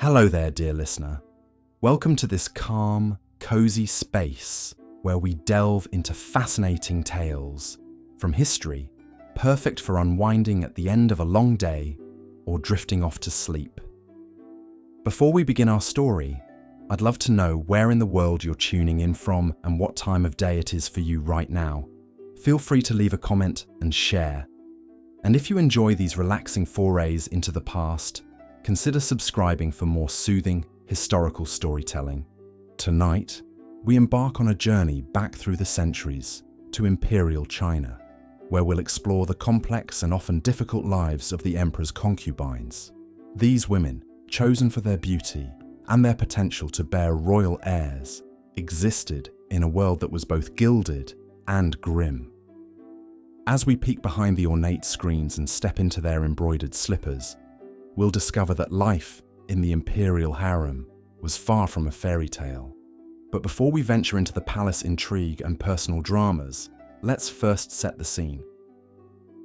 Hello there, dear listener. Welcome to this calm, cozy space where we delve into fascinating tales from history, perfect for unwinding at the end of a long day or drifting off to sleep. Before we begin our story, I'd love to know where in the world you're tuning in from and what time of day it is for you right now. Feel free to leave a comment and share. And if you enjoy these relaxing forays into the past, consider subscribing for more soothing, historical storytelling. Tonight, we embark on a journey back through the centuries to Imperial China, where we'll explore the complex and often difficult lives of the emperor's concubines. These women, chosen for their beauty and their potential to bear royal heirs, existed in a world that was both gilded and grim. As we peek behind the ornate screens and step into their embroidered slippers, we'll discover that life in the imperial harem was far from a fairy tale. But before we venture into the palace intrigue and personal dramas, let's first set the scene.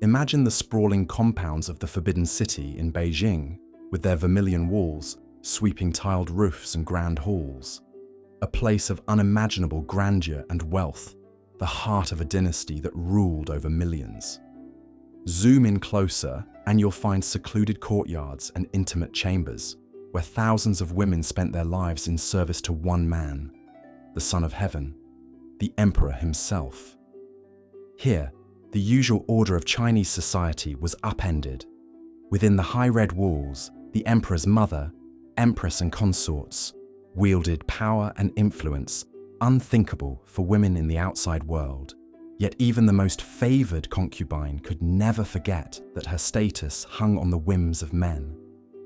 Imagine the sprawling compounds of the Forbidden City in Beijing, with their vermilion walls, sweeping tiled roofs and grand halls. A place of unimaginable grandeur and wealth, the heart of a dynasty that ruled over millions. Zoom in closer and you'll find secluded courtyards and intimate chambers where thousands of women spent their lives in service to one man, the Son of Heaven, the Emperor himself. Here, the usual order of Chinese society was upended. Within the high red walls, the Emperor's mother, Empress and consorts, wielded power and influence unthinkable for women in the outside world. Yet even the most favoured concubine could never forget that her status hung on the whims of men,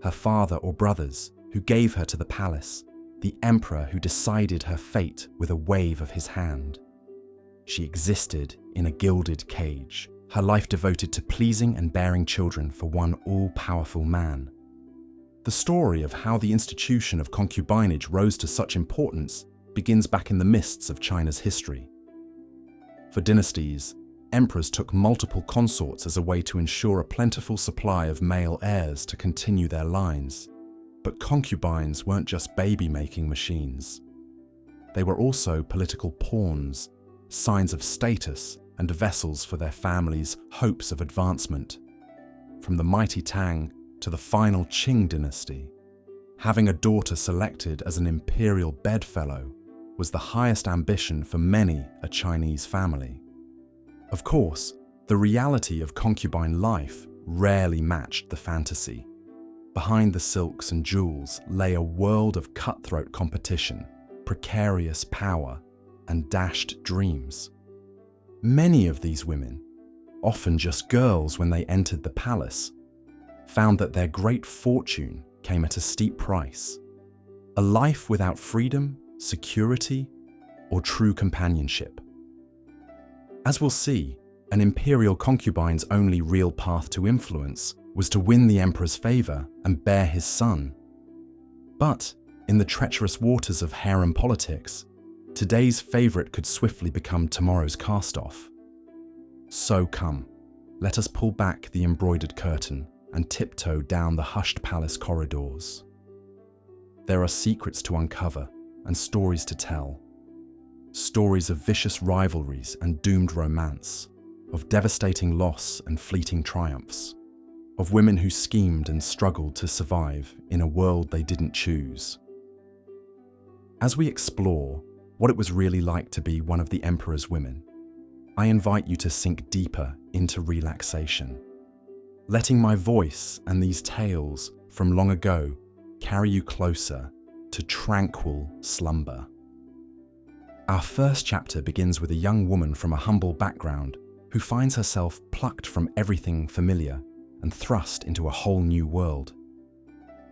her father or brothers who gave her to the palace, the emperor who decided her fate with a wave of his hand. She existed in a gilded cage, her life devoted to pleasing and bearing children for one all-powerful man. The story of how the institution of concubinage rose to such importance begins back in the mists of China's history. For dynasties, emperors took multiple consorts as a way to ensure a plentiful supply of male heirs to continue their lines. But concubines weren't just baby-making machines. They were also political pawns, signs of status and vessels for their families' hopes of advancement. From the mighty Tang to the final Qing dynasty, having a daughter selected as an imperial bedfellow was the highest ambition for many a Chinese family. Of course, the reality of concubine life rarely matched the fantasy. Behind the silks and jewels lay a world of cutthroat competition, precarious power, and dashed dreams. Many of these women, often just girls when they entered the palace, found that their great fortune came at a steep price. A life without freedom, security, or true companionship. As we'll see, an imperial concubine's only real path to influence was to win the emperor's favour and bear his son. But in the treacherous waters of harem politics, today's favourite could swiftly become tomorrow's cast-off. So come, let us pull back the embroidered curtain and tiptoe down the hushed palace corridors. There are secrets to uncover and stories to tell. Stories of vicious rivalries and doomed romance, of devastating loss and fleeting triumphs, of women who schemed and struggled to survive in a world they didn't choose. As we explore what it was really like to be one of the emperor's women, I invite you to sink deeper into relaxation, letting my voice and these tales from long ago carry you closer to tranquil slumber. Our first chapter begins with a young woman from a humble background who finds herself plucked from everything familiar and thrust into a whole new world.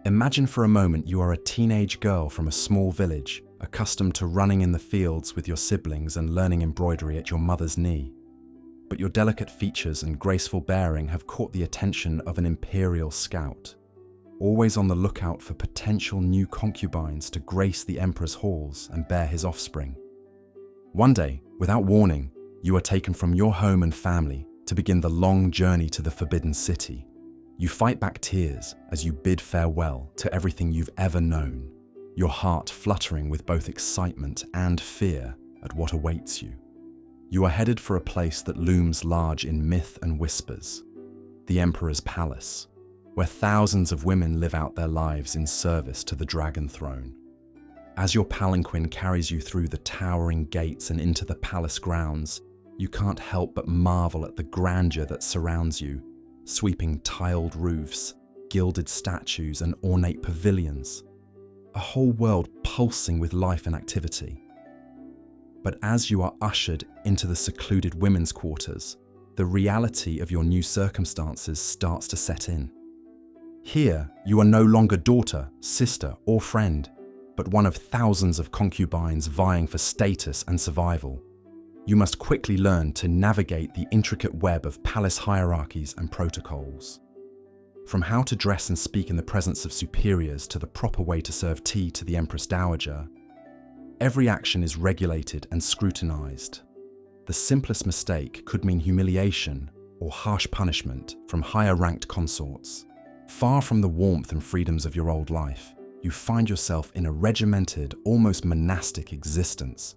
Imagine for a moment you are a teenage girl from a small village, accustomed to running in the fields with your siblings and learning embroidery at your mother's knee. But your delicate features and graceful bearing have caught the attention of an imperial scout, always on the lookout for potential new concubines to grace the emperor's halls and bear his offspring. One day, without warning, you are taken from your home and family to begin the long journey to the Forbidden City. You fight back tears as you bid farewell to everything you've ever known, your heart fluttering with both excitement and fear at what awaits you. You are headed for a place that looms large in myth and whispers, the Emperor's Palace, where thousands of women live out their lives in service to the Dragon Throne. As your palanquin carries you through the towering gates and into the palace grounds, you can't help but marvel at the grandeur that surrounds you, sweeping tiled roofs, gilded statues, and ornate pavilions. A whole world pulsing with life and activity. But as you are ushered into the secluded women's quarters, the reality of your new circumstances starts to set in. Here, you are no longer daughter, sister, or friend, but one of thousands of concubines vying for status and survival. You must quickly learn to navigate the intricate web of palace hierarchies and protocols. From how to dress and speak in the presence of superiors to the proper way to serve tea to the Empress Dowager, every action is regulated and scrutinized. The simplest mistake could mean humiliation or harsh punishment from higher-ranked consorts. Far from the warmth and freedoms of your old life, you find yourself in a regimented, almost monastic existence,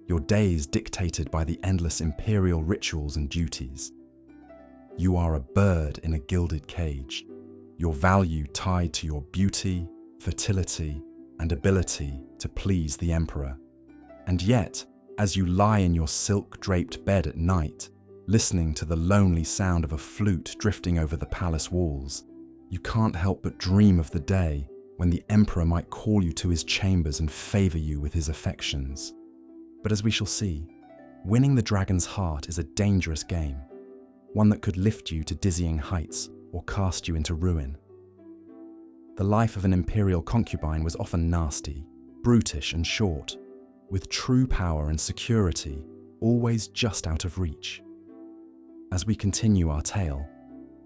your days dictated by the endless imperial rituals and duties. You are a bird in a gilded cage, your value tied to your beauty, fertility, and ability to please the Emperor. And yet, as you lie in your silk-draped bed at night, listening to the lonely sound of a flute drifting over the palace walls, you can't help but dream of the day when the Emperor might call you to his chambers and favor you with his affections. But as we shall see, winning the dragon's heart is a dangerous game, one that could lift you to dizzying heights or cast you into ruin. The life of an imperial concubine was often nasty, brutish and short, with true power and security always just out of reach. As we continue our tale,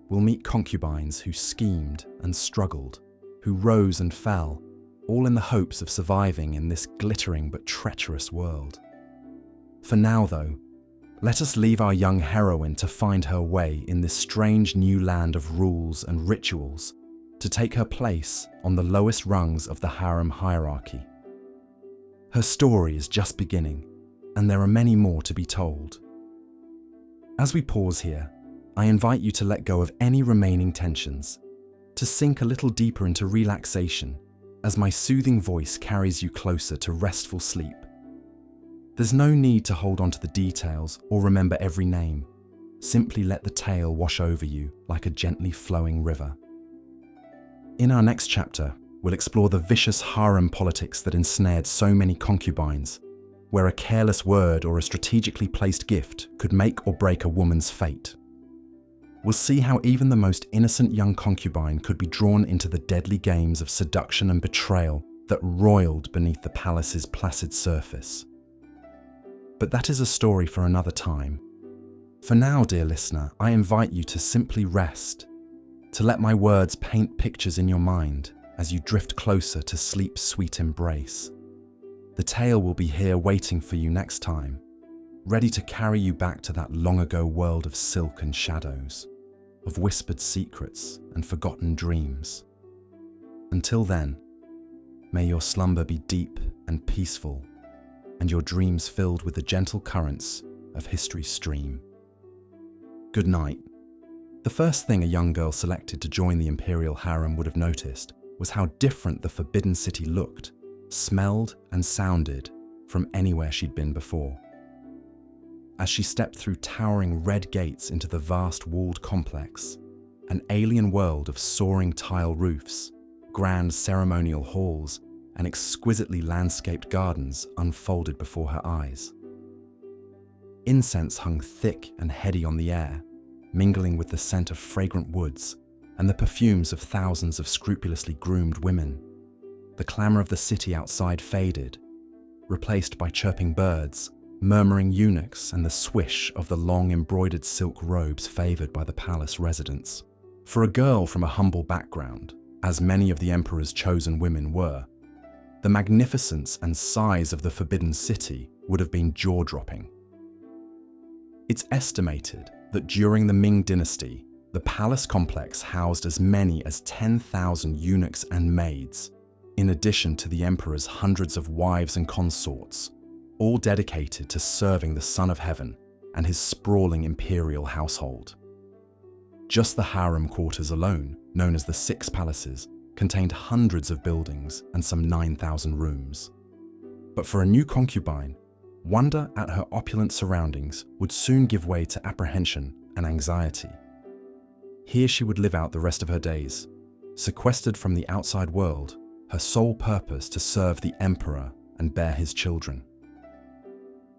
we'll meet concubines who schemed and struggled, who rose and fell, all in the hopes of surviving in this glittering but treacherous world. For now, though, let us leave our young heroine to find her way in this strange new land of rules and rituals, to take her place on the lowest rungs of the harem hierarchy. Her story is just beginning, and there are many more to be told. As we pause here, I invite you to let go of any remaining tensions, to sink a little deeper into relaxation as my soothing voice carries you closer to restful sleep. There's no need to hold on to the details or remember every name. Simply let the tale wash over you like a gently flowing river. In our next chapter, we'll explore the vicious harem politics that ensnared so many concubines, where a careless word or a strategically placed gift could make or break a woman's fate. We'll see how even the most innocent young concubine could be drawn into the deadly games of seduction and betrayal that roiled beneath the palace's placid surface. But that is a story for another time. For now, dear listener, I invite you to simply rest, to let my words paint pictures in your mind as you drift closer to sleep's sweet embrace. The tale will be here waiting for you next time, ready to carry you back to that long-ago world of silk and shadows, of whispered secrets and forgotten dreams. Until then, may your slumber be deep and peaceful, and your dreams filled with the gentle currents of history's stream. Good night. The first thing a young girl selected to join the Imperial harem would have noticed was how different the Forbidden City looked, smelled and sounded from anywhere she'd been before. As she stepped through towering red gates into the vast walled complex, an alien world of soaring tile roofs, grand ceremonial halls, and exquisitely landscaped gardens unfolded before her eyes. Incense hung thick and heady on the air, mingling with the scent of fragrant woods and the perfumes of thousands of scrupulously groomed women. The clamour of the city outside faded, replaced by chirping birds, murmuring eunuchs, and the swish of the long embroidered silk robes favoured by the palace residents. For a girl from a humble background, as many of the Emperor's chosen women were, the magnificence and size of the Forbidden City would have been jaw-dropping. It's estimated that during the Ming dynasty, the The palace complex housed as many as 10,000 eunuchs and maids, in addition to the emperor's hundreds of wives and consorts, all dedicated to serving the Son of Heaven and his sprawling imperial household. Just the harem quarters alone, known as the Six Palaces, contained hundreds of buildings and some 9,000 rooms. But for a new concubine, wonder at her opulent surroundings would soon give way to apprehension and anxiety. Here she would live out the rest of her days, sequestered from the outside world, her sole purpose to serve the emperor and bear his children.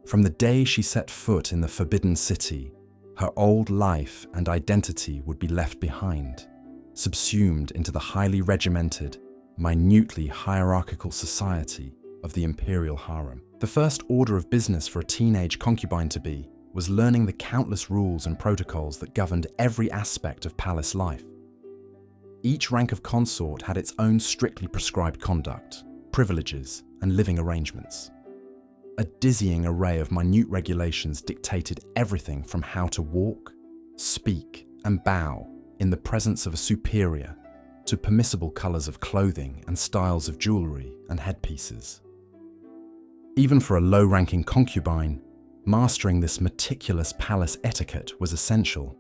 From the day she set foot in the Forbidden City, her old life and identity would be left behind, subsumed into the highly regimented, minutely hierarchical society of the imperial harem. The first order of business for a teenage concubine to be was learning the countless rules and protocols that governed every aspect of palace life. Each rank of consort had its own strictly prescribed conduct, privileges, and living arrangements. A dizzying array of minute regulations dictated everything from how to walk, speak, and bow in the presence of a superior, to permissible colors of clothing and styles of jewelry and headpieces. Even for a low-ranking concubine, mastering this meticulous palace etiquette was essential,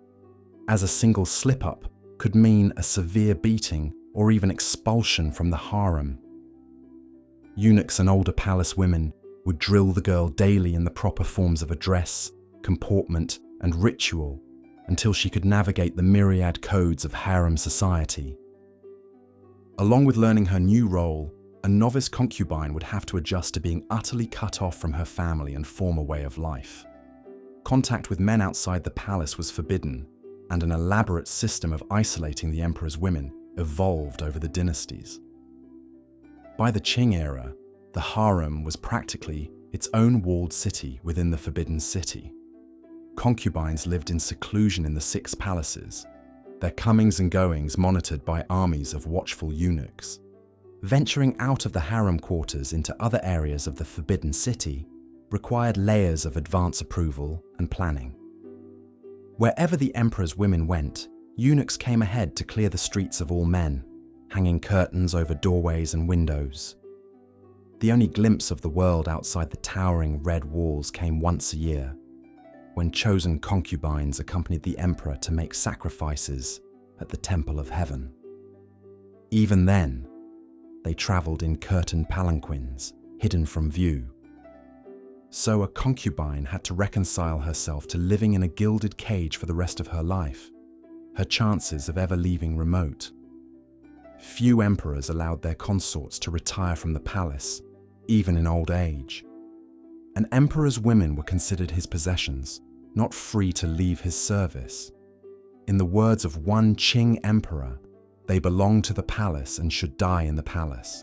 as a single slip-up could mean a severe beating or even expulsion from the harem. Eunuchs and older palace women would drill the girl daily in the proper forms of address, comportment, and ritual until she could navigate the myriad codes of harem society. Along with learning her new role, a novice concubine would have to adjust to being utterly cut off from her family and former way of life. Contact with men outside the palace was forbidden, and an elaborate system of isolating the emperor's women evolved over the dynasties. By the Qing era, the harem was practically its own walled city within the Forbidden City. Concubines lived in seclusion in the Six Palaces, their comings and goings monitored by armies of watchful eunuchs. Venturing out of the harem quarters into other areas of the Forbidden City required layers of advance approval and planning. Wherever the emperor's women went, eunuchs came ahead to clear the streets of all men, hanging curtains over doorways and windows. The only glimpse of the world outside the towering red walls came once a year, when chosen concubines accompanied the emperor to make sacrifices at the Temple of Heaven. Even then, they travelled in curtained palanquins, hidden from view. So a concubine had to reconcile herself to living in a gilded cage for the rest of her life, her chances of ever leaving remote. Few emperors allowed their consorts to retire from the palace, even in old age. An emperor's women were considered his possessions, not free to leave his service. In the words of one Qing emperor, they belonged to the palace and should die in the palace.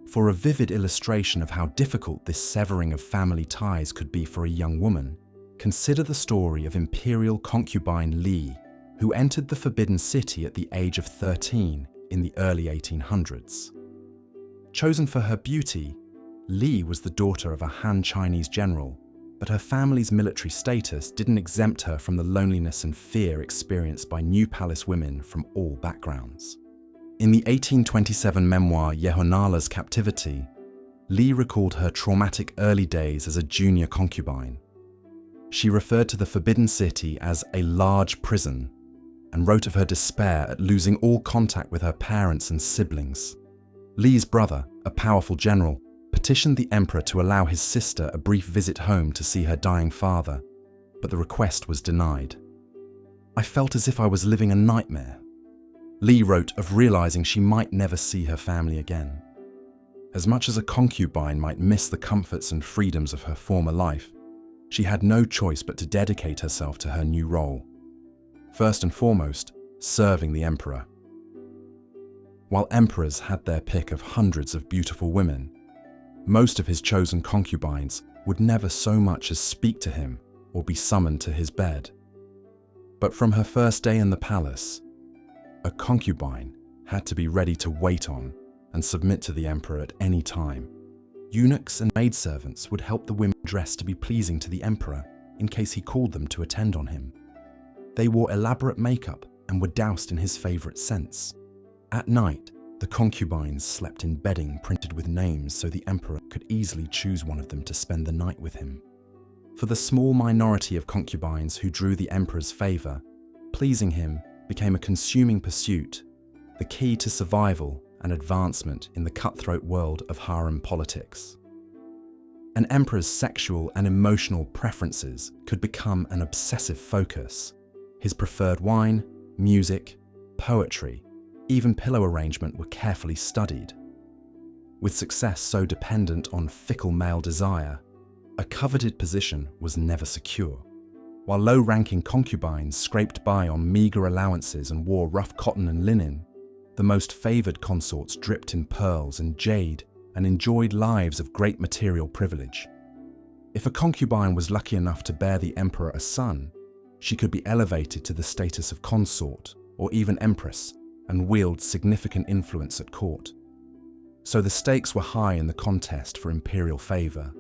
For a vivid illustration of how difficult this severing of family ties could be for a young woman, consider the story of Imperial concubine Li, who entered the Forbidden City at the age of 13 in the early 1800s. Chosen for her beauty, Li was the daughter of a Han Chinese general, but her family's military status didn't exempt her from the loneliness and fear experienced by new palace women from all backgrounds. In the 1827 memoir Yehonala's Captivity, Li recalled her traumatic early days as a junior concubine. She referred to the Forbidden City as a large prison and wrote of her despair at losing all contact with her parents and siblings. Li's brother, a powerful general, petitioned the emperor to allow his sister a brief visit home to see her dying father, but the request was denied. "I felt as if I was living a nightmare." Li wrote of realizing she might never see her family again. As much as a concubine might miss the comforts and freedoms of her former life, she had no choice but to dedicate herself to her new role. First and foremost, serving the emperor. While emperors had their pick of hundreds of beautiful women, most of his chosen concubines would never so much as speak to him or be summoned to his bed. But from her first day in the palace, a concubine had to be ready to wait on and submit to the emperor at any time. Eunuchs and maidservants would help the women dress to be pleasing to the emperor in case he called them to attend on him. They wore elaborate makeup and were doused in his favourite scents. At night, the concubines slept in bedding printed with names so the emperor could easily choose one of them to spend the night with him. For the small minority of concubines who drew the emperor's favour, pleasing him became a consuming pursuit, the key to survival and advancement in the cutthroat world of harem politics. An emperor's sexual and emotional preferences could become an obsessive focus. His preferred wine, music, poetry, even pillow arrangement were carefully studied. With success so dependent on fickle male desire, a coveted position was never secure. While low-ranking concubines scraped by on meagre allowances and wore rough cotton and linen, the most favoured consorts dripped in pearls and jade and enjoyed lives of great material privilege. If a concubine was lucky enough to bear the emperor a son, she could be elevated to the status of consort or even empress and wield significant influence at court. So the stakes were high in the contest for imperial favour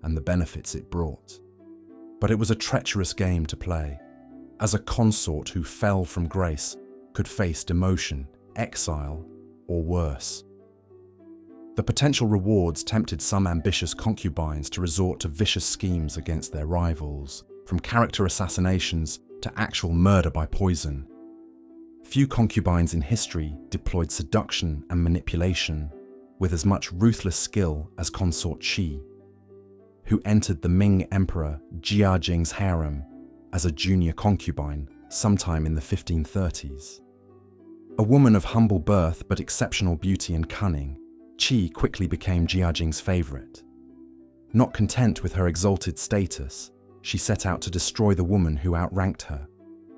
and the benefits it brought. But it was a treacherous game to play, as a consort who fell from grace could face demotion, exile, or worse. The potential rewards tempted some ambitious concubines to resort to vicious schemes against their rivals, from character assassinations to actual murder by poison. Few concubines in history deployed seduction and manipulation with as much ruthless skill as consort Qi, who entered the Ming Emperor Jia Jing's harem as a junior concubine sometime in the 1530s. A woman of humble birth but exceptional beauty and cunning, Qi quickly became Jia Jing's favourite. Not content with her exalted status, she set out to destroy the woman who outranked her,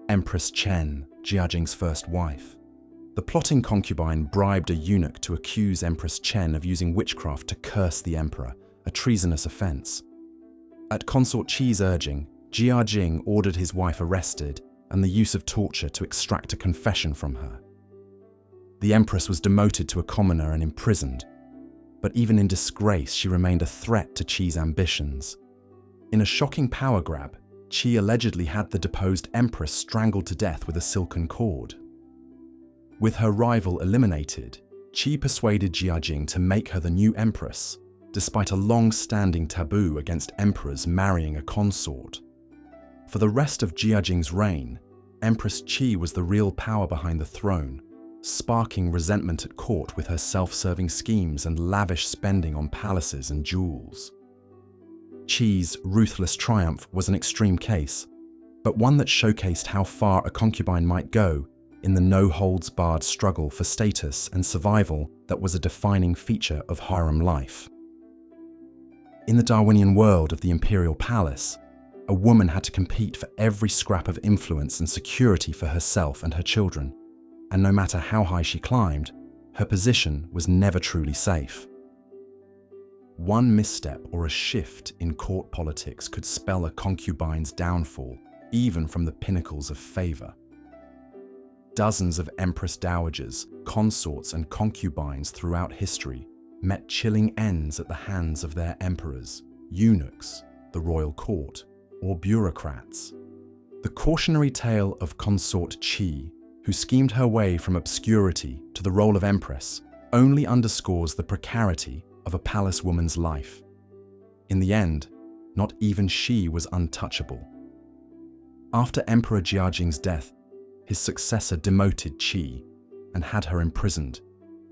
Empress Chen, Jia Jing's first wife. The plotting concubine bribed a eunuch to accuse Empress Chen of using witchcraft to curse the emperor, a treasonous offence. At consort Qi's urging, Jia Jing ordered his wife arrested and the use of torture to extract a confession from her. The empress was demoted to a commoner and imprisoned, but even in disgrace she remained a threat to Qi's ambitions. In a shocking power grab, Qi allegedly had the deposed empress strangled to death with a silken cord. With her rival eliminated, Qi persuaded Jia Jing to make her the new empress, despite a long-standing taboo against emperors marrying a consort. For the rest of Jia Jing's reign, Empress Qi was the real power behind the throne, sparking resentment at court with her self-serving schemes and lavish spending on palaces and jewels. Qi's ruthless triumph was an extreme case, but one that showcased how far a concubine might go in the no-holds-barred struggle for status and survival that was a defining feature of harem life. In the Darwinian world of the imperial palace, a woman had to compete for every scrap of influence and security for herself and her children, and no matter how high she climbed, her position was never truly safe. One misstep or a shift in court politics could spell a concubine's downfall, even from the pinnacles of favour. Dozens of empress dowagers, consorts and concubines throughout history met chilling ends at the hands of their emperors, eunuchs, the royal court, or bureaucrats. The cautionary tale of consort Qi, who schemed her way from obscurity to the role of empress, only underscores the precarity of a palace woman's life. In the end, not even she was untouchable. After Emperor Jia Jing's death, his successor demoted Qi and had her imprisoned,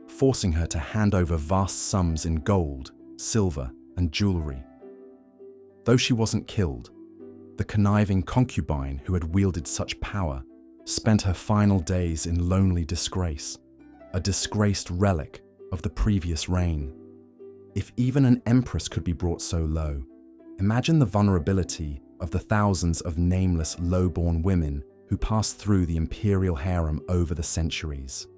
forcing her to hand over vast sums in gold, silver, and jewellery. Though she wasn't killed, the conniving concubine who had wielded such power spent her final days in lonely disgrace, a disgraced relic of the previous reign. If even an empress could be brought so low, imagine the vulnerability of the thousands of nameless low-born women who passed through the imperial harem over the centuries.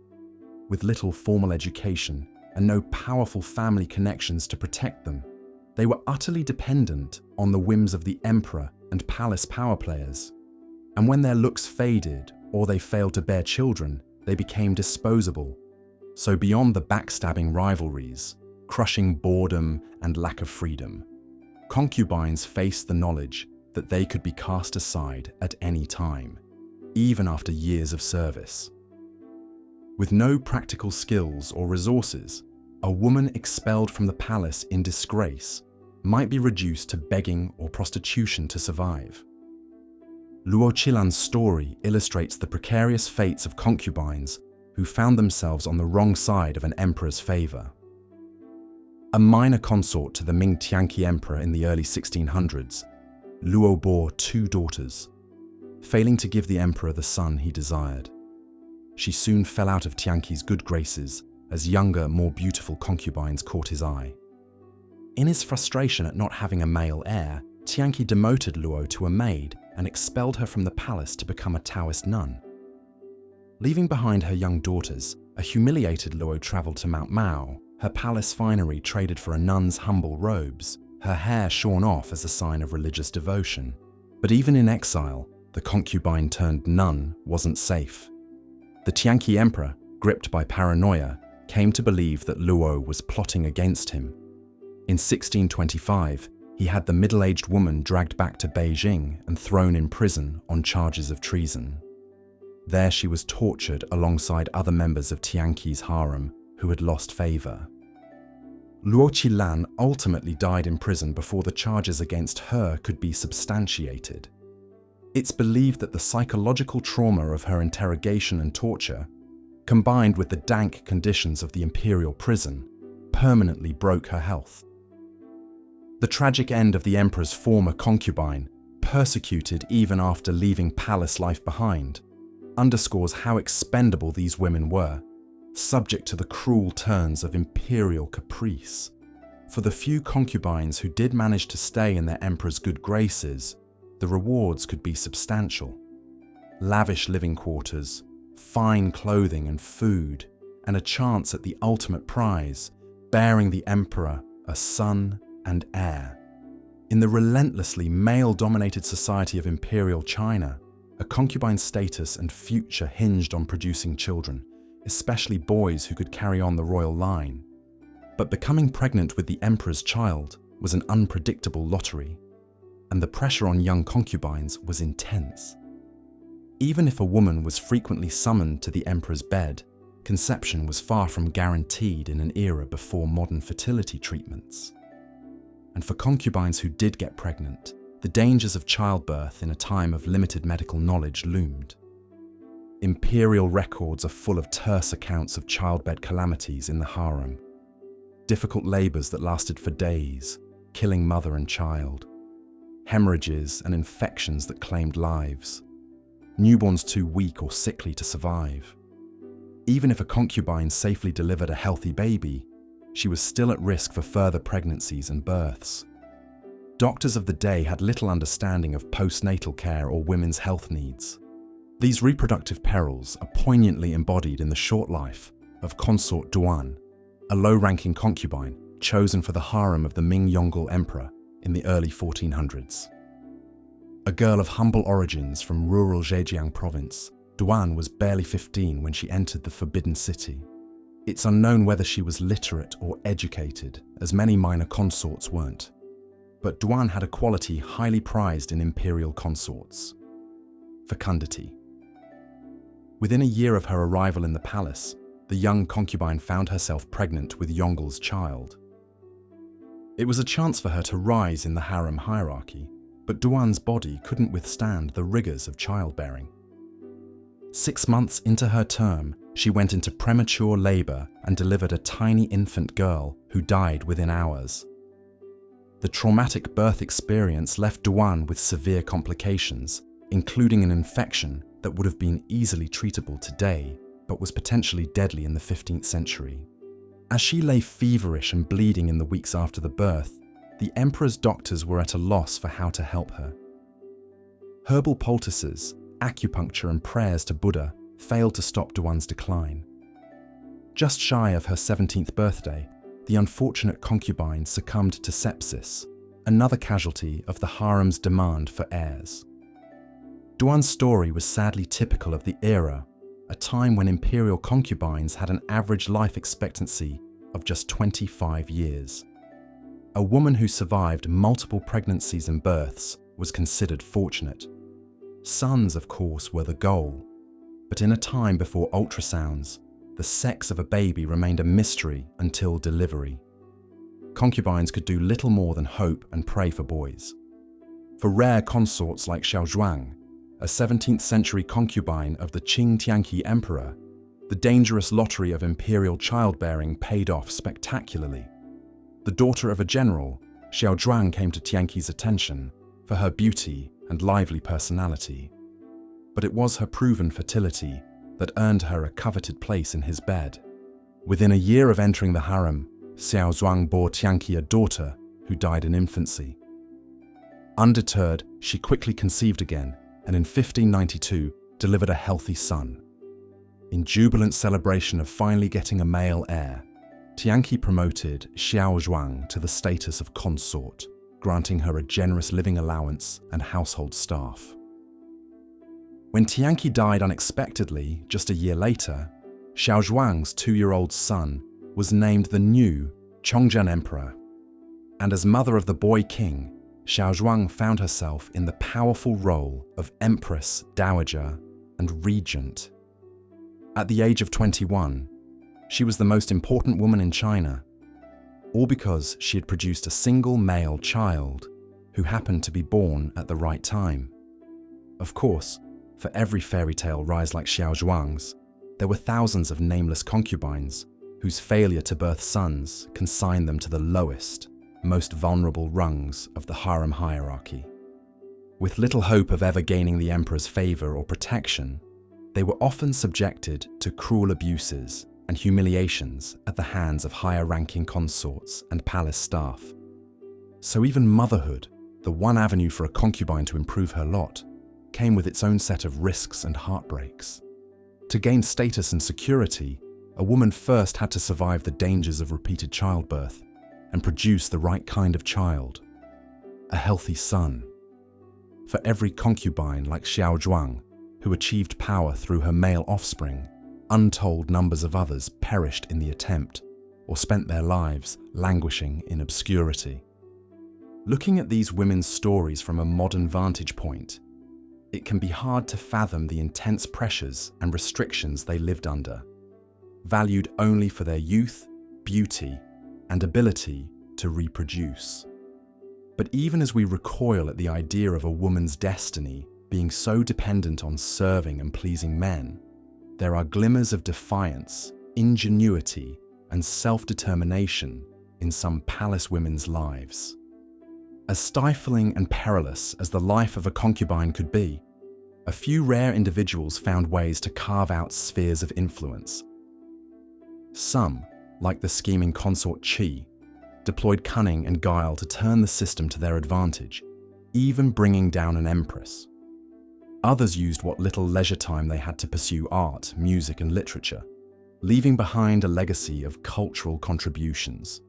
With little formal education and no powerful family connections to protect them, they were utterly dependent on the whims of the emperor and palace power players. And when their looks faded or they failed to bear children, they became disposable. So beyond the backstabbing rivalries, crushing boredom and lack of freedom, concubines faced the knowledge that they could be cast aside at any time, even after years of service. With no practical skills or resources, a woman expelled from the palace in disgrace might be reduced to begging or prostitution to survive. Luo Qilan's story illustrates the precarious fates of concubines who found themselves on the wrong side of an emperor's favor. A minor consort to the Ming Tianqi emperor in the early 1600s, Luo bore 2 daughters, failing to give the emperor the son he desired. She soon fell out of Tianqi's good graces as younger, more beautiful concubines caught his eye. In his frustration at not having a male heir, Tianqi demoted Luo to a maid and expelled her from the palace to become a Taoist nun. Leaving behind her young daughters, a humiliated Luo travelled to Mount Mao, her palace finery traded for a nun's humble robes, her hair shorn off as a sign of religious devotion. But even in exile, the concubine turned nun wasn't safe. The Tianqi emperor, gripped by paranoia, came to believe that Luo was plotting against him. In 1625, he had the middle-aged woman dragged back to Beijing and thrown in prison on charges of treason. There she was tortured alongside other members of Tianqi's harem who had lost favor. Luo Qilan ultimately died in prison before the charges against her could be substantiated. It's believed that the psychological trauma of her interrogation and torture, combined with the dank conditions of the imperial prison, permanently broke her health. The tragic end of the emperor's former concubine, persecuted even after leaving palace life behind, underscores how expendable these women were, subject to the cruel turns of imperial caprice. For the few concubines who did manage to stay in their emperor's good graces, the rewards could be substantial. Lavish living quarters, fine clothing and food, and a chance at the ultimate prize, bearing the emperor a son and heir. In the relentlessly male-dominated society of imperial China, a concubine's status and future hinged on producing children, especially boys who could carry on the royal line. But becoming pregnant with the emperor's child was an unpredictable lottery, and the pressure on young concubines was intense. Even if a woman was frequently summoned to the emperor's bed, conception was far from guaranteed in an era before modern fertility treatments. And for concubines who did get pregnant, the dangers of childbirth in a time of limited medical knowledge loomed. Imperial records are full of terse accounts of childbed calamities in the harem. Difficult labours that lasted for days, killing mother and child. Hemorrhages and infections that claimed lives. Newborns too weak or sickly to survive. Even if a concubine safely delivered a healthy baby, she was still at risk for further pregnancies and births. Doctors of the day had little understanding of postnatal care or women's health needs. These reproductive perils are poignantly embodied in the short life of Consort Duan, a low-ranking concubine chosen for the harem of the Ming Yongle emperor in the early 1400s. A girl of humble origins from rural Zhejiang province, Duan was barely 15 when she entered the Forbidden City. It's unknown whether she was literate or educated, as many minor consorts weren't. But Duan had a quality highly prized in imperial consorts: fecundity. Within a year of her arrival in the palace, the young concubine found herself pregnant with Yongle's child. It was a chance for her to rise in the harem hierarchy, but Duan's body couldn't withstand the rigors of childbearing. 6 months into her term, she went into premature labor and delivered a tiny infant girl who died within hours. The traumatic birth experience left Duan with severe complications, including an infection that would have been easily treatable today, but was potentially deadly in the 15th century. As she lay feverish and bleeding in the weeks after the birth, the emperor's doctors were at a loss for how to help her. Herbal poultices, acupuncture and prayers to Buddha failed to stop Duan's decline. Just shy of her 17th birthday, the unfortunate concubine succumbed to sepsis, another casualty of the harem's demand for heirs. Duan's story was sadly typical of the era, a time when imperial concubines had an average life expectancy of just 25 years. A woman who survived multiple pregnancies and births was considered fortunate. Sons, of course, were the goal, but in a time before ultrasounds, the sex of a baby remained a mystery until delivery. Concubines could do little more than hope and pray for boys. For rare consorts like Xiao Zhuang, a 17th century concubine of the Qing Tianqi emperor, the dangerous lottery of imperial childbearing paid off spectacularly. The daughter of a general, Xiao Zhuang came to Tianqi's attention for her beauty and lively personality. But it was her proven fertility that earned her a coveted place in his bed. Within a year of entering the harem, Xiao Zhuang bore Tianqi a daughter who died in infancy. Undeterred, she quickly conceived again and in 1592 delivered a healthy son. In jubilant celebration of finally getting a male heir, Tianqi promoted Xiao Zhuang to the status of consort, granting her a generous living allowance and household staff. When Tianqi died unexpectedly just a year later, Xiao Zhuang's 2-year-old son was named the new Chongzhen Emperor. And as mother of the boy king, Xiao Zhuang found herself in the powerful role of Empress, Dowager, and Regent. At the age of 21, she was the most important woman in China, all because she had produced a single male child who happened to be born at the right time. Of course, for every fairy tale rise like Xiao Zhuang's, there were thousands of nameless concubines whose failure to birth sons consigned them to the lowest, most vulnerable rungs of the harem hierarchy. With little hope of ever gaining the emperor's favor or protection, they were often subjected to cruel abuses and humiliations at the hands of higher-ranking consorts and palace staff. So even motherhood, the one avenue for a concubine to improve her lot, came with its own set of risks and heartbreaks. To gain status and security, a woman first had to survive the dangers of repeated childbirth and produce the right kind of child, a healthy son. For every concubine like Xiao Zhuang, who achieved power through her male offspring, untold numbers of others perished in the attempt or spent their lives languishing in obscurity. Looking at these women's stories from a modern vantage point, it can be hard to fathom the intense pressures and restrictions they lived under, valued only for their youth, beauty, and ability to reproduce. But even as we recoil at the idea of a woman's destiny being so dependent on serving and pleasing men, there are glimmers of defiance, ingenuity, and self-determination in some palace women's lives. As stifling and perilous as the life of a concubine could be, a few rare individuals found ways to carve out spheres of influence. Some, like the scheming consort Qi, deployed cunning and guile to turn the system to their advantage, even bringing down an empress. Others used what little leisure time they had to pursue art, music, and literature, leaving behind a legacy of cultural contributions.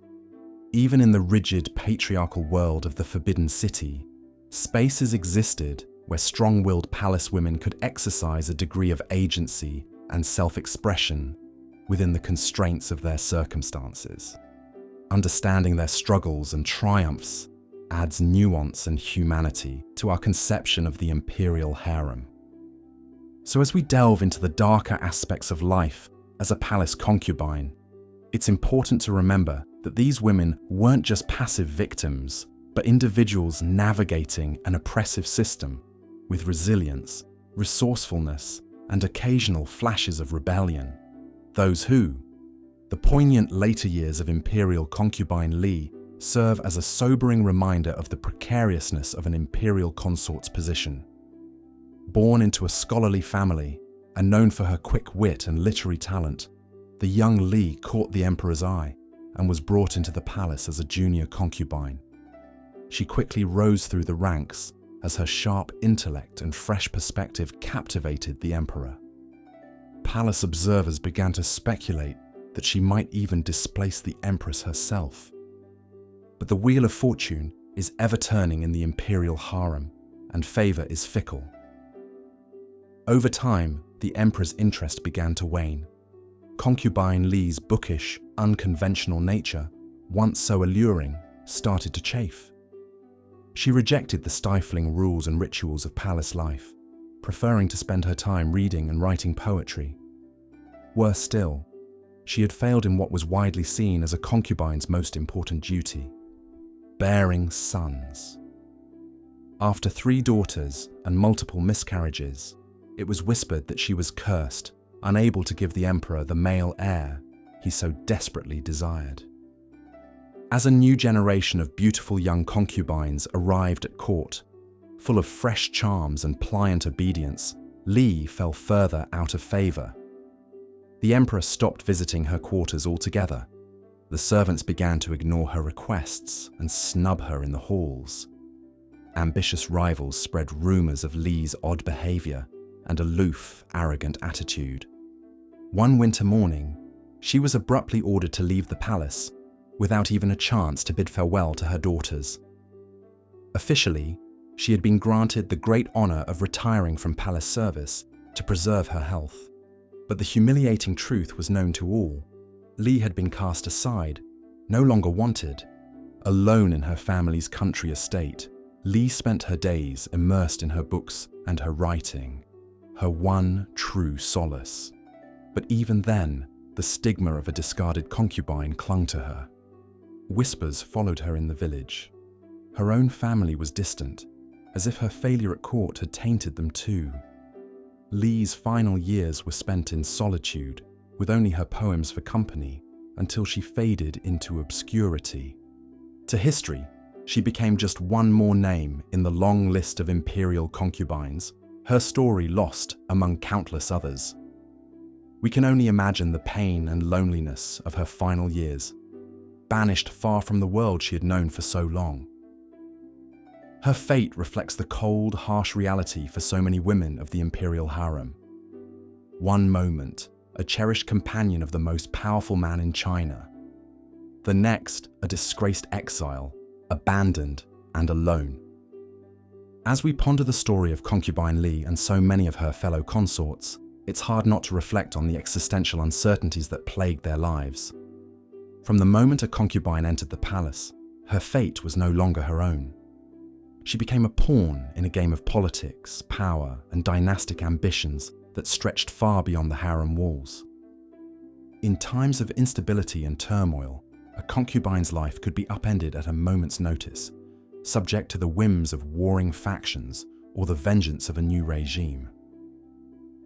Even in the rigid, patriarchal world of the Forbidden City, spaces existed where strong-willed palace women could exercise a degree of agency and self-expression within the constraints of their circumstances. Understanding their struggles and triumphs adds nuance and humanity to our conception of the imperial harem. So as we delve into the darker aspects of life as a palace concubine, it's important to remember that these women weren't just passive victims, but individuals navigating an oppressive system with resilience, resourcefulness, and occasional flashes of rebellion. Those who, the poignant later years of Imperial concubine Li, serve as a sobering reminder of the precariousness of an imperial consort's position. Born into a scholarly family and known for her quick wit and literary talent, the young Li caught the emperor's eye and was brought into the palace as a junior concubine. She quickly rose through the ranks as her sharp intellect and fresh perspective captivated the emperor. Palace observers began to speculate that she might even displace the empress herself. But the wheel of fortune is ever turning in the imperial harem, and favor is fickle. Over time, the emperor's interest began to wane. Concubine Li's bookish, unconventional nature, once so alluring, started to chafe. She rejected the stifling rules and rituals of palace life, preferring to spend her time reading and writing poetry. Worse still, she had failed in what was widely seen as a concubine's most important duty: bearing sons. After 3 daughters and multiple miscarriages, it was whispered that she was cursed, unable to give the emperor the male heir he so desperately desired. As a new generation of beautiful young concubines arrived at court, full of fresh charms and pliant obedience, Li fell further out of favor. The emperor stopped visiting her quarters altogether. The servants began to ignore her requests and snub her in the halls. Ambitious rivals spread rumors of Li's odd behavior and aloof, arrogant attitude. One winter morning, she was abruptly ordered to leave the palace without even a chance to bid farewell to her daughters. Officially, she had been granted the great honor of retiring from palace service to preserve her health. But the humiliating truth was known to all. Li had been cast aside, no longer wanted. Alone in her family's country estate, Li spent her days immersed in her books and her writing, her one true solace. But even then, the stigma of a discarded concubine clung to her. Whispers followed her in the village. Her own family was distant, as if her failure at court had tainted them too. Li's final years were spent in solitude, with only her poems for company, until she faded into obscurity. To history, she became just one more name in the long list of imperial concubines, her story lost among countless others. We can only imagine the pain and loneliness of her final years, banished far from the world she had known for so long. Her fate reflects the cold, harsh reality for so many women of the imperial harem. One moment, a cherished companion of the most powerful man in China. The next, a disgraced exile, abandoned and alone. As we ponder the story of Concubine Li and so many of her fellow consorts, it's hard not to reflect on the existential uncertainties that plagued their lives. From the moment a concubine entered the palace, her fate was no longer her own. She became a pawn in a game of politics, power, and dynastic ambitions that stretched far beyond the harem walls. In times of instability and turmoil, a concubine's life could be upended at a moment's notice, subject to the whims of warring factions or the vengeance of a new regime.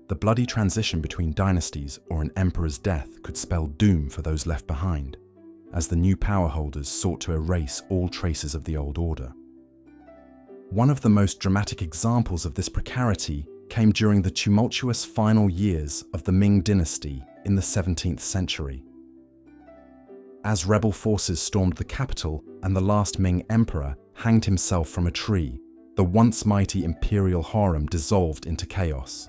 The bloody transition between dynasties or an emperor's death could spell doom for those left behind, as the new power holders sought to erase all traces of the old order. One of the most dramatic examples of this precarity came during the tumultuous final years of the Ming dynasty in the 17th century. As rebel forces stormed the capital and the last Ming emperor hanged himself from a tree, the once mighty imperial harem dissolved into chaos.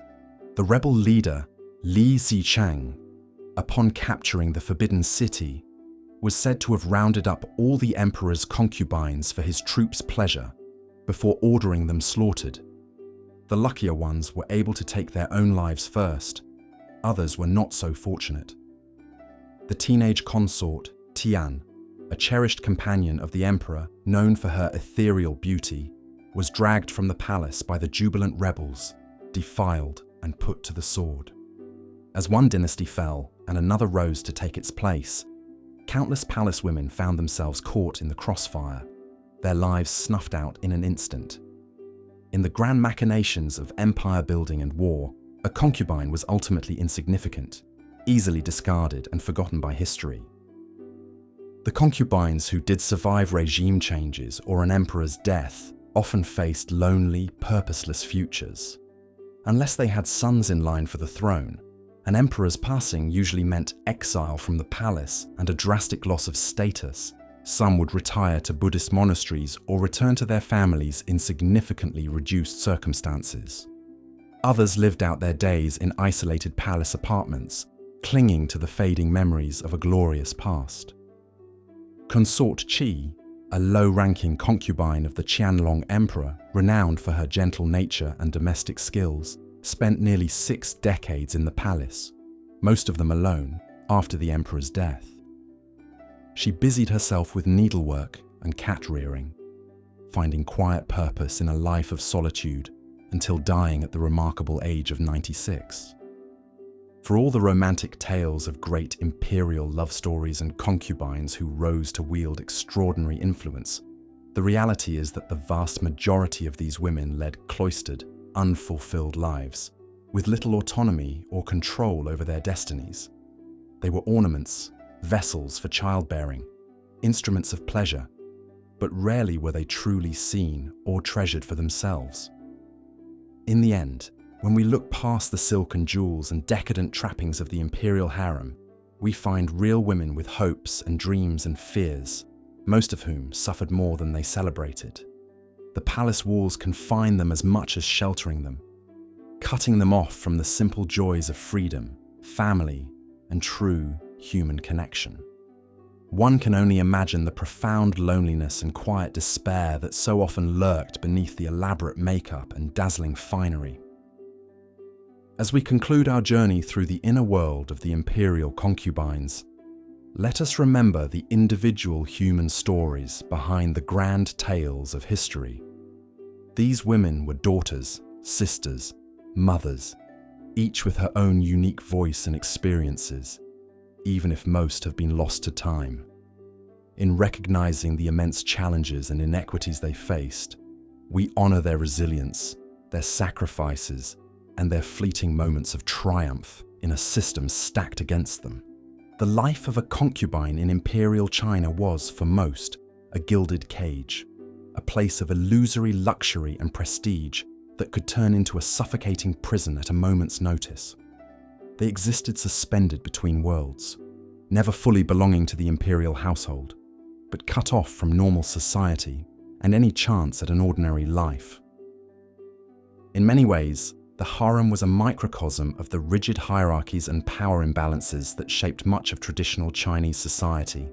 The rebel leader, Li Zichang, upon capturing the Forbidden City, was said to have rounded up all the emperor's concubines for his troops' pleasure, before ordering them slaughtered. The luckier ones were able to take their own lives first. Others were not so fortunate. The teenage consort, Tian, a cherished companion of the emperor known for her ethereal beauty, was dragged from the palace by the jubilant rebels, defiled and put to the sword. As one dynasty fell and another rose to take its place, countless palace women found themselves caught in the crossfire, their lives snuffed out in an instant. In the grand machinations of empire building and war, a concubine was ultimately insignificant, easily discarded and forgotten by history. The concubines who did survive regime changes or an emperor's death often faced lonely, purposeless futures. Unless they had sons in line for the throne, an emperor's passing usually meant exile from the palace and a drastic loss of status. Some would retire to Buddhist monasteries or return to their families in significantly reduced circumstances. Others lived out their days in isolated palace apartments, clinging to the fading memories of a glorious past. Consort Qi, a low-ranking concubine of the Qianlong emperor, renowned for her gentle nature and domestic skills, spent nearly 6 decades in the palace, most of them alone, after the emperor's death. She busied herself with needlework and cat rearing, finding quiet purpose in a life of solitude until dying at the remarkable age of 96. For all the romantic tales of great imperial love stories and concubines who rose to wield extraordinary influence, the reality is that the vast majority of these women led cloistered, unfulfilled lives, with little autonomy or control over their destinies. They were ornaments, vessels for childbearing, instruments of pleasure, but rarely were they truly seen or treasured for themselves. In the end, when we look past the silk and jewels and decadent trappings of the imperial harem, we find real women with hopes and dreams and fears, most of whom suffered more than they celebrated. The palace walls confined them as much as sheltering them, cutting them off from the simple joys of freedom, family, and true human connection. One can only imagine the profound loneliness and quiet despair that so often lurked beneath the elaborate makeup and dazzling finery. As we conclude our journey through the inner world of the imperial concubines, let us remember the individual human stories behind the grand tales of history. These women were daughters, sisters, mothers, each with her own unique voice and experiences, even if most have been lost to time. In recognizing the immense challenges and inequities they faced, we honor their resilience, their sacrifices, and their fleeting moments of triumph in a system stacked against them. The life of a concubine in imperial China was, for most, a gilded cage, a place of illusory luxury and prestige that could turn into a suffocating prison at a moment's notice. They existed suspended between worlds, never fully belonging to the imperial household, but cut off from normal society and any chance at an ordinary life. In many ways, the harem was a microcosm of the rigid hierarchies and power imbalances that shaped much of traditional Chinese society.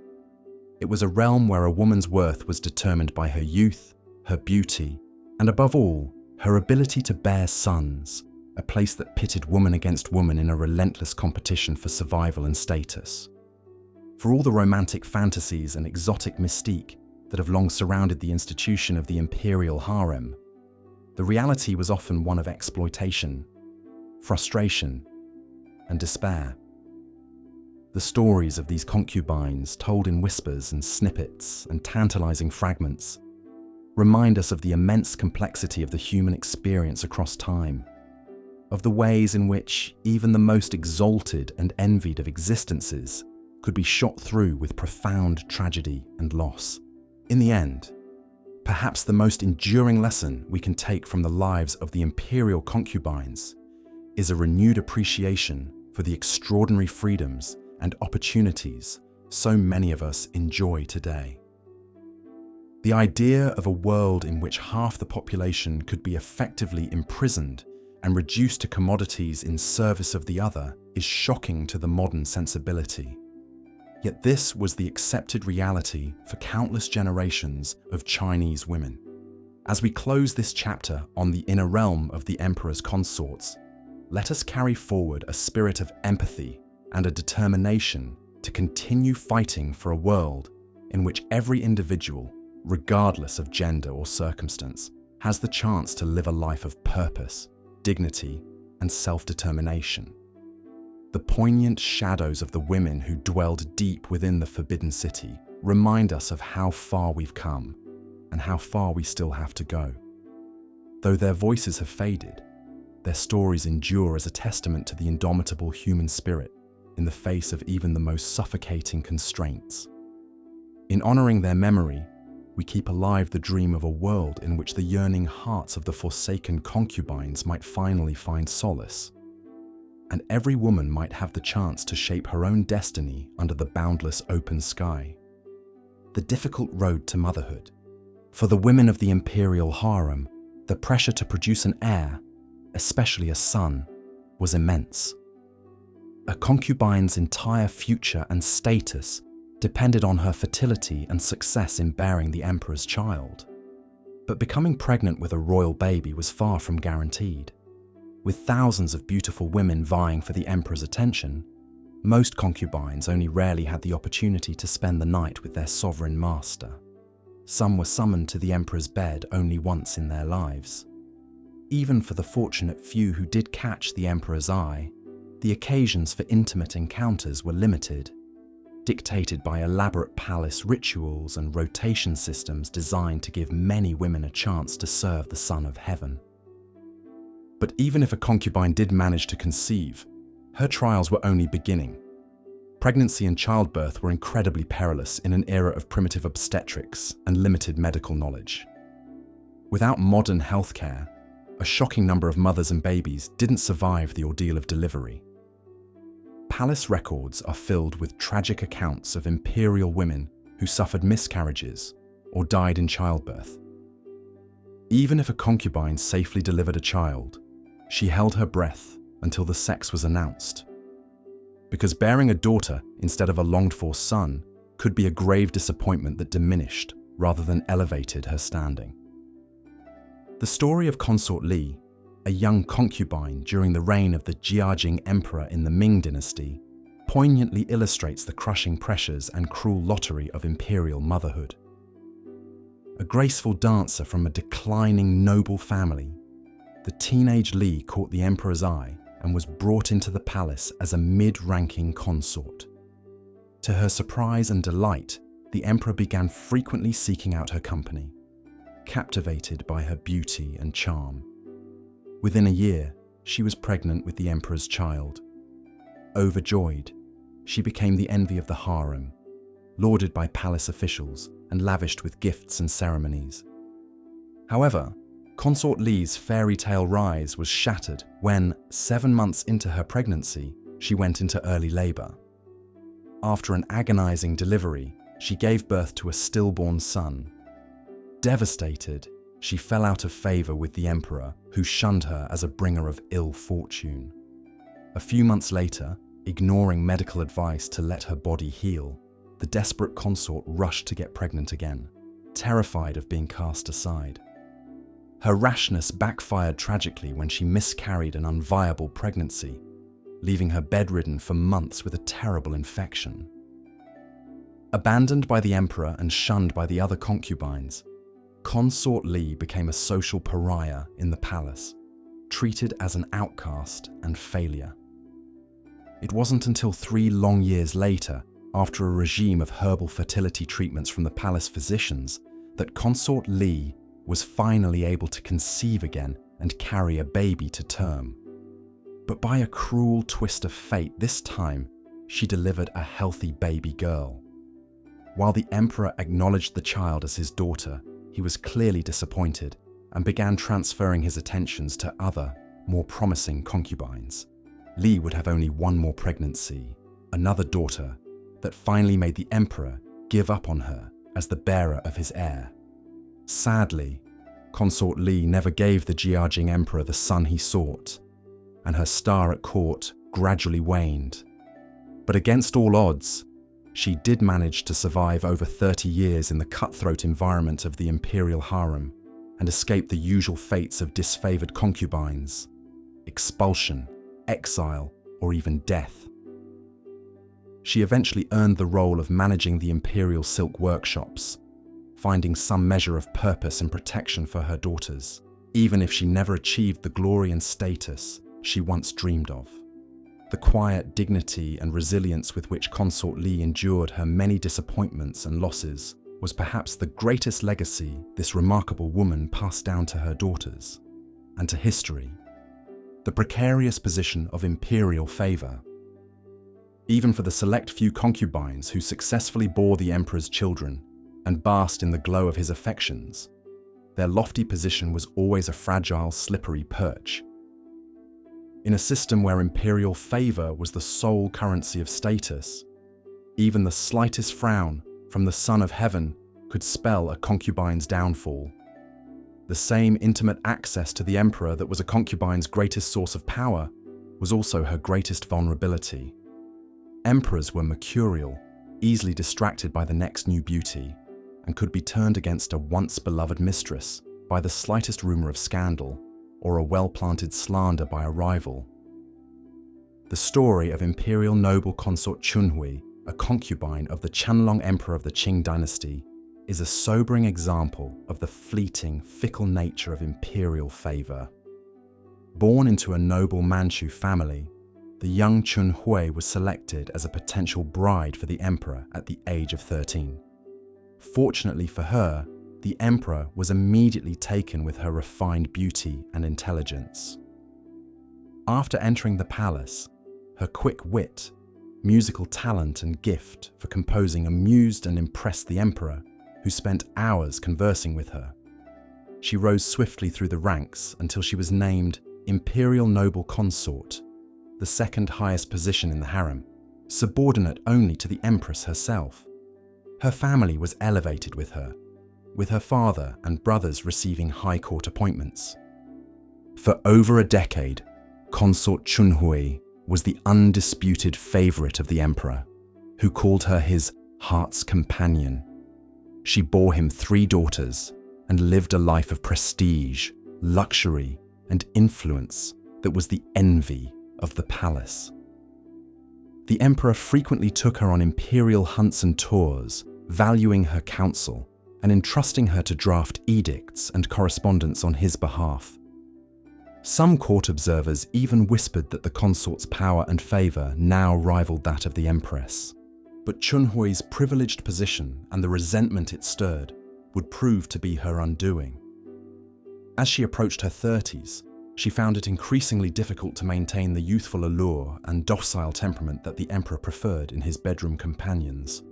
It was a realm where a woman's worth was determined by her youth, her beauty, and above all, her ability to bear sons, a place that pitted woman against woman in a relentless competition for survival and status. For all the romantic fantasies and exotic mystique that have long surrounded the institution of the imperial harem, the reality was often one of exploitation, frustration, and despair. The stories of these concubines, told in whispers and snippets and tantalizing fragments, remind us of the immense complexity of the human experience across time, of the ways in which even the most exalted and envied of existences could be shot through with profound tragedy and loss. In the end, perhaps the most enduring lesson we can take from the lives of the imperial concubines is a renewed appreciation for the extraordinary freedoms and opportunities so many of us enjoy today. The idea of a world in which half the population could be effectively imprisoned and reduced to commodities in service of the other is shocking to the modern sensibility. Yet this was the accepted reality for countless generations of Chinese women. As we close this chapter on the inner realm of the emperor's consorts, let us carry forward a spirit of empathy and a determination to continue fighting for a world in which every individual, regardless of gender or circumstance, has the chance to live a life of purpose, dignity, and self-determination. The poignant shadows of the women who dwelled deep within the Forbidden City remind us of how far we've come and how far we still have to go. Though their voices have faded, their stories endure as a testament to the indomitable human spirit in the face of even the most suffocating constraints. In honoring their memory, we keep alive the dream of a world in which the yearning hearts of the forsaken concubines might finally find solace, and every woman might have the chance to shape her own destiny under the boundless open sky. The difficult road to motherhood. For the women of the imperial harem, the pressure to produce an heir, especially a son, was immense. A concubine's entire future and status depended on her fertility and success in bearing the emperor's child. But becoming pregnant with a royal baby was far from guaranteed. With thousands of beautiful women vying for the emperor's attention, most concubines only rarely had the opportunity to spend the night with their sovereign master. Some were summoned to the emperor's bed only once in their lives. even for the fortunate few who did catch the emperor's eye, the occasions for intimate encounters were limited, dictated by elaborate palace rituals and rotation systems designed to give many women a chance to serve the Son of Heaven. But even if a concubine did manage to conceive, her trials were only beginning. Pregnancy and childbirth were incredibly perilous in an era of primitive obstetrics and limited medical knowledge. Without modern healthcare, a shocking number of mothers and babies didn't survive the ordeal of delivery. Palace records are filled with tragic accounts of imperial women who suffered miscarriages or died in childbirth. Even if a concubine safely delivered a child, she held her breath until the sex was announced. Because bearing a daughter instead of a longed-for son could be a grave disappointment that diminished rather than elevated her standing. The story of Consort Li, a young concubine during the reign of the Jiajing Emperor in the Ming dynasty, poignantly illustrates the crushing pressures and cruel lottery of imperial motherhood. A graceful dancer from a declining noble family, the teenage Li caught the emperor's eye and was brought into the palace as a mid-ranking consort. To her surprise and delight, the emperor began frequently seeking out her company, captivated by her beauty and charm. Within a year, she was pregnant with the emperor's child. Overjoyed, she became the envy of the harem, lauded by palace officials and lavished with gifts and ceremonies. However, Consort Li's fairy tale rise was shattered when, 7 months into her pregnancy, she went into early labor. After an agonizing delivery, she gave birth to a stillborn son. Devastated, she fell out of favor with the emperor, who shunned her as a bringer of ill fortune. A few months later, ignoring medical advice to let her body heal, the desperate consort rushed to get pregnant again, terrified of being cast aside. Her rashness backfired tragically when she miscarried an unviable pregnancy, leaving her bedridden for months with a terrible infection. Abandoned by the emperor and shunned by the other concubines, Consort Li became a social pariah in the palace, treated as an outcast and failure. It wasn't until 3 long years later, after a regime of herbal fertility treatments from the palace physicians, that Consort Li was finally able to conceive again and carry a baby to term. But by a cruel twist of fate this time, she delivered a healthy baby girl. While the emperor acknowledged the child as his daughter, he was clearly disappointed and began transferring his attentions to other, more promising concubines. Li would have only one more pregnancy, another daughter, that finally made the emperor give up on her as the bearer of his heir. Sadly, Consort Li never gave the Jiajing emperor the son he sought, and her star at court gradually waned. But against all odds, she did manage to survive over 30 years in the cutthroat environment of the imperial harem and escape the usual fates of disfavored concubines: expulsion, exile, or even death. She eventually earned the role of managing the imperial silk workshops, finding some measure of purpose and protection for her daughters, even if she never achieved the glory and status she once dreamed of. The quiet dignity and resilience with which Consort Li endured her many disappointments and losses was perhaps the greatest legacy this remarkable woman passed down to her daughters and to history: the precarious position of imperial favor. Even for the select few concubines who successfully bore the emperor's children and basked in the glow of his affections, their lofty position was always a fragile, slippery perch. In a system where imperial favor was the sole currency of status, even the slightest frown from the Son of Heaven could spell a concubine's downfall. The same intimate access to the emperor that was a concubine's greatest source of power was also her greatest vulnerability. Emperors were mercurial, easily distracted by the next new beauty, and could be turned against a once-beloved mistress by the slightest rumor of scandal or a well-planted slander by a rival. The story of imperial noble consort Chunhui, a concubine of the Qianlong Emperor of the Qing dynasty, is a sobering example of the fleeting, fickle nature of imperial favor. Born into a noble Manchu family, the young Chun Hui was selected as a potential bride for the emperor at the age of 13. Fortunately for her, the emperor was immediately taken with her refined beauty and intelligence. After entering the palace, her quick wit, musical talent and gift for composing amused and impressed the emperor, who spent hours conversing with her. She rose swiftly through the ranks until she was named Imperial Noble Consort, the second highest position in the harem, subordinate only to the empress herself. Her family was elevated with her father and brothers receiving high court appointments. For over a decade, Consort Chun Hui was the undisputed favorite of the emperor, who called her his heart's companion. She bore him 3 daughters and lived a life of prestige, luxury, and influence that was the envy of the palace. The emperor frequently took her on imperial hunts and tours, valuing her counsel and entrusting her to draft edicts and correspondence on his behalf. Some court observers even whispered that the consort's power and favor now rivaled that of the empress. But Chun Hui's privileged position and the resentment it stirred would prove to be her undoing. As she approached her 30s, she found it increasingly difficult to maintain the youthful allure and docile temperament that the emperor preferred in his bedroom companions.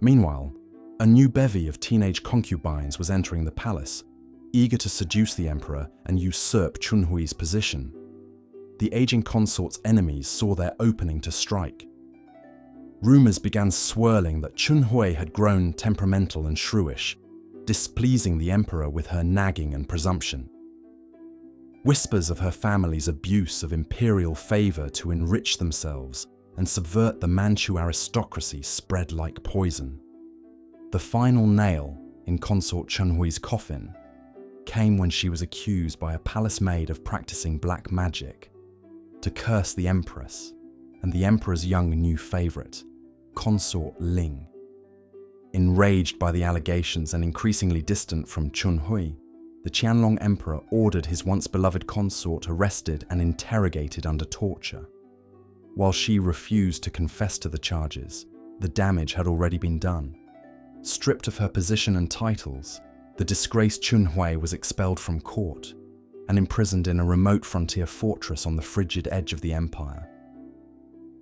Meanwhile, a new bevy of teenage concubines was entering the palace, eager to seduce the emperor and usurp Chun Hui's position. The aging consort's enemies saw their opening to strike. Rumors began swirling that Chun Hui had grown temperamental and shrewish, displeasing the emperor with her nagging and presumption. Whispers of her family's abuse of imperial favor to enrich themselves and subvert the Manchu aristocracy spread like poison. The final nail in Consort Chun Hui's coffin came when she was accused by a palace maid of practicing black magic to curse the empress and the emperor's young new favorite, Consort Ling. Enraged by the allegations and increasingly distant from Chun Hui, the Qianlong emperor ordered his once beloved consort arrested and interrogated under torture. While she refused to confess to the charges, the damage had already been done. Stripped of her position and titles, the disgraced Chun Hui was expelled from court and imprisoned in a remote frontier fortress on the frigid edge of the empire.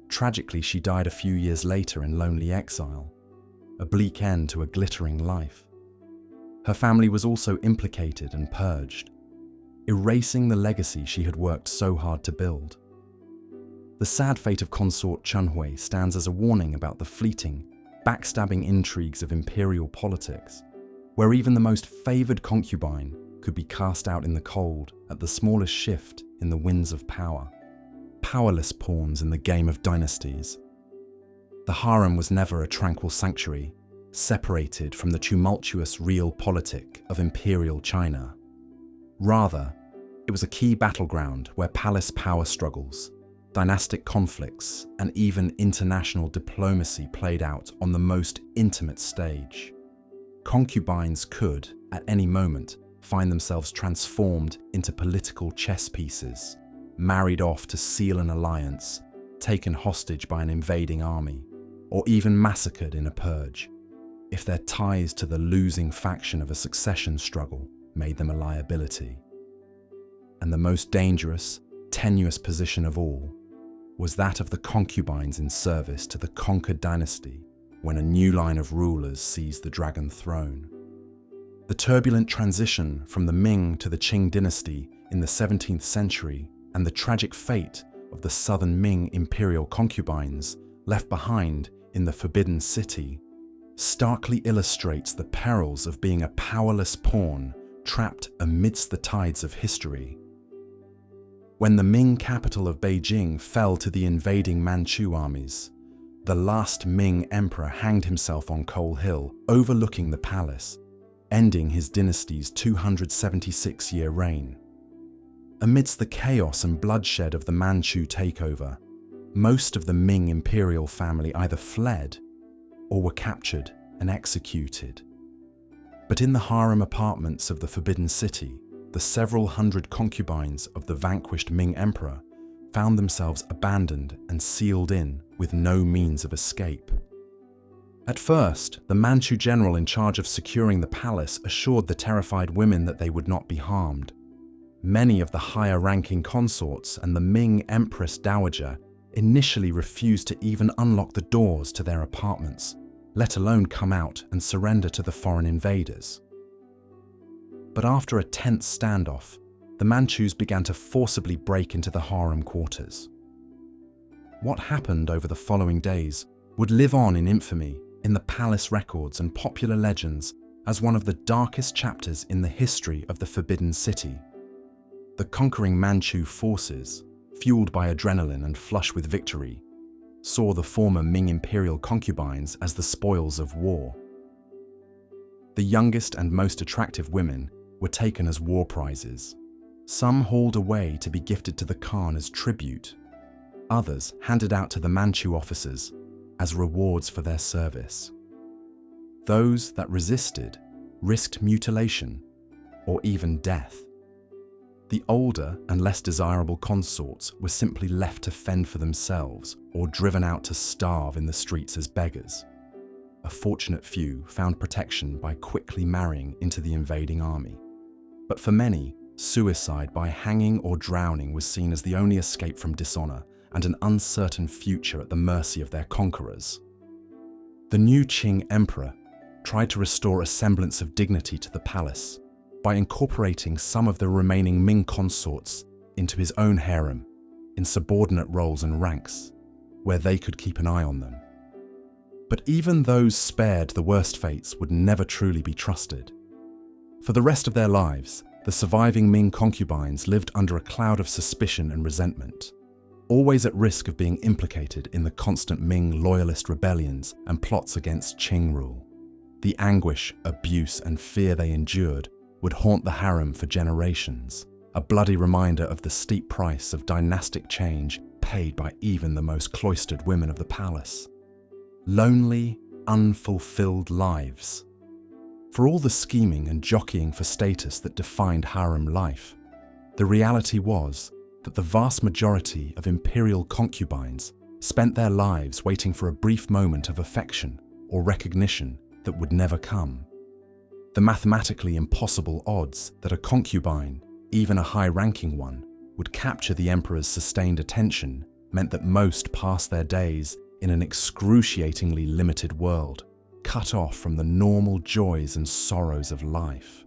Tragically, she died a few years later in lonely exile, a bleak end to a glittering life. Her family was also implicated and purged, erasing the legacy she had worked so hard to build. The sad fate of Consort Chun Hui stands as a warning about the fleeting, backstabbing intrigues of imperial politics, where even the most favored concubine could be cast out in the cold at the smallest shift in the winds of power, powerless pawns in the game of dynasties. The harem was never a tranquil sanctuary, separated from the tumultuous realpolitik of imperial China. Rather, it was a key battleground where palace power struggles, dynastic conflicts, and even international diplomacy played out on the most intimate stage. Concubines could, at any moment, find themselves transformed into political chess pieces, married off to seal an alliance, taken hostage by an invading army, or even massacred in a purge, if their ties to the losing faction of a succession struggle made them a liability. And the most dangerous, tenuous position of all was that of the concubines in service to the conquered dynasty when a new line of rulers seized the Dragon Throne. The turbulent transition from the Ming to the Qing dynasty in the 17th century and the tragic fate of the southern Ming imperial concubines left behind in the Forbidden City starkly illustrates the perils of being a powerless pawn trapped amidst the tides of history. When the Ming capital of Beijing fell to the invading Manchu armies, the last Ming emperor hanged himself on Coal Hill, overlooking the palace, ending his dynasty's 276-year reign. Amidst the chaos and bloodshed of the Manchu takeover, most of the Ming imperial family either fled or were captured and executed. But in the harem apartments of the Forbidden City, the several hundred concubines of the vanquished Ming emperor found themselves abandoned and sealed in with no means of escape. At first, the Manchu general in charge of securing the palace assured the terrified women that they would not be harmed. Many of the higher-ranking consorts and the Ming Empress Dowager initially refused to even unlock the doors to their apartments, let alone come out and surrender to the foreign invaders. But after a tense standoff, the Manchus began to forcibly break into the harem quarters. What happened over the following days would live on in infamy in the palace records and popular legends as one of the darkest chapters in the history of the Forbidden City. The conquering Manchu forces, fueled by adrenaline and flush with victory, saw the former Ming Imperial concubines as the spoils of war. The youngest and most attractive women were taken as war prizes. Some hauled away to be gifted to the Khan as tribute, others handed out to the Manchu officers as rewards for their service. Those that resisted risked mutilation or even death. The older and less desirable consorts were simply left to fend for themselves or driven out to starve in the streets as beggars. A fortunate few found protection by quickly marrying into the invading army. But for many, suicide by hanging or drowning was seen as the only escape from dishonor and an uncertain future at the mercy of their conquerors. The new Qing emperor tried to restore a semblance of dignity to the palace by incorporating some of the remaining Ming consorts into his own harem in subordinate roles and ranks, where they could keep an eye on them. But even those spared the worst fates would never truly be trusted. For the rest of their lives, the surviving Ming concubines lived under a cloud of suspicion and resentment, always at risk of being implicated in the constant Ming loyalist rebellions and plots against Qing rule. The anguish, abuse, and fear they endured would haunt the harem for generations, a bloody reminder of the steep price of dynastic change paid by even the most cloistered women of the palace. Lonely, unfulfilled lives. For all the scheming and jockeying for status that defined harem life, the reality was that the vast majority of imperial concubines spent their lives waiting for a brief moment of affection or recognition that would never come. The mathematically impossible odds that a concubine, even a high-ranking one, would capture the emperor's sustained attention meant that most passed their days in an excruciatingly limited world, cut off from the normal joys and sorrows of life.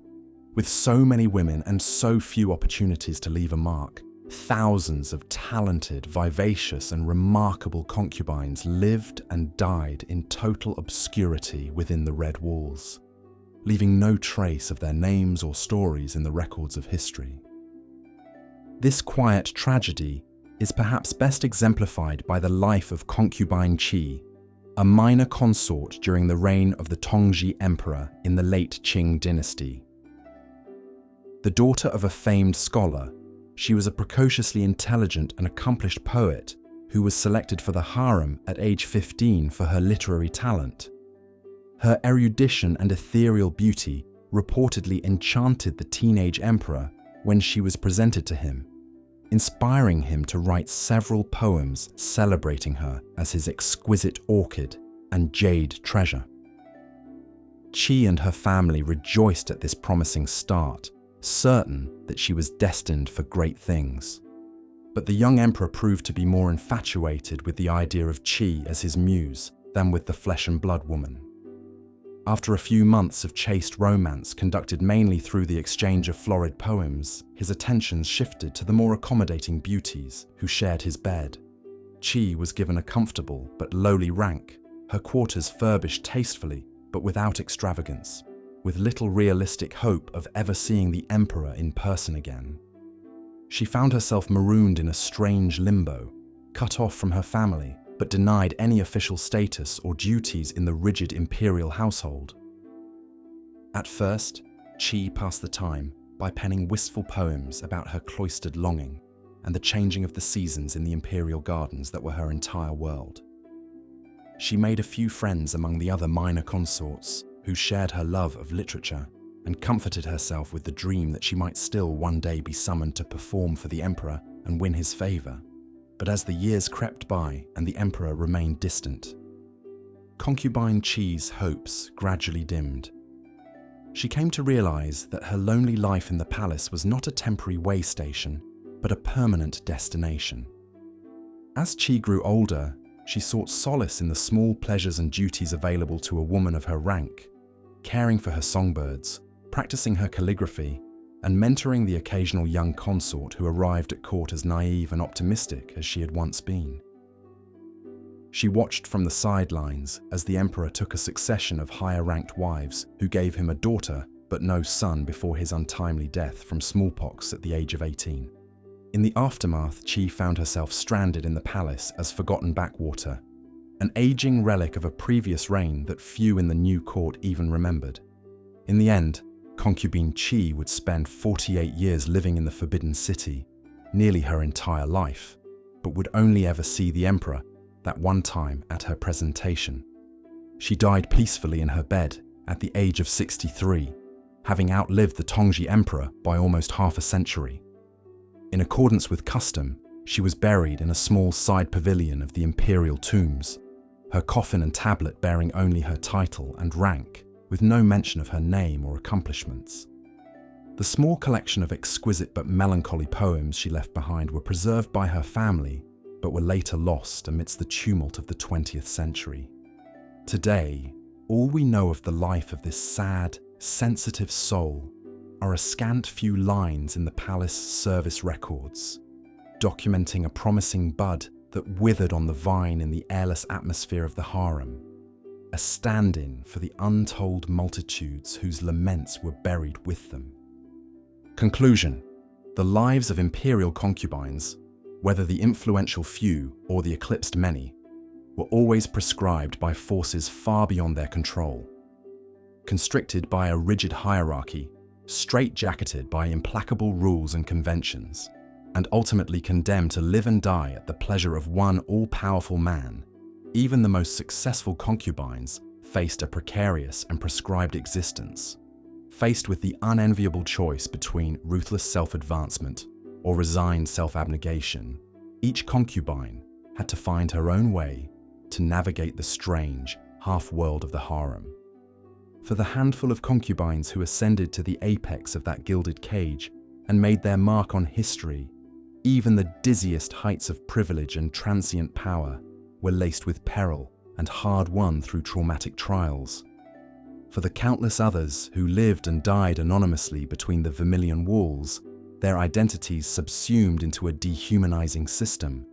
With so many women and so few opportunities to leave a mark, thousands of talented, vivacious, and remarkable concubines lived and died in total obscurity within the red walls, leaving no trace of their names or stories in the records of history. This quiet tragedy is perhaps best exemplified by the life of Concubine Qi, a minor consort during the reign of the Tongzhi Emperor in the late Qing dynasty. The daughter of a famed scholar, she was a precociously intelligent and accomplished poet who was selected for the harem at age 15 for her literary talent. Her erudition and ethereal beauty reportedly enchanted the teenage emperor when she was presented to him, inspiring him to write several poems celebrating her as his exquisite orchid and jade treasure. Qi and her family rejoiced at this promising start, certain that she was destined for great things. But the young emperor proved to be more infatuated with the idea of Qi as his muse than with the flesh and blood woman. After a few months of chaste romance conducted mainly through the exchange of florid poems, his attentions shifted to the more accommodating beauties who shared his bed. Qi was given a comfortable but lowly rank, her quarters furbished tastefully but without extravagance, with little realistic hope of ever seeing the emperor in person again. She found herself marooned in a strange limbo, cut off from her family, but denied any official status or duties in the rigid imperial household. At first, Qi passed the time by penning wistful poems about her cloistered longing and the changing of the seasons in the imperial gardens that were her entire world. She made a few friends among the other minor consorts who shared her love of literature and comforted herself with the dream that she might still one day be summoned to perform for the emperor and win his favor. But as the years crept by and the emperor remained distant, Concubine Chi's hopes gradually dimmed. She came to realize that her lonely life in the palace was not a temporary way station, but a permanent destination. As Chi grew older, she sought solace in the small pleasures and duties available to a woman of her rank, caring for her songbirds, practicing her calligraphy, and mentoring the occasional young consort who arrived at court as naive and optimistic as she had once been. She watched from the sidelines as the emperor took a succession of higher-ranked wives who gave him a daughter but no son before his untimely death from smallpox at the age of 18. In the aftermath, Chi found herself stranded in the palace as forgotten backwater, an aging relic of a previous reign that few in the new court even remembered. In the end, Concubine Chi would spend 48 years living in the Forbidden City, nearly her entire life, but would only ever see the emperor that one time at her presentation. She died peacefully in her bed at the age of 63, having outlived the Tongji emperor by almost half a century. In accordance with custom, she was buried in a small side pavilion of the Imperial tombs, her coffin and tablet bearing only her title and rank, with no mention of her name or accomplishments. The small collection of exquisite but melancholy poems she left behind were preserved by her family, but were later lost amidst the tumult of the 20th century. Today, all we know of the life of this sad, sensitive soul are a scant few lines in the palace service records, documenting a promising bud that withered on the vine in the airless atmosphere of the harem, a stand-in for the untold multitudes whose laments were buried with them. Conclusion: the lives of imperial concubines, whether the influential few or the eclipsed many, were always prescribed by forces far beyond their control, constricted by a rigid hierarchy, straitjacketed by implacable rules and conventions, and ultimately condemned to live and die at the pleasure of one all-powerful man. Even the most successful concubines faced a precarious and prescribed existence, faced with the unenviable choice between ruthless self-advancement or resigned self-abnegation. Each concubine had to find her own way to navigate the strange half-world of the harem. For the handful of concubines who ascended to the apex of that gilded cage and made their mark on history, even the dizziest heights of privilege and transient power were laced with peril and hard-won through traumatic trials. For the countless others who lived and died anonymously between the vermilion walls, their identities subsumed into a dehumanizing system,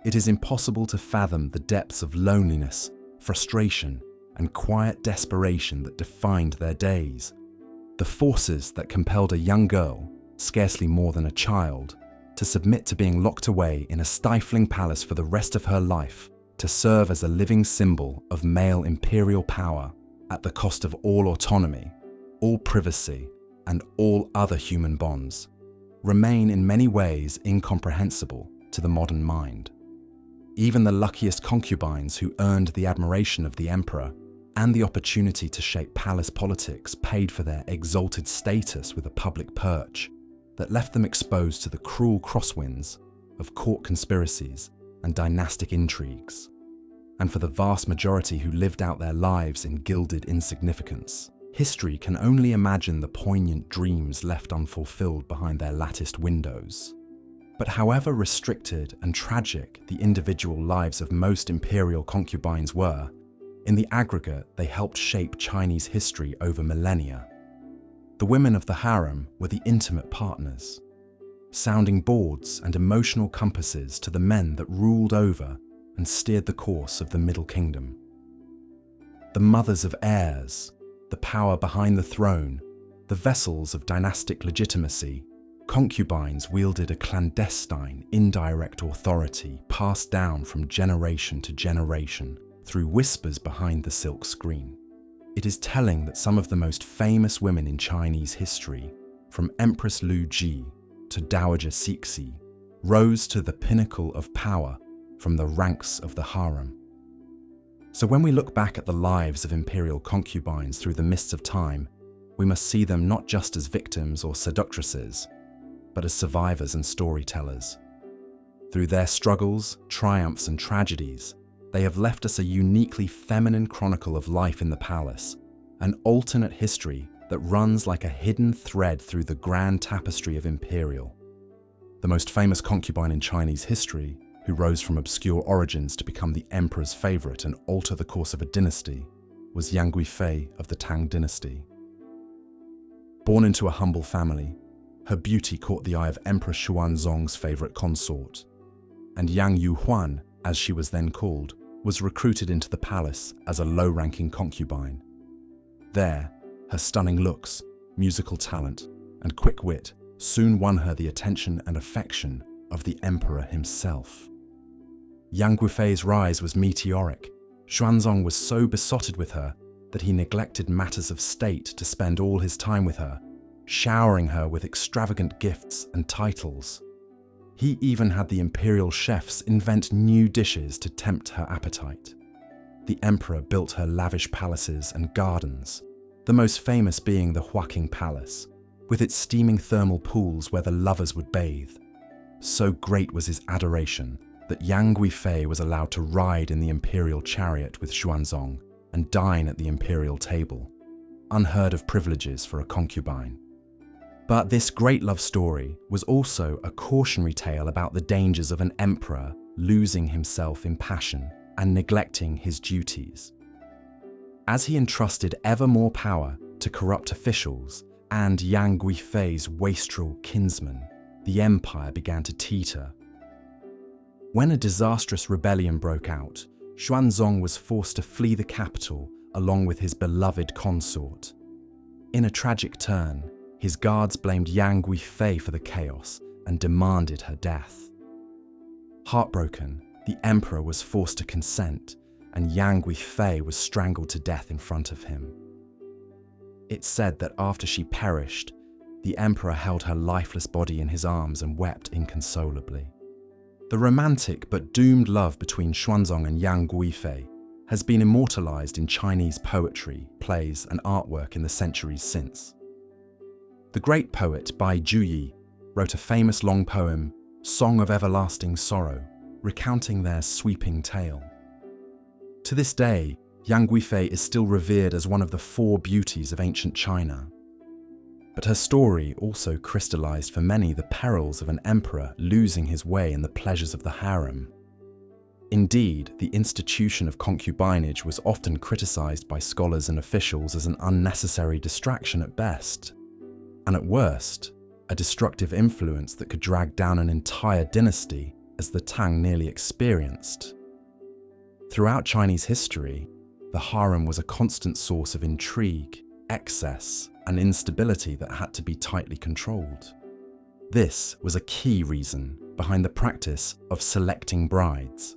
it is impossible to fathom the depths of loneliness, frustration, and quiet desperation that defined their days. The forces that compelled a young girl, scarcely more than a child, to submit to being locked away in a stifling palace for the rest of her life, to serve as a living symbol of male imperial power at the cost of all autonomy, all privacy, and all other human bonds, remain in many ways incomprehensible to the modern mind. Even the luckiest concubines who earned the admiration of the emperor and the opportunity to shape palace politics paid for their exalted status with a public perch that left them exposed to the cruel crosswinds of court conspiracies and dynastic intrigues. And for the vast majority who lived out their lives in gilded insignificance, history can only imagine the poignant dreams left unfulfilled behind their latticed windows. But however restricted and tragic the individual lives of most imperial concubines were, in the aggregate they helped shape Chinese history over millennia. The women of the harem were the intimate partners, sounding boards and emotional compasses to the men that ruled over and steered the course of the Middle Kingdom. The mothers of heirs, the power behind the throne, the vessels of dynastic legitimacy, concubines wielded a clandestine, indirect authority passed down from generation to generation through whispers behind the silk screen. It is telling that some of the most famous women in Chinese history, from Empress Lu Ji to Dowager Cixi, rose to the pinnacle of power from the ranks of the harem. So when we look back at the lives of imperial concubines through the mists of time, we must see them not just as victims or seductresses, but as survivors and storytellers. Through their struggles, triumphs, and tragedies, they have left us a uniquely feminine chronicle of life in the palace, an alternate history that runs like a hidden thread through the grand tapestry of Imperial. The most famous concubine in Chinese history, who rose from obscure origins to become the emperor's favorite and alter the course of a dynasty, was Yang Guifei of the Tang dynasty. Born into a humble family, her beauty caught the eye of Emperor Xuanzong's favorite consort, and Yang Yuhuan, as she was then called, was recruited into the palace as a low-ranking concubine. There, her stunning looks, musical talent, and quick wit soon won her the attention and affection of the emperor himself. Yang Guifei's rise was meteoric. Xuanzong was so besotted with her that he neglected matters of state to spend all his time with her, showering her with extravagant gifts and titles. He even had the imperial chefs invent new dishes to tempt her appetite. The emperor built her lavish palaces and gardens, the most famous being the Huaqing Palace, with its steaming thermal pools where the lovers would bathe. So great was his adoration that Yang Guifei was allowed to ride in the imperial chariot with Xuanzong and dine at the imperial table, unheard of privileges for a concubine. But this great love story was also a cautionary tale about the dangers of an emperor losing himself in passion and neglecting his duties. As he entrusted ever more power to corrupt officials and Yang Guifei's wastrel kinsmen, the empire began to teeter. When a disastrous rebellion broke out, Xuanzong was forced to flee the capital along with his beloved consort. In a tragic turn, his guards blamed Yang Guifei for the chaos and demanded her death. Heartbroken, the emperor was forced to consent, and Yang Guifei was strangled to death in front of him. It's said that after she perished, the emperor held her lifeless body in his arms and wept inconsolably. The romantic but doomed love between Xuanzong and Yang Guifei has been immortalized in Chinese poetry, plays, and artwork in the centuries since. The great poet Bai Juyi wrote a famous long poem, Song of Everlasting Sorrow, recounting their sweeping tale. To this day, Yang Guifei is still revered as one of the four beauties of ancient China. But her story also crystallized for many the perils of an emperor losing his way in the pleasures of the harem. Indeed, the institution of concubinage was often criticized by scholars and officials as an unnecessary distraction at best, and at worst, a destructive influence that could drag down an entire dynasty, as the Tang nearly experienced. Throughout Chinese history, the harem was a constant source of intrigue, excess, and instability that had to be tightly controlled. This was a key reason behind the practice of selecting brides.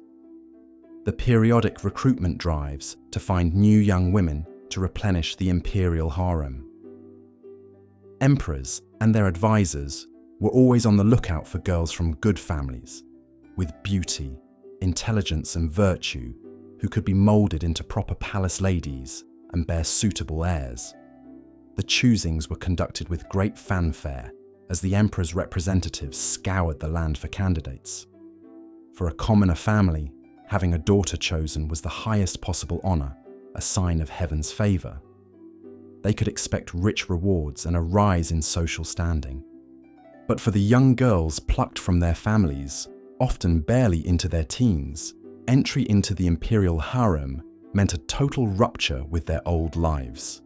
The periodic recruitment drives to find new young women to replenish the imperial harem. Emperors and their advisors were always on the lookout for girls from good families, with beauty, intelligence, and virtue, who could be moulded into proper palace ladies and bear suitable heirs. The choosings were conducted with great fanfare as the emperor's representatives scoured the land for candidates. For a commoner family, having a daughter chosen was the highest possible honour, a sign of heaven's favour. They could expect rich rewards and a rise in social standing. But for the young girls plucked from their families, often barely into their teens, entry into the imperial harem meant a total rupture with their old lives.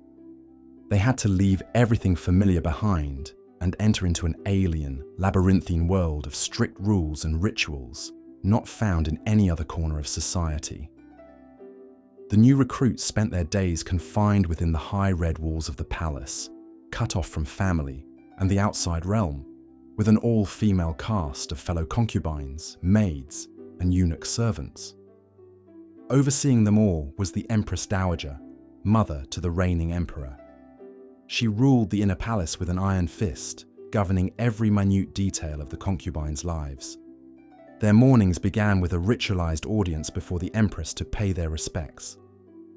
They had to leave everything familiar behind and enter into an alien, labyrinthine world of strict rules and rituals not found in any other corner of society. The new recruits spent their days confined within the high red walls of the palace, cut off from family and the outside realm, with an all-female cast of fellow concubines, maids, and eunuch servants. Overseeing them all was the Empress Dowager, mother to the reigning emperor. She ruled the inner palace with an iron fist, governing every minute detail of the concubines' lives. Their mornings began with a ritualized audience before the empress to pay their respects.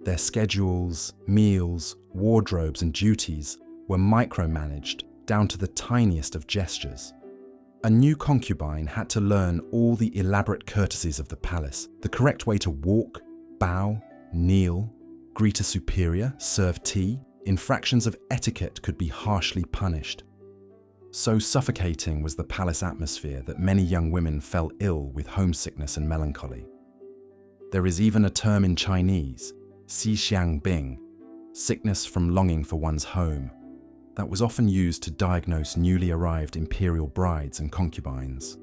Their schedules, meals, wardrobes, and duties were micromanaged down to the tiniest of gestures. A new concubine had to learn all the elaborate courtesies of the palace, the correct way to walk, bow, kneel, greet a superior, serve tea. Infractions of etiquette could be harshly punished. So suffocating was the palace atmosphere that many young women fell ill with homesickness and melancholy. There is even a term in Chinese, xi-xiang-bing, sickness from longing for one's home, that was often used to diagnose newly arrived imperial brides and concubines.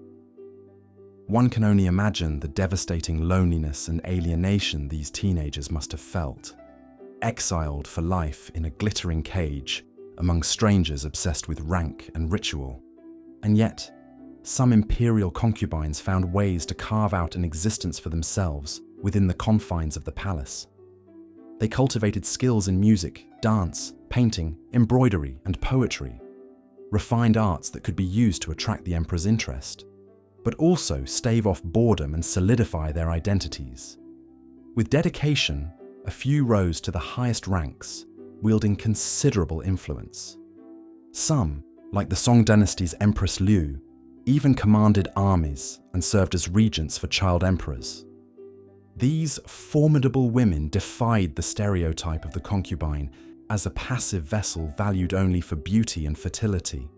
One can only imagine the devastating loneliness and alienation these teenagers must have felt, exiled for life in a glittering cage among strangers obsessed with rank and ritual. And yet, some imperial concubines found ways to carve out an existence for themselves within the confines of the palace. They cultivated skills in music, dance, painting, embroidery, and poetry, refined arts that could be used to attract the emperor's interest, but also stave off boredom and solidify their identities. With dedication, a few rose to the highest ranks, wielding considerable influence. Some, like the Song dynasty's Empress Liu, even commanded armies and served as regents for child emperors. These formidable women defied the stereotype of the concubine as a passive vessel valued only for beauty and fertility.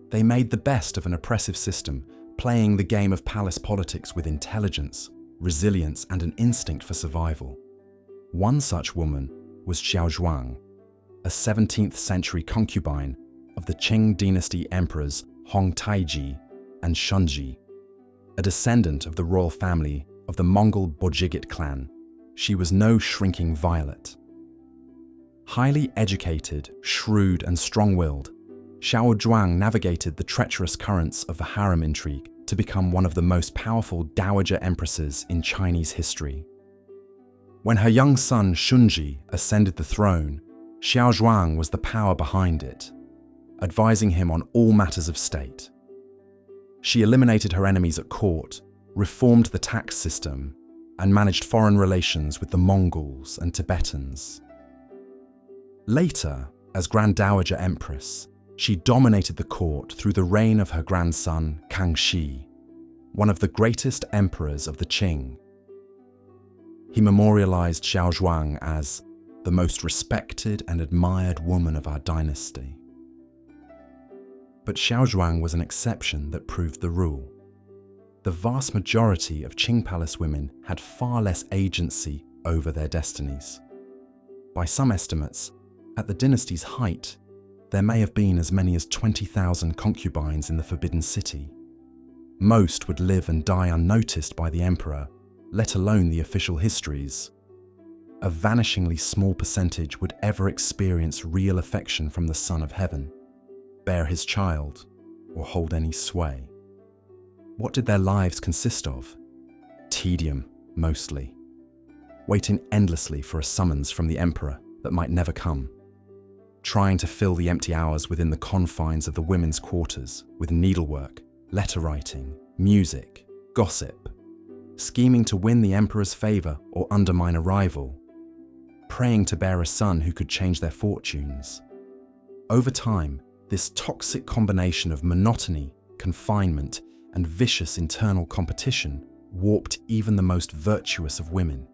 They made the best of an oppressive system, playing the game of palace politics with intelligence, resilience, and an instinct for survival. One such woman was Xiao Zhuang, a 17th century concubine of the Qing dynasty emperors Hong Taiji and Shunji. A descendant of the royal family of the Mongol Bojigit clan, she was no shrinking violet. Highly educated, shrewd, and strong-willed, Xiao Zhuang navigated the treacherous currents of the harem intrigue to become one of the most powerful dowager empresses in Chinese history. When her young son Shunji ascended the throne, Xiao Zhuang was the power behind it, advising him on all matters of state. She eliminated her enemies at court, reformed the tax system, and managed foreign relations with the Mongols and Tibetans. Later, as Grand Dowager Empress, she dominated the court through the reign of her grandson Kangxi, one of the greatest emperors of the Qing. He memorialized Xiao Zhuang as the most respected and admired woman of our dynasty. But Xiao Zhuang was an exception that proved the rule. The vast majority of Qing palace women had far less agency over their destinies. By some estimates, at the dynasty's height, there may have been as many as 20,000 concubines in the Forbidden City. Most would live and die unnoticed by the emperor, let alone the official histories. A vanishingly small percentage would ever experience real affection from the Son of Heaven, bear his child, or hold any sway. What did their lives consist of? Tedium, mostly. Waiting endlessly for a summons from the emperor that might never come. Trying to fill the empty hours within the confines of the women's quarters with needlework, letter writing, music, gossip. Scheming to win the emperor's favor or undermine a rival. Praying to bear a son who could change their fortunes. Over time, this toxic combination of monotony, confinement, and vicious internal competition warped even the most virtuous of women.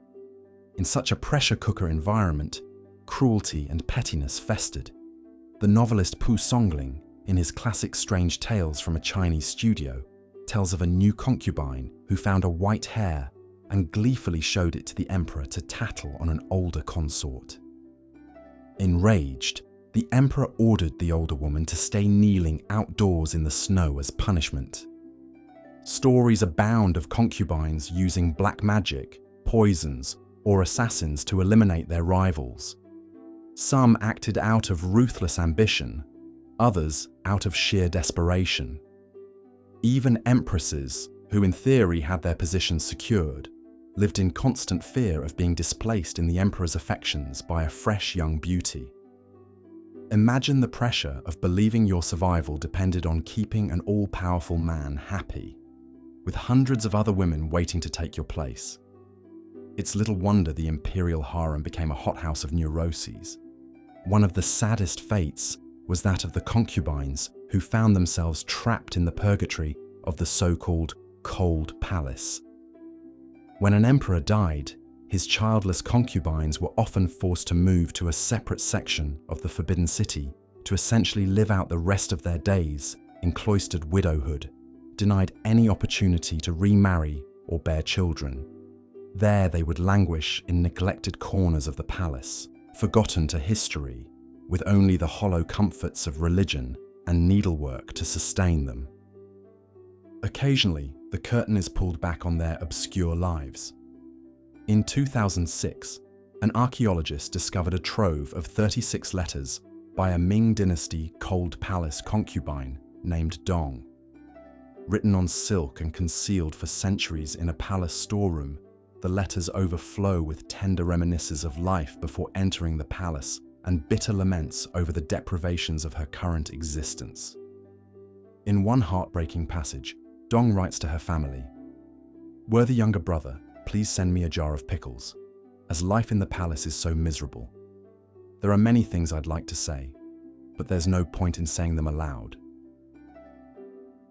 In such a pressure cooker environment, cruelty and pettiness festered. The novelist Pu Songling, in his classic Strange Tales from a Chinese Studio, tells of a new concubine who found a white hair and gleefully showed it to the emperor to tattle on an older consort. Enraged, the emperor ordered the older woman to stay kneeling outdoors in the snow as punishment. Stories abound of concubines using black magic, poisons, or assassins to eliminate their rivals. Some acted out of ruthless ambition, others out of sheer desperation. Even empresses, who in theory had their positions secured, lived in constant fear of being displaced in the emperor's affections by a fresh young beauty. Imagine the pressure of believing your survival depended on keeping an all-powerful man happy, with hundreds of other women waiting to take your place. It's little wonder the imperial harem became a hothouse of neuroses. One of the saddest fates was that of the concubines who found themselves trapped in the purgatory of the so-called Cold Palace. When an emperor died, his childless concubines were often forced to move to a separate section of the Forbidden City to essentially live out the rest of their days in cloistered widowhood, denied any opportunity to remarry or bear children. There they would languish in neglected corners of the palace, forgotten to history, with only the hollow comforts of religion and needlework to sustain them. Occasionally, the curtain is pulled back on their obscure lives. In 2006, an archaeologist discovered a trove of 36 letters by a Ming Dynasty Cold Palace concubine named Dong. Written on silk and concealed for centuries in a palace storeroom, the letters overflow with tender reminiscences of life before entering the palace and bitter laments over the deprivations of her current existence. In one heartbreaking passage, Dong writes to her family, "Worthy younger brother, please send me a jar of pickles, as life in the palace is so miserable. There are many things I'd like to say, but there's no point in saying them aloud."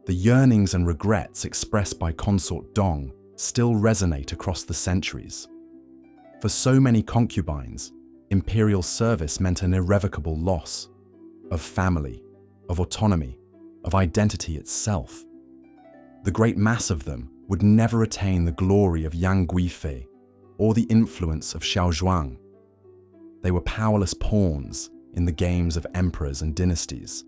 The yearnings and regrets expressed by consort Dong still resonate across the centuries. For so many concubines, imperial service meant an irrevocable loss of family, of autonomy, of identity itself. The great mass of them would never attain the glory of Yang Guifei or the influence of Xiaozhuang. They were powerless pawns in the games of emperors and dynasties,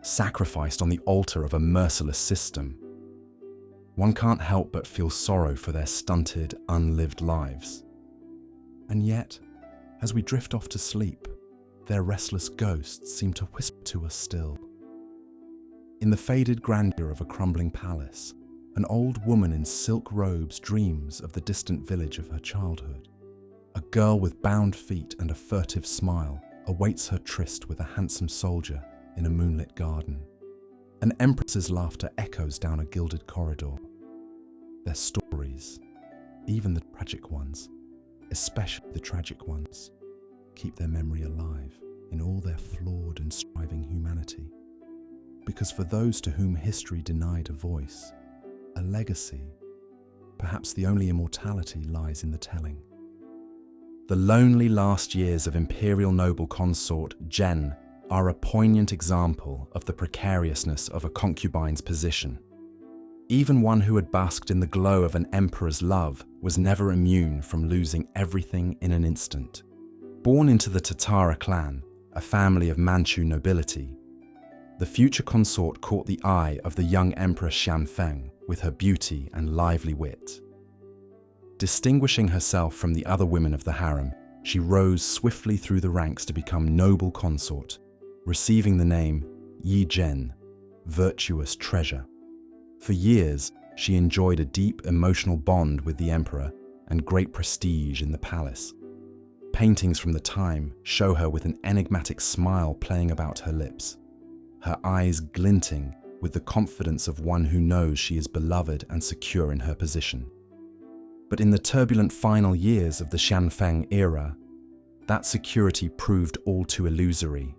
sacrificed on the altar of a merciless system. One can't help but feel sorrow for their stunted, unlived lives. And yet, as we drift off to sleep, their restless ghosts seem to whisper to us still. In the faded grandeur of a crumbling palace, an old woman in silk robes dreams of the distant village of her childhood. A girl with bound feet and a furtive smile awaits her tryst with a handsome soldier in a moonlit garden. An empress's laughter echoes down a gilded corridor. Their stories, even the tragic ones, especially the tragic ones, keep their memory alive in all their flawed and striving humanity. Because for those to whom history denied a voice, a legacy, perhaps the only immortality, lies in the telling. The lonely last years of imperial noble consort Zhen are a poignant example of the precariousness of a concubine's position. Even one who had basked in the glow of an emperor's love was never immune from losing everything in an instant. Born into the Tatara clan, a family of Manchu nobility, the future consort caught the eye of the young Empress Xianfeng with her beauty and lively wit. Distinguishing herself from the other women of the harem, she rose swiftly through the ranks to become noble consort, receiving the name Yi Zhen, virtuous treasure. For years, she enjoyed a deep emotional bond with the emperor and great prestige in the palace. Paintings from the time show her with an enigmatic smile playing about her lips, her eyes glinting with the confidence of one who knows she is beloved and secure in her position. But in the turbulent final years of the Xianfeng era, that security proved all too illusory.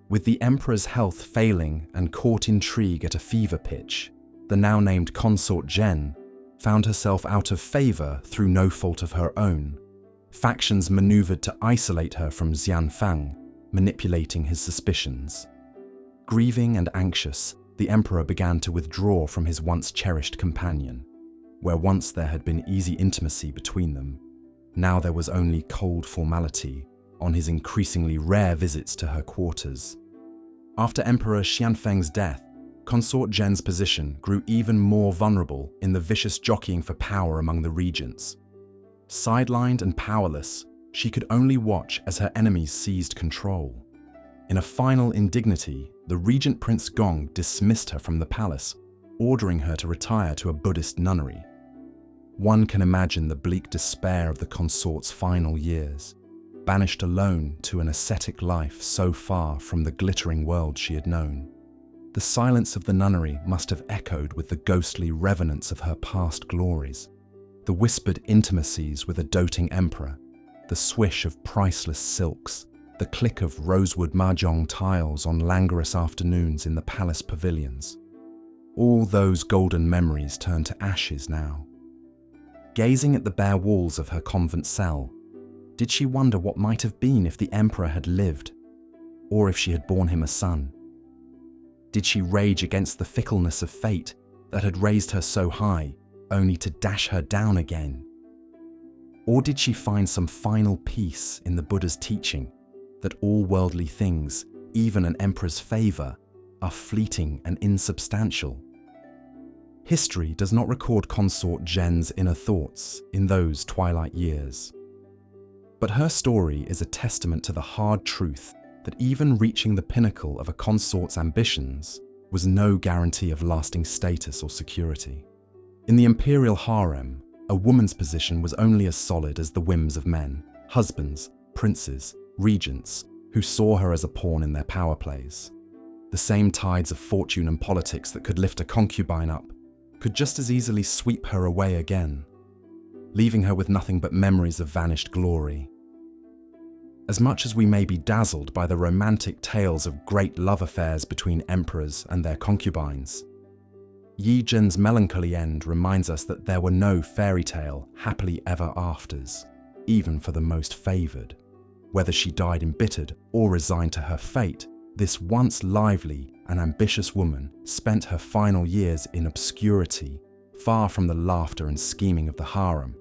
With the emperor's health failing and court intrigue at a fever pitch, the now named consort Zhen found herself out of favor through no fault of her own. Factions maneuvered to isolate her from Xianfeng, manipulating his suspicions. Grieving and anxious, the emperor began to withdraw from his once cherished companion. Where once there had been easy intimacy between them, now there was only cold formality on his increasingly rare visits to her quarters. After Emperor Xianfeng's death, consort Zhen's position grew even more vulnerable in the vicious jockeying for power among the regents. Sidelined and powerless, she could only watch as her enemies seized control. In a final indignity, the regent Prince Gong dismissed her from the palace, ordering her to retire to a Buddhist nunnery. One can imagine the bleak despair of the consort's final years, banished alone to an ascetic life so far from the glittering world she had known. The silence of the nunnery must have echoed with the ghostly revenants of her past glories, the whispered intimacies with a doting emperor, the swish of priceless silks, the click of rosewood mahjong tiles on languorous afternoons in the palace pavilions. All those golden memories turn to ashes now. Gazing at the bare walls of her convent cell, did she wonder what might have been if the emperor had lived, or if she had borne him a son? Did she rage against the fickleness of fate that had raised her so high, only to dash her down again? Or did she find some final peace in the Buddha's teaching that all worldly things, even an emperor's favor, are fleeting and insubstantial? History does not record consort Zhen's inner thoughts in those twilight years. But her story is a testament to the hard truth that even reaching the pinnacle of a consort's ambitions was no guarantee of lasting status or security. In the imperial harem, a woman's position was only as solid as the whims of men, husbands, princes, regents, who saw her as a pawn in their power plays. The same tides of fortune and politics that could lift a concubine up could just as easily sweep her away again, leaving her with nothing but memories of vanished glory. As much as we may be dazzled by the romantic tales of great love affairs between emperors and their concubines, Yi Zhen's melancholy end reminds us that there were no fairy tale happily ever afters, even for the most favored. Whether she died embittered or resigned to her fate, this once lively and ambitious woman spent her final years in obscurity, far from the laughter and scheming of the harem,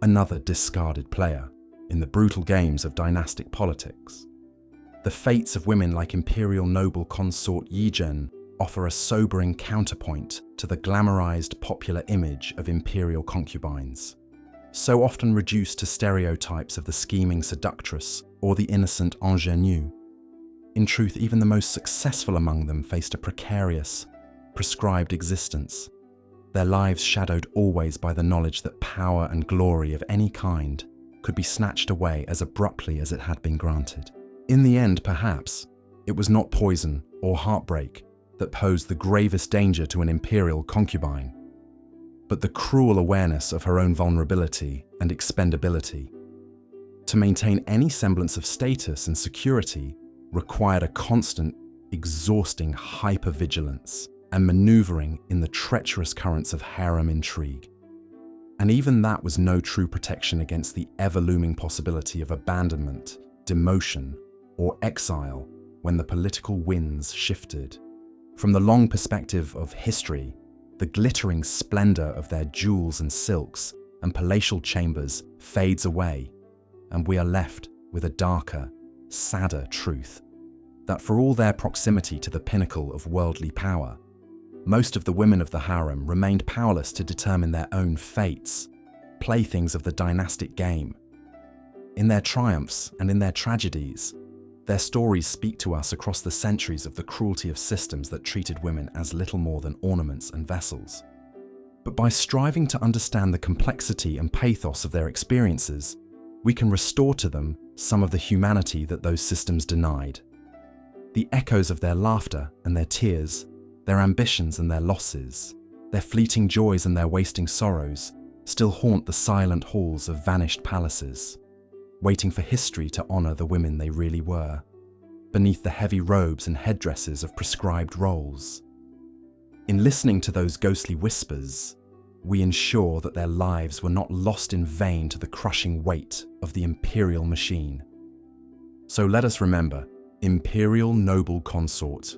another discarded player in the brutal games of dynastic politics. The fates of women like imperial noble consort Yi Zhen offer a sobering counterpoint to the glamorized popular image of imperial concubines, so often reduced to stereotypes of the scheming seductress or the innocent ingenue. In truth, even the most successful among them faced a precarious, prescribed existence, their lives shadowed always by the knowledge that power and glory of any kind could be snatched away as abruptly as it had been granted. In the end, perhaps, it was not poison or heartbreak that posed the gravest danger to an imperial concubine, but the cruel awareness of her own vulnerability and expendability. To maintain any semblance of status and security required a constant, exhausting hypervigilance and maneuvering in the treacherous currents of harem intrigue. And even that was no true protection against the ever-looming possibility of abandonment, demotion, or exile when the political winds shifted. From the long perspective of history, the glittering splendor of their jewels and silks and palatial chambers fades away, and we are left with a darker, sadder truth, that for all their proximity to the pinnacle of worldly power, most of the women of the harem remained powerless to determine their own fates, playthings of the dynastic game. In their triumphs and in their tragedies, their stories speak to us across the centuries of the cruelty of systems that treated women as little more than ornaments and vessels. But by striving to understand the complexity and pathos of their experiences, we can restore to them some of the humanity that those systems denied. The echoes of their laughter and their tears, their ambitions and their losses, their fleeting joys and their wasting sorrows, still haunt the silent halls of vanished palaces, waiting for history to honor the women they really were, beneath the heavy robes and headdresses of prescribed roles. In listening to those ghostly whispers, we ensure that their lives were not lost in vain to the crushing weight of the imperial machine. So let us remember imperial noble consort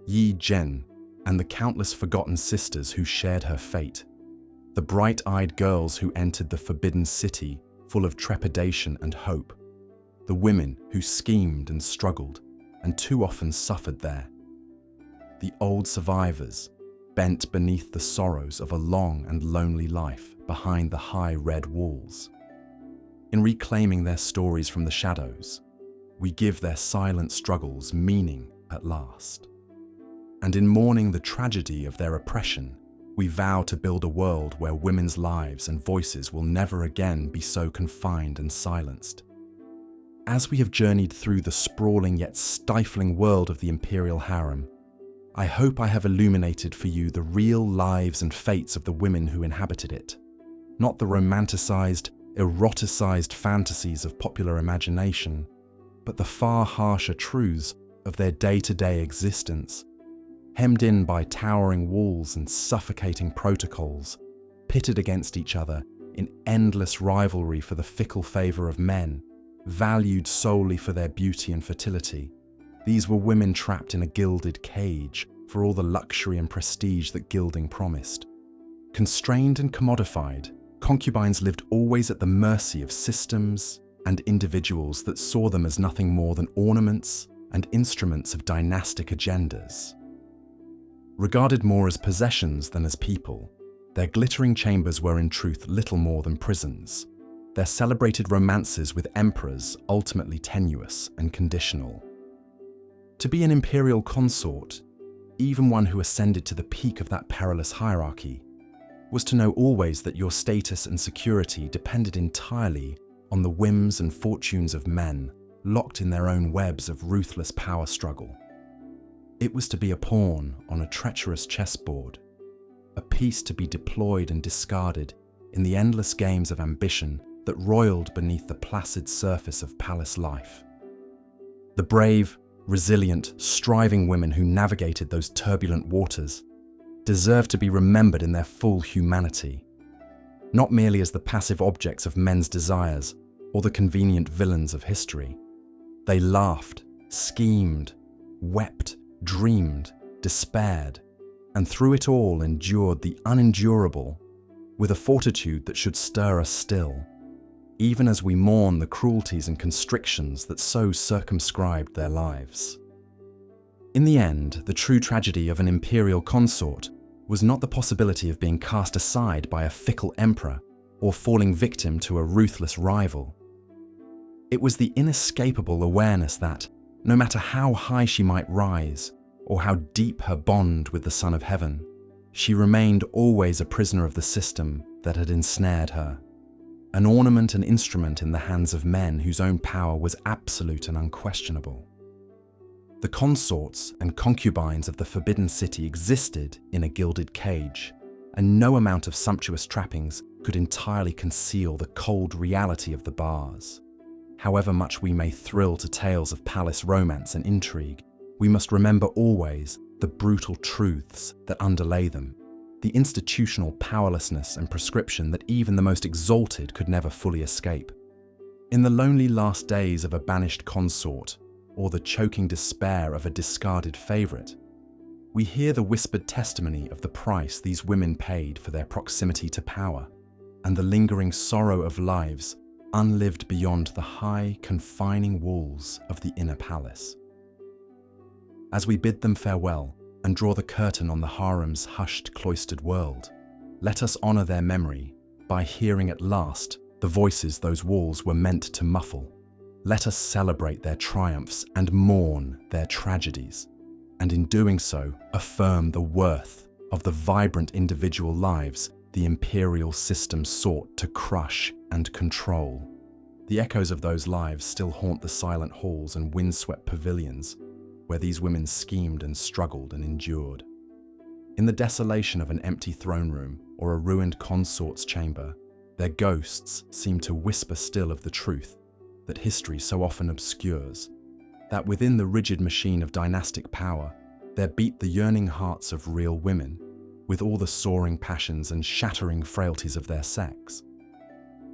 Yi Zhen and the countless forgotten sisters who shared her fate, the bright-eyed girls who entered the forbidden city full of trepidation and hope, the women who schemed and struggled and too often suffered there, the old survivors bent beneath the sorrows of a long and lonely life behind the high red walls. In reclaiming their stories from the shadows, we give their silent struggles meaning at last. And in mourning the tragedy of their oppression, we vow to build a world where women's lives and voices will never again be so confined and silenced. As we have journeyed through the sprawling yet stifling world of the imperial harem, I hope I have illuminated for you the real lives and fates of the women who inhabited it, not the romanticized, eroticized fantasies of popular imagination, but the far harsher truths of their day-to-day existence, hemmed in by towering walls and suffocating protocols, pitted against each other in endless rivalry for the fickle favour of men, valued solely for their beauty and fertility. These were women trapped in a gilded cage for all the luxury and prestige that gilding promised. Constrained and commodified, concubines lived always at the mercy of systems and individuals that saw them as nothing more than ornaments and instruments of dynastic agendas. Regarded more as possessions than as people, their glittering chambers were in truth little more than prisons, their celebrated romances with emperors ultimately tenuous and conditional. To be an imperial consort, even one who ascended to the peak of that perilous hierarchy, was to know always that your status and security depended entirely on the whims and fortunes of men locked in their own webs of ruthless power struggle. It was to be a pawn on a treacherous chessboard, a piece to be deployed and discarded in the endless games of ambition that roiled beneath the placid surface of palace life. The brave, resilient, striving women who navigated those turbulent waters deserve to be remembered in their full humanity, not merely as the passive objects of men's desires or the convenient villains of history. They laughed, schemed, wept, dreamed, despaired, and through it all endured the unendurable with a fortitude that should stir us still, even as we mourn the cruelties and constrictions that so circumscribed their lives. In the end, the true tragedy of an imperial consort was not the possibility of being cast aside by a fickle emperor or falling victim to a ruthless rival. It was the inescapable awareness that, no matter how high she might rise or how deep her bond with the Son of Heaven, she remained always a prisoner of the system that had ensnared her, an ornament and instrument in the hands of men whose own power was absolute and unquestionable. The consorts and concubines of the Forbidden City existed in a gilded cage, and no amount of sumptuous trappings could entirely conceal the cold reality of the bars. However much we may thrill to tales of palace romance and intrigue, we must remember always the brutal truths that underlay them, the institutional powerlessness and prescription that even the most exalted could never fully escape. In the lonely last days of a banished consort, or the choking despair of a discarded favourite, we hear the whispered testimony of the price these women paid for their proximity to power, and the lingering sorrow of lives unlived beyond the high, confining walls of the inner palace. As we bid them farewell and draw the curtain on the harem's hushed, cloistered world, let us honour their memory by hearing at last the voices those walls were meant to muffle. Let us celebrate their triumphs and mourn their tragedies, and in doing so, affirm the worth of the vibrant individual lives the imperial system sought to crush and control. The echoes of those lives still haunt the silent halls and windswept pavilions where these women schemed and struggled and endured. In the desolation of an empty throne room or a ruined consort's chamber, their ghosts seem to whisper still of the truth that history so often obscures, that within the rigid machine of dynastic power, there beat the yearning hearts of real women, with all the soaring passions and shattering frailties of their sex.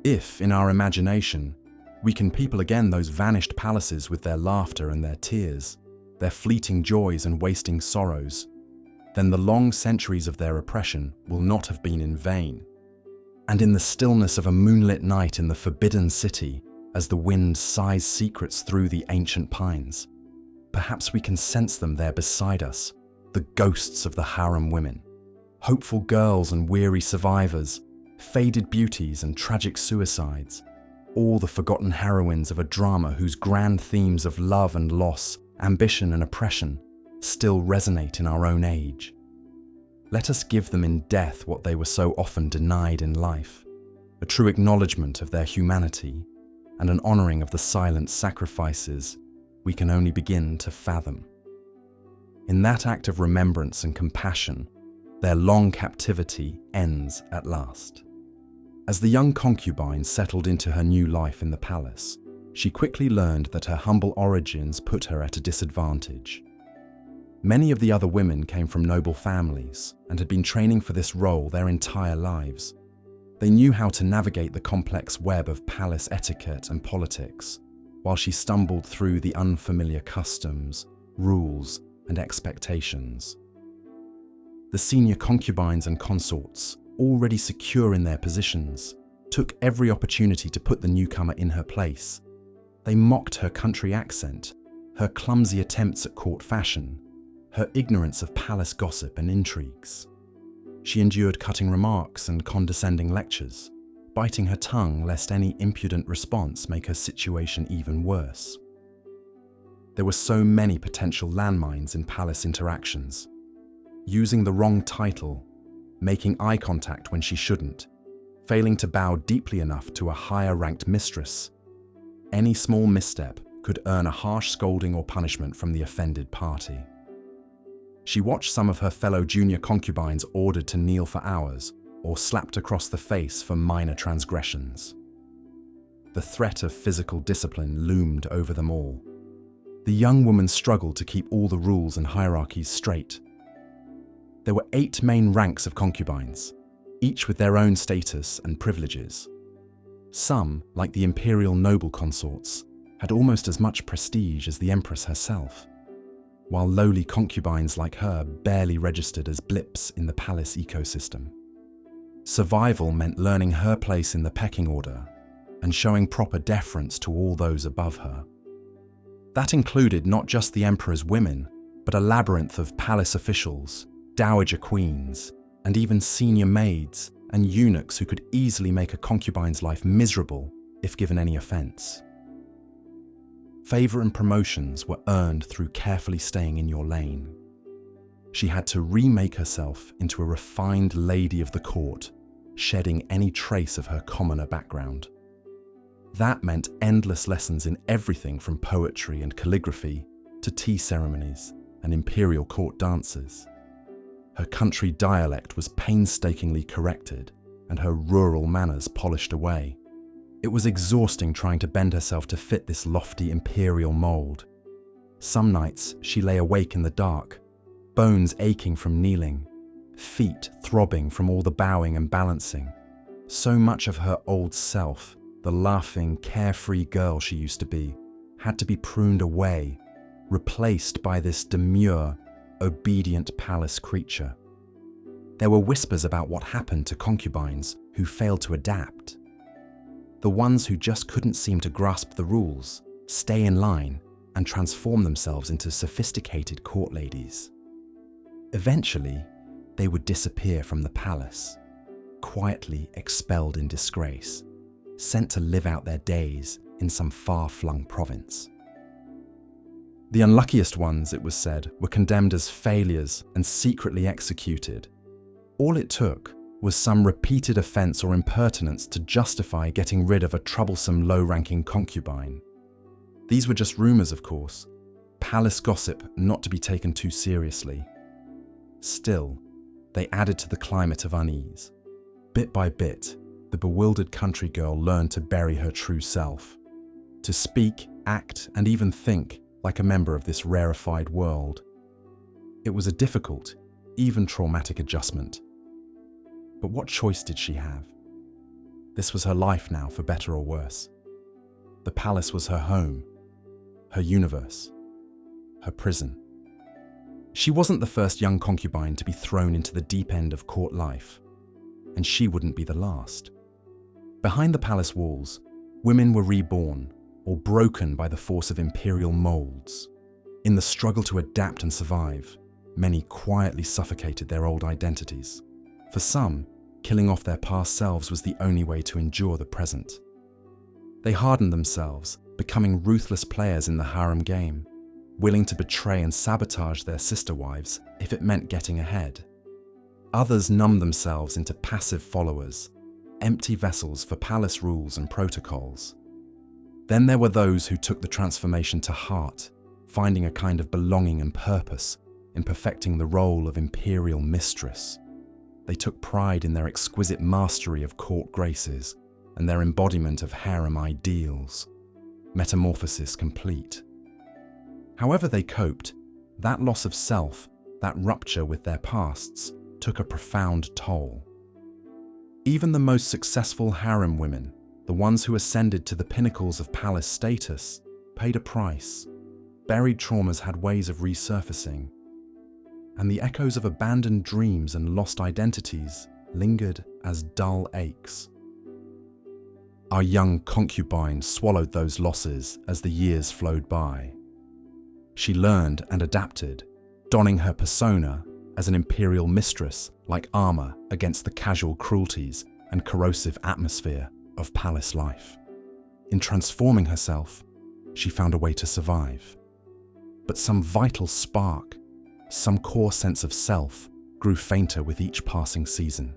If, in our imagination, we can people again those vanished palaces with their laughter and their tears, their fleeting joys and wasting sorrows, then the long centuries of their oppression will not have been in vain. And in the stillness of a moonlit night in the Forbidden City, as the wind sighs secrets through the ancient pines, perhaps we can sense them there beside us, the ghosts of the harem women, hopeful girls and weary survivors, faded beauties and tragic suicides, all the forgotten heroines of a drama whose grand themes of love and loss, ambition and oppression still resonate in our own age. Let us give them in death what they were so often denied in life, a true acknowledgement of their humanity and an honouring of the silent sacrifices we can only begin to fathom. In that act of remembrance and compassion, their long captivity ends at last. As the young concubine settled into her new life in the palace, she quickly learned that her humble origins put her at a disadvantage. Many of the other women came from noble families and had been training for this role their entire lives. They knew how to navigate the complex web of palace etiquette and politics, while she stumbled through the unfamiliar customs, rules, and expectations. The senior concubines and consorts, already secure in their positions, took every opportunity to put the newcomer in her place. They mocked her country accent, her clumsy attempts at court fashion, her ignorance of palace gossip and intrigues. She endured cutting remarks and condescending lectures, biting her tongue lest any impudent response make her situation even worse. There were so many potential landmines in palace interactions. Using the wrong title, making eye contact when she shouldn't, failing to bow deeply enough to a higher-ranked mistress. Any small misstep could earn a harsh scolding or punishment from the offended party. She watched some of her fellow junior concubines ordered to kneel for hours or slapped across the face for minor transgressions. The threat of physical discipline loomed over them all. The young woman struggled to keep all the rules and hierarchies straight. There were 8 main ranks of concubines, each with their own status and privileges. Some, like the Imperial noble consorts, had almost as much prestige as the Empress herself, while lowly concubines like her barely registered as blips in the palace ecosystem. Survival meant learning her place in the pecking order and showing proper deference to all those above her. That included not just the Emperor's women, but a labyrinth of palace officials, dowager queens, and even senior maids and eunuchs who could easily make a concubine's life miserable if given any offense. Favor and promotions were earned through carefully staying in your lane. She had to remake herself into a refined lady of the court, shedding any trace of her commoner background. That meant endless lessons in everything from poetry and calligraphy to tea ceremonies and imperial court dances. Her country dialect was painstakingly corrected and her rural manners polished away. It was exhausting trying to bend herself to fit this lofty imperial mold. Some nights she lay awake in the dark, bones aching from kneeling, feet throbbing from all the bowing and balancing. So much of her old self, the laughing, carefree girl she used to be, had to be pruned away, replaced by this demure, obedient palace creature. There were whispers about what happened to concubines who failed to adapt. The ones who just couldn't seem to grasp the rules, stay in line, and transform themselves into sophisticated court ladies. Eventually, they would disappear from the palace, quietly expelled in disgrace, sent to live out their days in some far-flung province. The unluckiest ones, it was said, were condemned as failures and secretly executed. All it took was some repeated offense or impertinence to justify getting rid of a troublesome low-ranking concubine. These were just rumors, of course, palace gossip not to be taken too seriously. Still, they added to the climate of unease. Bit by bit, the bewildered country girl learned to bury her true self, to speak, act, and even think like a member of this rarefied world. It was a difficult, even traumatic adjustment. But what choice did she have? This was her life now, for better or worse. The palace was her home, her universe, her prison. She wasn't the first young concubine to be thrown into the deep end of court life, and she wouldn't be the last. Behind the palace walls, women were reborn or broken by the force of imperial molds. In the struggle to adapt and survive, many quietly suffocated their old identities. For some, killing off their past selves was the only way to endure the present. They hardened themselves, becoming ruthless players in the harem game, willing to betray and sabotage their sister wives if it meant getting ahead. Others numbed themselves into passive followers, empty vessels for palace rules and protocols. Then there were those who took the transformation to heart, finding a kind of belonging and purpose in perfecting the role of imperial mistress. They took pride in their exquisite mastery of court graces and their embodiment of harem ideals. metamorphosis complete. However they coped, that loss of self, that rupture with their pasts, took a profound toll. Even the most successful harem women, the ones who ascended to the pinnacles of palace status, paid a price. Buried traumas had ways of resurfacing, and the echoes of abandoned dreams and lost identities lingered as dull aches. Our young concubine swallowed those losses as the years flowed by. She learned and adapted, donning her persona as an imperial mistress like armor against the casual cruelties and corrosive atmosphere of palace life. In transforming herself, she found a way to survive. But some vital spark, some core sense of self, grew fainter with each passing season.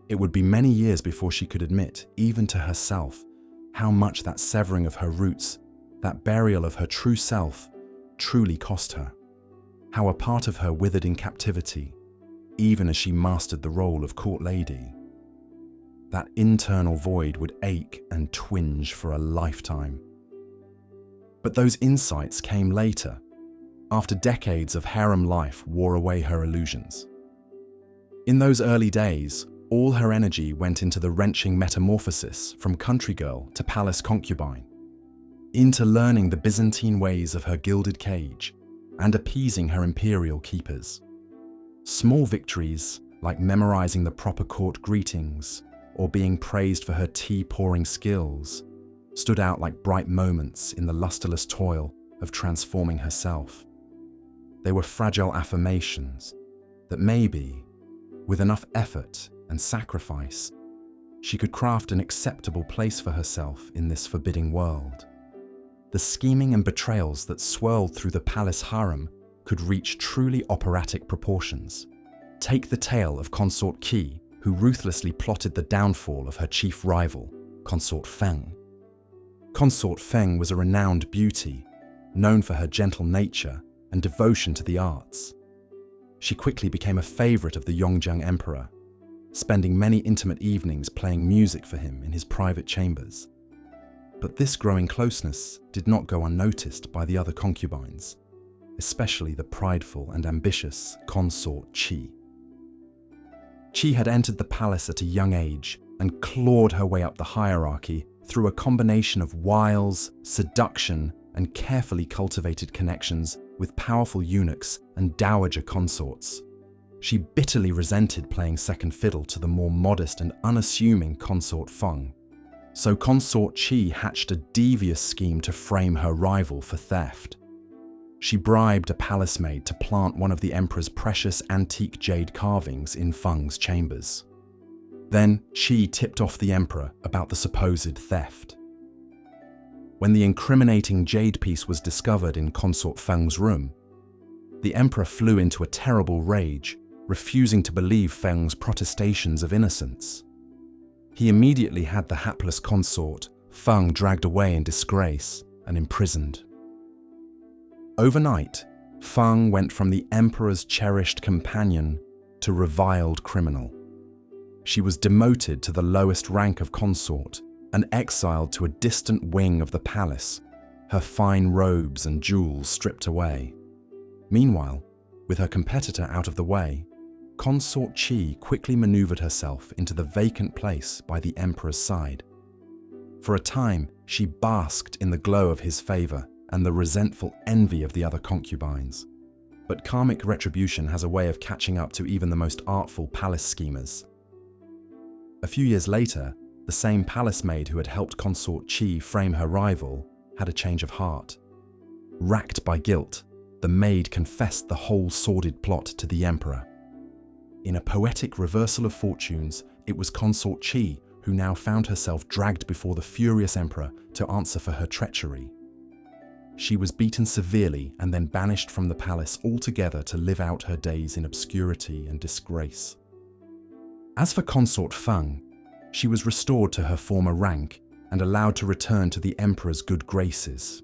It would be many years before she could admit, even to herself, how much that severing of her roots, that burial of her true self, truly cost her. How a part of her withered in captivity, even as she mastered the role of court lady. That internal void would ache and twinge for a lifetime. But those insights came later, after decades of harem life wore away her illusions. In those early days, all her energy went into the wrenching metamorphosis from country girl to palace concubine, into learning the Byzantine ways of her gilded cage and appeasing her imperial keepers. Small victories, like memorizing the proper court greetings or being praised for her tea-pouring skills, stood out like bright moments in the lusterless toil of transforming herself. They were fragile affirmations that maybe, with enough effort and sacrifice, she could craft an acceptable place for herself in this forbidding world. The scheming and betrayals that swirled through the palace harem could reach truly operatic proportions. Take the tale of Consort Qi, who ruthlessly plotted the downfall of her chief rival, Consort Feng. Consort Feng was a renowned beauty, known for her gentle nature and devotion to the arts. She quickly became a favorite of the Yongjang Emperor, spending many intimate evenings playing music for him in his private chambers. But this growing closeness did not go unnoticed by the other concubines, especially the prideful and ambitious Consort Qi. Qi had entered the palace at a young age and clawed her way up the hierarchy through a combination of wiles, seduction, and carefully cultivated connections with powerful eunuchs and dowager consorts. She bitterly resented playing second fiddle to the more modest and unassuming Consort Feng. So Consort Qi hatched a devious scheme to frame her rival for theft. She bribed a palace maid to plant one of the emperor's precious antique jade carvings in Feng's chambers. Then Qi tipped off the emperor about the supposed theft. When the incriminating jade piece was discovered in Consort Feng's room, the emperor flew into a terrible rage, refusing to believe Feng's protestations of innocence. He immediately had the hapless consort, Feng, dragged away in disgrace and imprisoned. Overnight, Feng went from the emperor's cherished companion to reviled criminal. She was demoted to the lowest rank of consort and exiled to a distant wing of the palace, her fine robes and jewels stripped away. Meanwhile, with her competitor out of the way, Consort Qi quickly maneuvered herself into the vacant place by the emperor's side. For a time, she basked in the glow of his favor and the resentful envy of the other concubines. But karmic retribution has a way of catching up to even the most artful palace schemers. A few years later, the same palace maid who had helped Consort Qi frame her rival had a change of heart. Racked by guilt, the maid confessed the whole sordid plot to the emperor. In a poetic reversal of fortunes, it was Consort Qi who now found herself dragged before the furious emperor to answer for her treachery. She was beaten severely and then banished from the palace altogether to live out her days in obscurity and disgrace. As for Consort Feng, she was restored to her former rank and allowed to return to the emperor's good graces.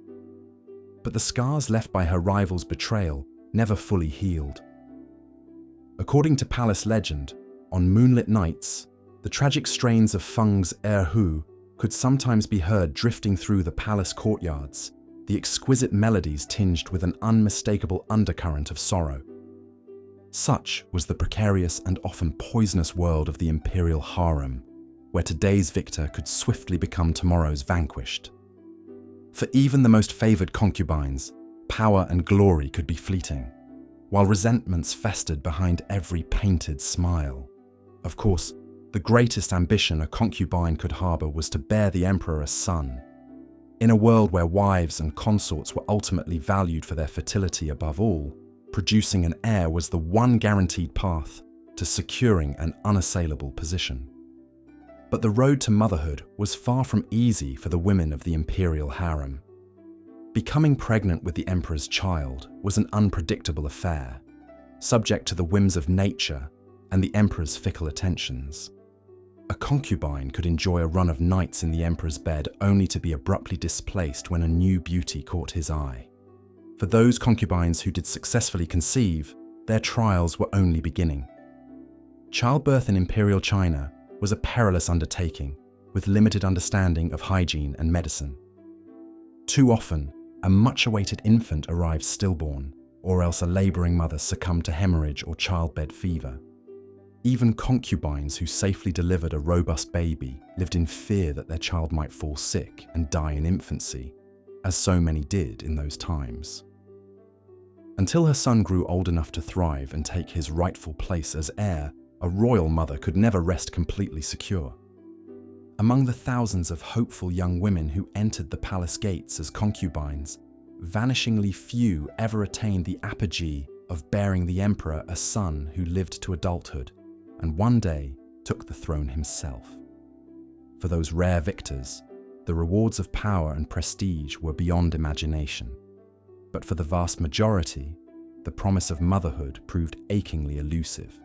But the scars left by her rival's betrayal never fully healed. According to palace legend, on moonlit nights, the tragic strains of Feng's erhu could sometimes be heard drifting through the palace courtyards, the exquisite melodies tinged with an unmistakable undercurrent of sorrow. Such was the precarious and often poisonous world of the imperial harem, where today's victor could swiftly become tomorrow's vanquished. For even the most favored concubines, power and glory could be fleeting, while resentments festered behind every painted smile. Of course, the greatest ambition a concubine could harbor was to bear the emperor a son. In a world where wives and consorts were ultimately valued for their fertility above all, producing an heir was the one guaranteed path to securing an unassailable position. But the road to motherhood was far from easy for the women of the imperial harem. Becoming pregnant with the emperor's child was an unpredictable affair, subject to the whims of nature and the emperor's fickle attentions. A concubine could enjoy a run of nights in the emperor's bed only to be abruptly displaced when a new beauty caught his eye. For those concubines who did successfully conceive, their trials were only beginning. Childbirth in imperial China was a perilous undertaking, with limited understanding of hygiene and medicine. Too often, a much-awaited infant arrived stillborn, or else a labouring mother succumbed to hemorrhage or childbed fever. Even concubines who safely delivered a robust baby lived in fear that their child might fall sick and die in infancy, as so many did in those times. Until her son grew old enough to thrive and take his rightful place as heir, a royal mother could never rest completely secure. Among the thousands of hopeful young women who entered the palace gates as concubines, vanishingly few ever attained the apogee of bearing the emperor a son who lived to adulthood and one day took the throne himself. For those rare victors, the rewards of power and prestige were beyond imagination. But for the vast majority, the promise of motherhood proved achingly elusive.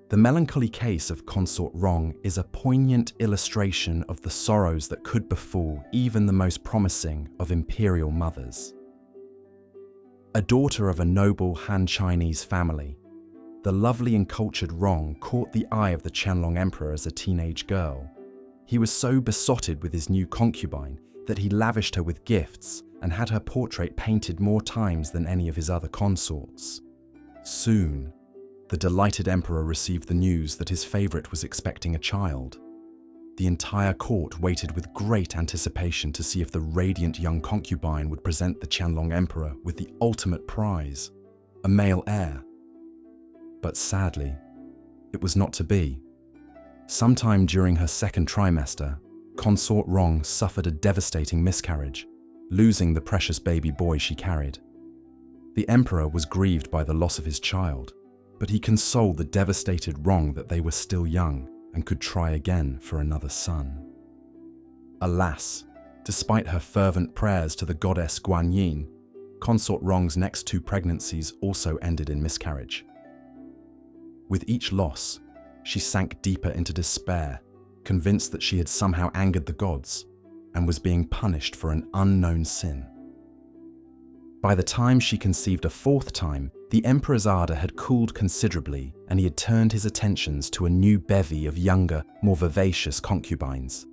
The melancholy case of Consort Rong is a poignant illustration of the sorrows that could befall even the most promising of imperial mothers. A daughter of a noble Han Chinese family, the lovely and cultured Rong caught the eye of the Qianlong Emperor as a teenage girl. He was so besotted with his new concubine that he lavished her with gifts and had her portrait painted more times than any of his other consorts. Soon, the delighted emperor received the news that his favorite was expecting a child. The entire court waited with great anticipation to see if the radiant young concubine would present the Qianlong Emperor with the ultimate prize, a male heir. But sadly, it was not to be. Sometime during her second trimester, Consort Rong suffered a devastating miscarriage, losing the precious baby boy she carried. The emperor was grieved by the loss of his child, but he consoled the devastated Rong that they were still young and could try again for another son. Alas, despite her fervent prayers to the goddess Guan Yin, Consort Rong's next two pregnancies also ended in miscarriage. With each loss, she sank deeper into despair, convinced that she had somehow angered the gods and was being punished for an unknown sin. By the time she conceived a fourth time, the emperor's ardor had cooled considerably and he had turned his attentions to a new bevy of younger, more vivacious concubines.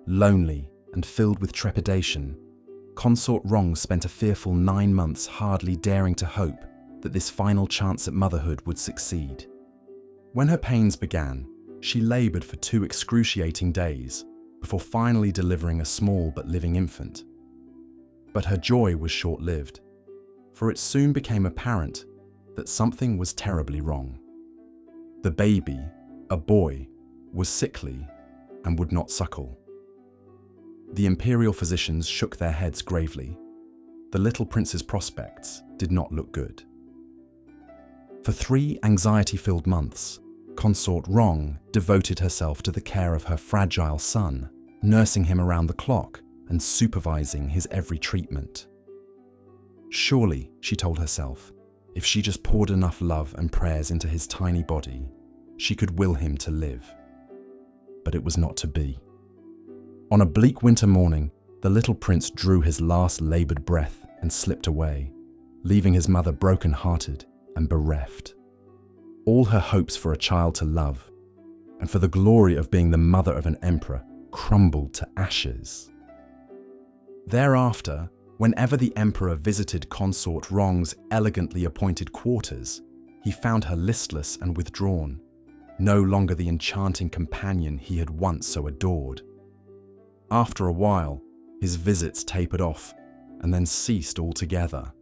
Lonely and filled with trepidation, Consort Rong spent a fearful 9 months hardly daring to hope that this final chance at motherhood would succeed. When her pains began, she laboured for 2 excruciating days before finally delivering a small but living infant. But her joy was short-lived, for it soon became apparent that something was terribly wrong. The baby, a boy, was sickly and would not suckle. The imperial physicians shook their heads gravely. The little prince's prospects did not look good. For 3 anxiety-filled months, Consort Rong devoted herself to the care of her fragile son, nursing him around the clock and supervising his every treatment. Surely, she told herself, if she just poured enough love and prayers into his tiny body, she could will him to live. But it was not to be. On a bleak winter morning, the little prince drew his last laboured breath and slipped away, leaving his mother broken-hearted and bereft. All her hopes for a child to love, and for the glory of being the mother of an emperor, crumbled to ashes. Thereafter, whenever the emperor visited Consort Rong's elegantly appointed quarters, he found her listless and withdrawn, no longer the enchanting companion he had once so adored. After a while, his visits tapered off and then ceased altogether.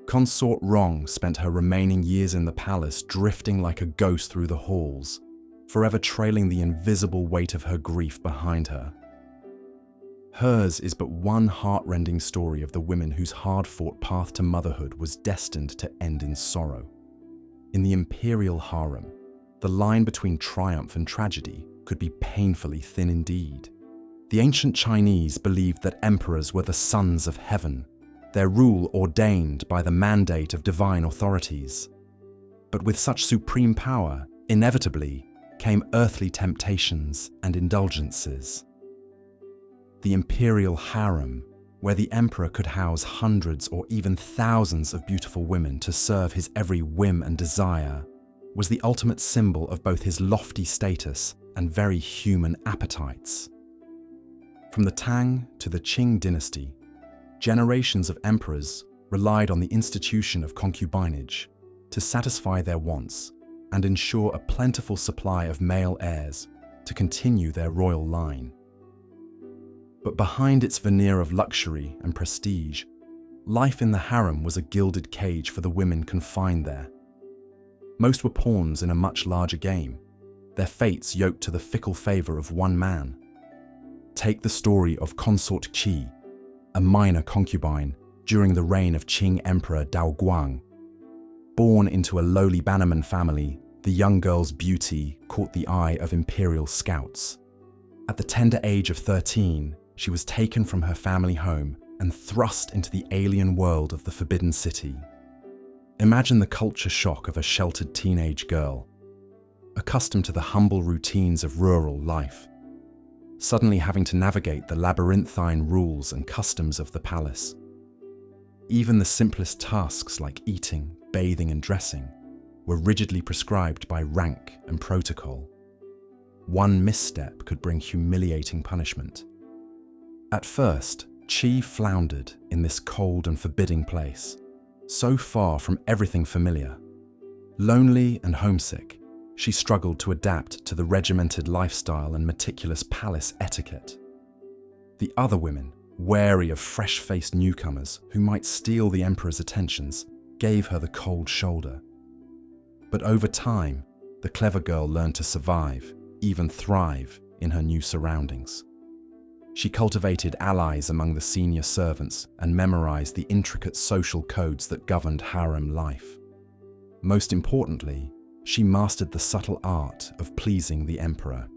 Consort Rong spent her remaining years in the palace drifting like a ghost through the halls, forever trailing the invisible weight of her grief behind her. Hers is but one heart-rending story of the women whose hard-fought path to motherhood was destined to end in sorrow. In the Imperial harem, the line between triumph and tragedy could be painfully thin indeed. The ancient Chinese believed that emperors were the sons of heaven, their rule ordained by the mandate of divine authorities. But with such supreme power, inevitably, came earthly temptations and indulgences. The imperial harem, where the emperor could house hundreds or even thousands of beautiful women to serve his every whim and desire, was the ultimate symbol of both his lofty status and very human appetites. From the Tang to the Qing dynasty, generations of emperors relied on the institution of concubinage to satisfy their wants and ensure a plentiful supply of male heirs to continue their royal line. But behind its veneer of luxury and prestige, life in the harem was a gilded cage for the women confined there. Most were pawns in a much larger game, their fates yoked to the fickle favor of one man. Take the story of Consort Qi, a minor concubine during the reign of Qing Emperor Daoguang. Born into a lowly bannerman family, the young girl's beauty caught the eye of imperial scouts. At the tender age of 13, she was taken from her family home and thrust into the alien world of the Forbidden City. Imagine the culture shock of a sheltered teenage girl, accustomed to the humble routines of rural life, suddenly having to navigate the labyrinthine rules and customs of the palace. Even the simplest tasks like eating, bathing, and dressing were rigidly prescribed by rank and protocol. One misstep could bring humiliating punishment. At first, Qi floundered in this cold and forbidding place, so far from everything familiar. Lonely and homesick, she struggled to adapt to the regimented lifestyle and meticulous palace etiquette. The other women, wary of fresh-faced newcomers who might steal the emperor's attentions, gave her the cold shoulder. But over time, the clever girl learned to survive, even thrive, in her new surroundings. She cultivated allies among the senior servants and memorized the intricate social codes that governed harem life. Most importantly, she mastered the subtle art of pleasing the emperor.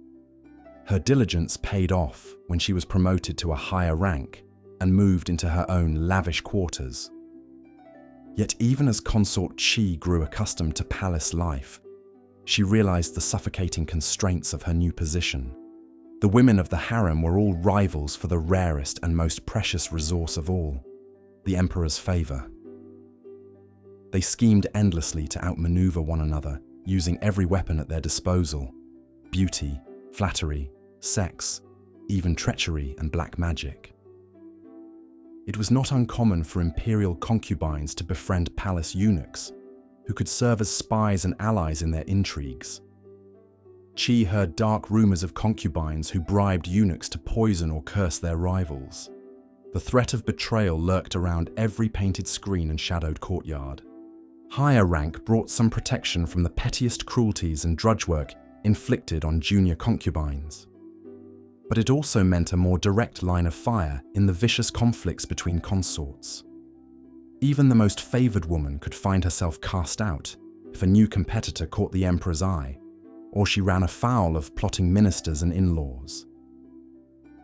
Her diligence paid off when she was promoted to a higher rank and moved into her own lavish quarters. Yet even as Consort Qi grew accustomed to palace life, she realized the suffocating constraints of her new position. The women of the harem were all rivals for the rarest and most precious resource of all, the emperor's favor. They schemed endlessly to outmaneuver one another, using every weapon at their disposal: beauty, flattery, sex, even treachery and black magic. It was not uncommon for imperial concubines to befriend palace eunuchs, who could serve as spies and allies in their intrigues. Qi heard dark rumors of concubines who bribed eunuchs to poison or curse their rivals. The threat of betrayal lurked around every painted screen and shadowed courtyard. Higher rank brought some protection from the pettiest cruelties and drudge work inflicted on junior concubines. But it also meant a more direct line of fire in the vicious conflicts between consorts. Even the most favored woman could find herself cast out if a new competitor caught the emperor's eye, or she ran afoul of plotting ministers and in-laws.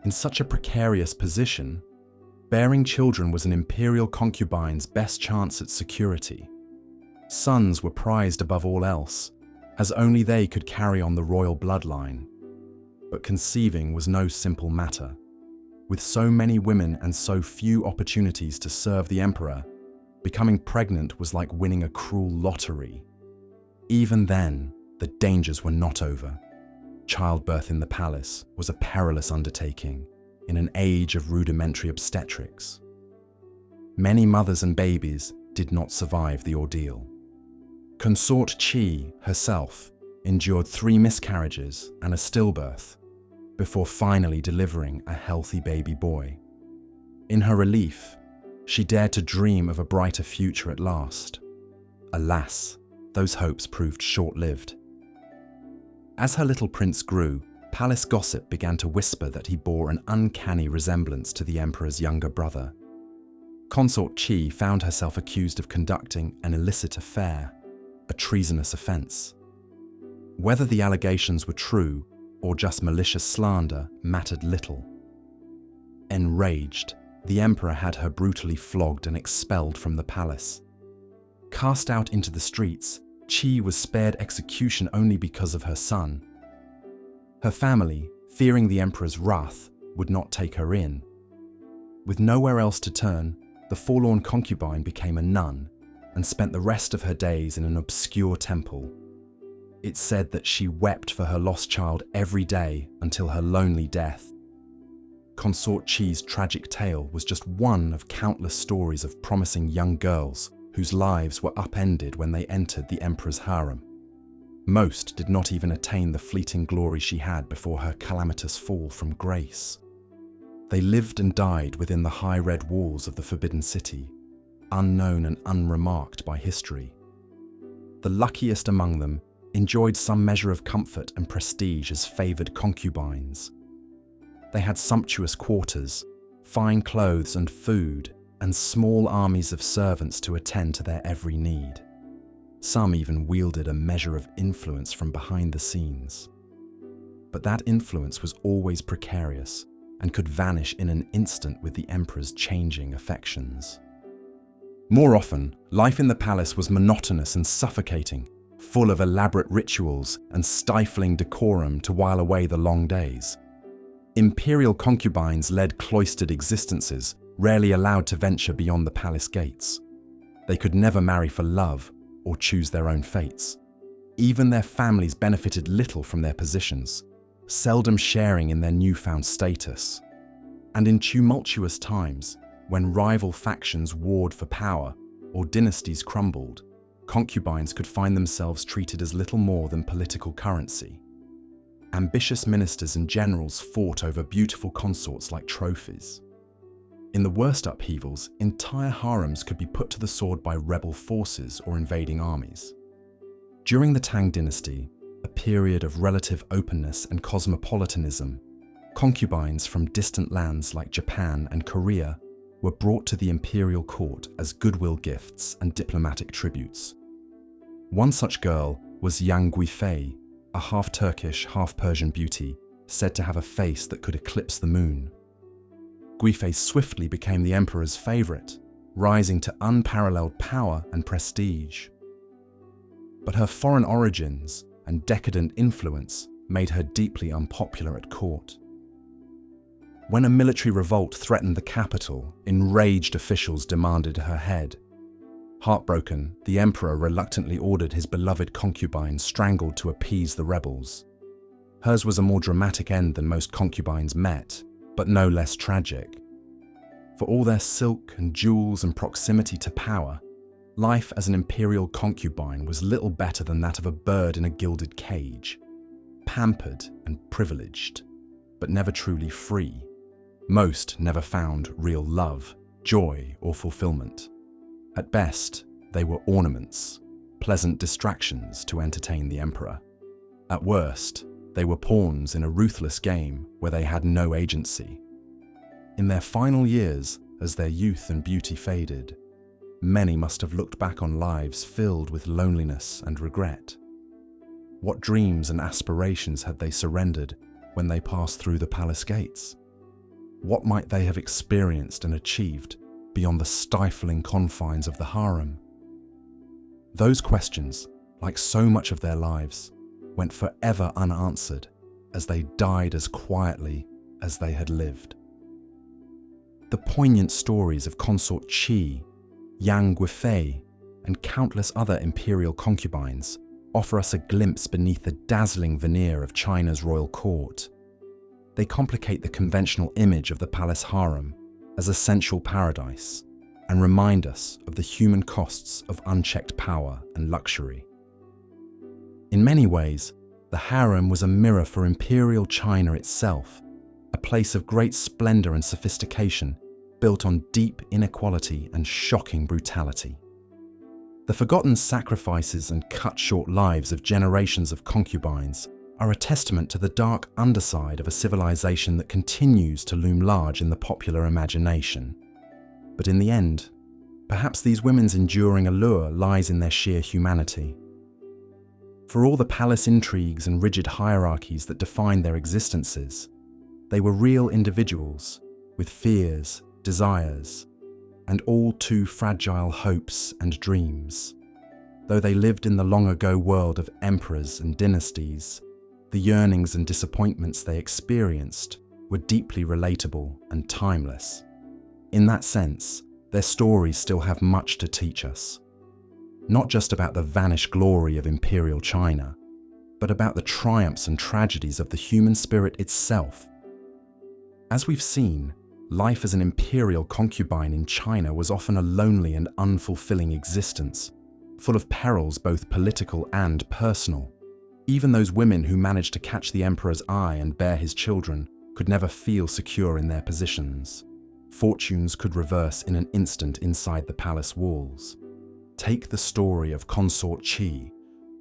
In such a precarious position, bearing children was an imperial concubine's best chance at security. Sons were prized above all else, as only they could carry on the royal bloodline. But conceiving was no simple matter. With so many women and so few opportunities to serve the emperor, becoming pregnant was like winning a cruel lottery. Even then, the dangers were not over. Childbirth in the palace was a perilous undertaking in an age of rudimentary obstetrics. Many mothers and babies did not survive the ordeal. Consort Qi herself endured 3 miscarriages and a stillbirth before finally delivering a healthy baby boy. In her relief, she dared to dream of a brighter future at last. Alas, those hopes proved short-lived. As her little prince grew, palace gossip began to whisper that he bore an uncanny resemblance to the emperor's younger brother. Consort Qi found herself accused of conducting an illicit affair, a treasonous offence. Whether the allegations were true or just malicious slander mattered little. Enraged, the emperor had her brutally flogged and expelled from the palace. Cast out into the streets, Qi was spared execution only because of her son. Her family, fearing the emperor's wrath, would not take her in. With nowhere else to turn, the forlorn concubine became a nun and spent the rest of her days in an obscure temple. It's said that she wept for her lost child every day until her lonely death. Consort Qi's tragic tale was just one of countless stories of promising young girls whose lives were upended when they entered the emperor's harem. Most did not even attain the fleeting glory she had before her calamitous fall from grace. They lived and died within the high red walls of the Forbidden City, unknown and unremarked by history. The luckiest among them enjoyed some measure of comfort and prestige as favoured concubines. They had sumptuous quarters, fine clothes and food, and small armies of servants to attend to their every need. Some even wielded a measure of influence from behind the scenes. But that influence was always precarious and could vanish in an instant with the emperor's changing affections. More often, life in the palace was monotonous and suffocating, full of elaborate rituals and stifling decorum to while away the long days. Imperial concubines led cloistered existences, rarely allowed to venture beyond the palace gates. They could never marry for love or choose their own fates. Even their families benefited little from their positions, seldom sharing in their newfound status. And in tumultuous times, when rival factions warred for power or dynasties crumbled, concubines could find themselves treated as little more than political currency. Ambitious ministers and generals fought over beautiful consorts like trophies. In the worst upheavals, entire harems could be put to the sword by rebel forces or invading armies. During the Tang dynasty, a period of relative openness and cosmopolitanism, concubines from distant lands like Japan and Korea were brought to the imperial court as goodwill gifts and diplomatic tributes. One such girl was Yang Guifei, a half-Turkish, half-Persian beauty, said to have a face that could eclipse the moon. Guifei swiftly became the emperor's favorite, rising to unparalleled power and prestige. But her foreign origins and decadent influence made her deeply unpopular at court. When a military revolt threatened the capital, enraged officials demanded her head. Heartbroken, the emperor reluctantly ordered his beloved concubine strangled to appease the rebels. Hers was a more dramatic end than most concubines met, but no less tragic. For all their silk and jewels and proximity to power, life as an imperial concubine was little better than that of a bird in a gilded cage, pampered and privileged, but never truly free. Most never found real love, joy, or fulfillment. At best, they were ornaments, pleasant distractions to entertain the emperor. At worst, they were pawns in a ruthless game where they had no agency. In their final years, as their youth and beauty faded, many must have looked back on lives filled with loneliness and regret. What dreams and aspirations had they surrendered when they passed through the palace gates? What might they have experienced and achieved beyond the stifling confines of the harem? Those questions, like so much of their lives, went forever unanswered as they died as quietly as they had lived. The poignant stories of Consort Qi, Yang Guifei, and countless other imperial concubines offer us a glimpse beneath the dazzling veneer of China's royal court. They complicate the conventional image of the palace harem as a sensual paradise and remind us of the human costs of unchecked power and luxury. In many ways, the harem was a mirror for Imperial China itself, a place of great splendor and sophistication built on deep inequality and shocking brutality. The forgotten sacrifices and cut-short lives of generations of concubines are a testament to the dark underside of a civilization that continues to loom large in the popular imagination. But in the end, perhaps these women's enduring allure lies in their sheer humanity. For all the palace intrigues and rigid hierarchies that defined their existences, they were real individuals with fears, desires, and all too fragile hopes and dreams. Though they lived in the long-ago world of emperors and dynasties, the yearnings and disappointments they experienced were deeply relatable and timeless. In that sense, their stories still have much to teach us. Not just about the vanished glory of Imperial China, but about the triumphs and tragedies of the human spirit itself. As we've seen, life as an imperial concubine in China was often a lonely and unfulfilling existence, full of perils both political and personal. Even those women who managed to catch the emperor's eye and bear his children could never feel secure in their positions. Fortunes could reverse in an instant inside the palace walls. Take the story of Consort Qi,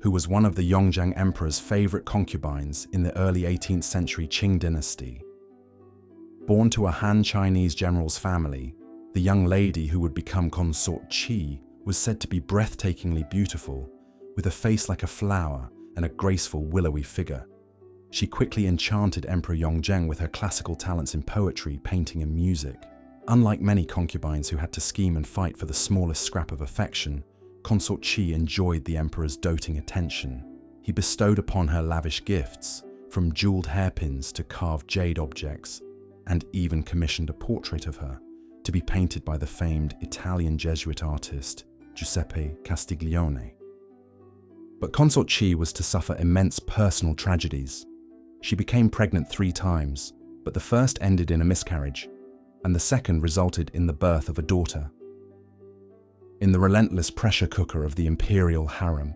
who was one of the Yongzheng emperor's favorite concubines in the early 18th century Qing dynasty. Born to a Han Chinese general's family, the young lady who would become Consort Qi was said to be breathtakingly beautiful, with a face like a flower and a graceful willowy figure. She quickly enchanted Emperor Yongzheng with her classical talents in poetry, painting and music. Unlike many concubines who had to scheme and fight for the smallest scrap of affection, Consort Qi enjoyed the emperor's doting attention. He bestowed upon her lavish gifts, from jeweled hairpins to carved jade objects, and even commissioned a portrait of her to be painted by the famed Italian Jesuit artist Giuseppe Castiglione. But Consort Qi was to suffer immense personal tragedies. She became pregnant 3 times, but the first ended in a miscarriage, and the second resulted in the birth of a daughter. In the relentless pressure cooker of the imperial harem,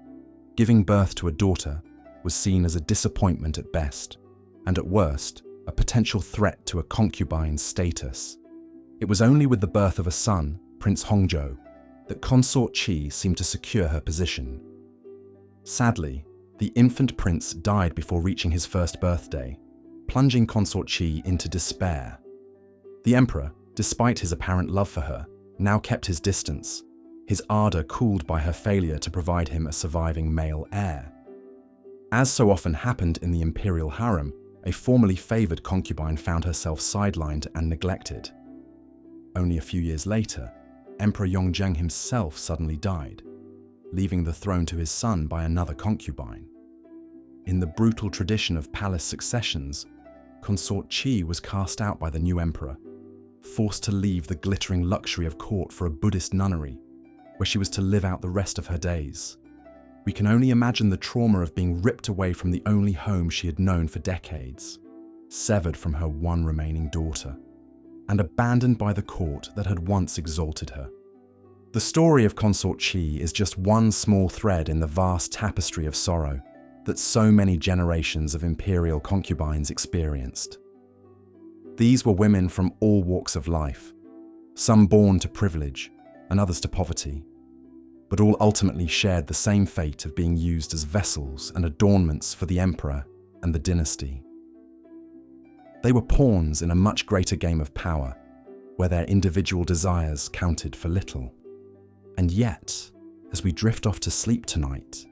giving birth to a daughter was seen as a disappointment at best, and at worst, a potential threat to a concubine's status. It was only with the birth of a son, Prince Hongzhou, that Consort Qi seemed to secure her position. Sadly, the infant prince died before reaching his first birthday, plunging Consort Qi into despair. The emperor, despite his apparent love for her, now kept his distance, his ardor cooled by her failure to provide him a surviving male heir. As so often happened in the imperial harem, a formerly favored concubine found herself sidelined and neglected. Only a few years later, Emperor Yongzheng himself suddenly died, leaving the throne to his son by another concubine. In the brutal tradition of palace successions, Consort Qi was cast out by the new emperor, forced to leave the glittering luxury of court for a Buddhist nunnery, where she was to live out the rest of her days. We can only imagine the trauma of being ripped away from the only home she had known for decades, severed from her one remaining daughter, and abandoned by the court that had once exalted her. The story of Consort Qi is just one small thread in the vast tapestry of sorrow that so many generations of imperial concubines experienced. These were women from all walks of life, some born to privilege and others to poverty, but all ultimately shared the same fate of being used as vessels and adornments for the emperor and the dynasty. They were pawns in a much greater game of power, where their individual desires counted for little. And yet, as we drift off to sleep tonight,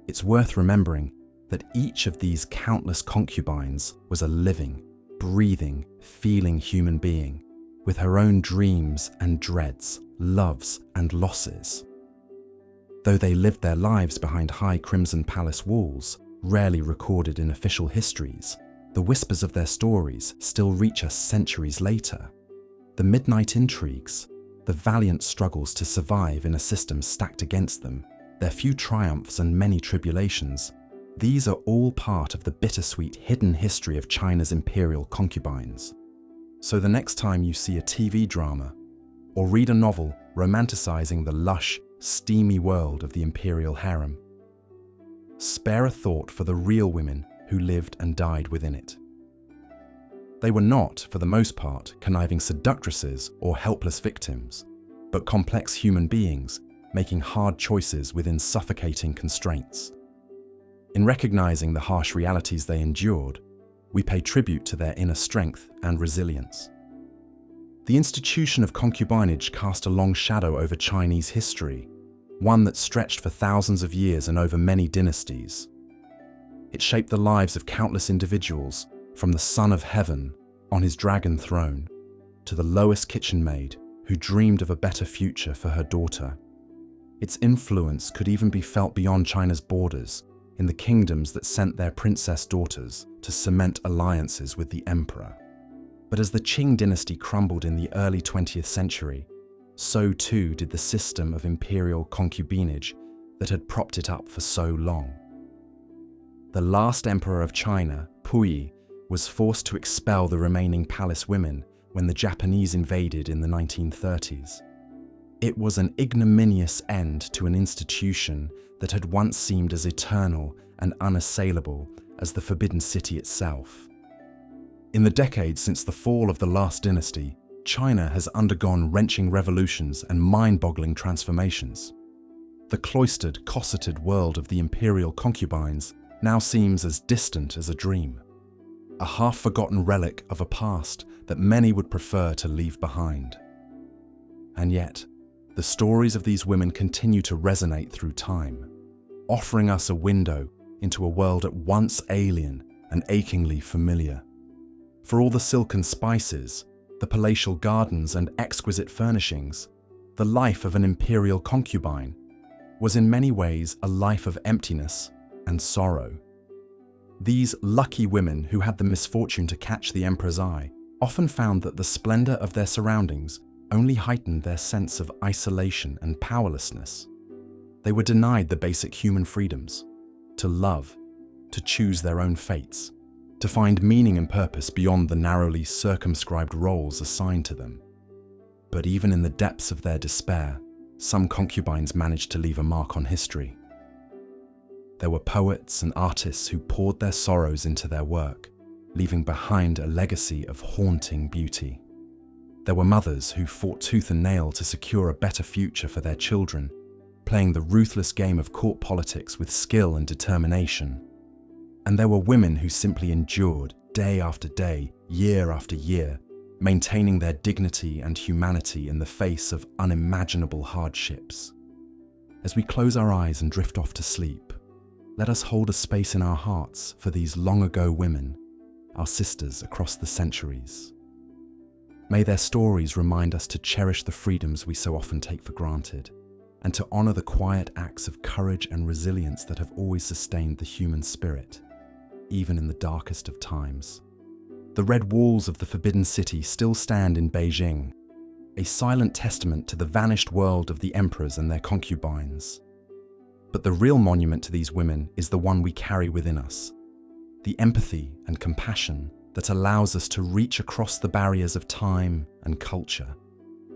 it's worth remembering that each of these countless concubines was a living, breathing, feeling human being, with her own dreams and dreads, loves and losses. Though they lived their lives behind high Crimson Palace walls, rarely recorded in official histories, the whispers of their stories still reach us centuries later. The midnight intrigues, the valiant struggles to survive in a system stacked against them, their few triumphs and many tribulations, these are all part of the bittersweet hidden history of China's imperial concubines. So the next time you see a TV drama or read a novel romanticizing the lush, steamy world of the imperial harem, spare a thought for the real women who lived and died within it. They were not, for the most part, conniving seductresses or helpless victims, but complex human beings making hard choices within suffocating constraints. In recognizing the harsh realities they endured, we pay tribute to their inner strength and resilience. The institution of concubinage cast a long shadow over Chinese history, one that stretched for thousands of years and over many dynasties. It shaped the lives of countless individuals, from the son of heaven on his dragon throne to the lowest kitchen maid who dreamed of a better future for her daughter. Its influence could even be felt beyond China's borders, in the kingdoms that sent their princess daughters to cement alliances with the emperor. But as the Qing dynasty crumbled in the early 20th century, so too did the system of imperial concubinage that had propped it up for so long. The last emperor of China, Puyi, was forced to expel the remaining palace women when the Japanese invaded in the 1930s. It was an ignominious end to an institution that had once seemed as eternal and unassailable as the Forbidden City itself. In the decades since the fall of the last dynasty, China has undergone wrenching revolutions and mind-boggling transformations. The cloistered, cosseted world of the imperial concubines now seems as distant as a dream, a half-forgotten relic of a past that many would prefer to leave behind. And yet, the stories of these women continue to resonate through time, offering us a window into a world at once alien and achingly familiar. For all the silken spices, the palatial gardens and exquisite furnishings, the life of an imperial concubine was in many ways a life of emptiness and sorrow. These lucky women who had the misfortune to catch the emperor's eye often found that the splendor of their surroundings only heightened their sense of isolation and powerlessness. They were denied the basic human freedoms: to love, to choose their own fates, to find meaning and purpose beyond the narrowly circumscribed roles assigned to them. But even in the depths of their despair, some concubines managed to leave a mark on history. There were poets and artists who poured their sorrows into their work, leaving behind a legacy of haunting beauty. There were mothers who fought tooth and nail to secure a better future for their children, playing the ruthless game of court politics with skill and determination. And there were women who simply endured day after day, year after year, maintaining their dignity and humanity in the face of unimaginable hardships. As we close our eyes and drift off to sleep, let us hold a space in our hearts for these long-ago women, our sisters across the centuries. May their stories remind us to cherish the freedoms we so often take for granted, and to honor the quiet acts of courage and resilience that have always sustained the human spirit, even in the darkest of times. The red walls of the Forbidden City still stand in Beijing, a silent testament to the vanished world of the emperors and their concubines. But the real monument to these women is the one we carry within us, the empathy and compassion that allows us to reach across the barriers of time and culture,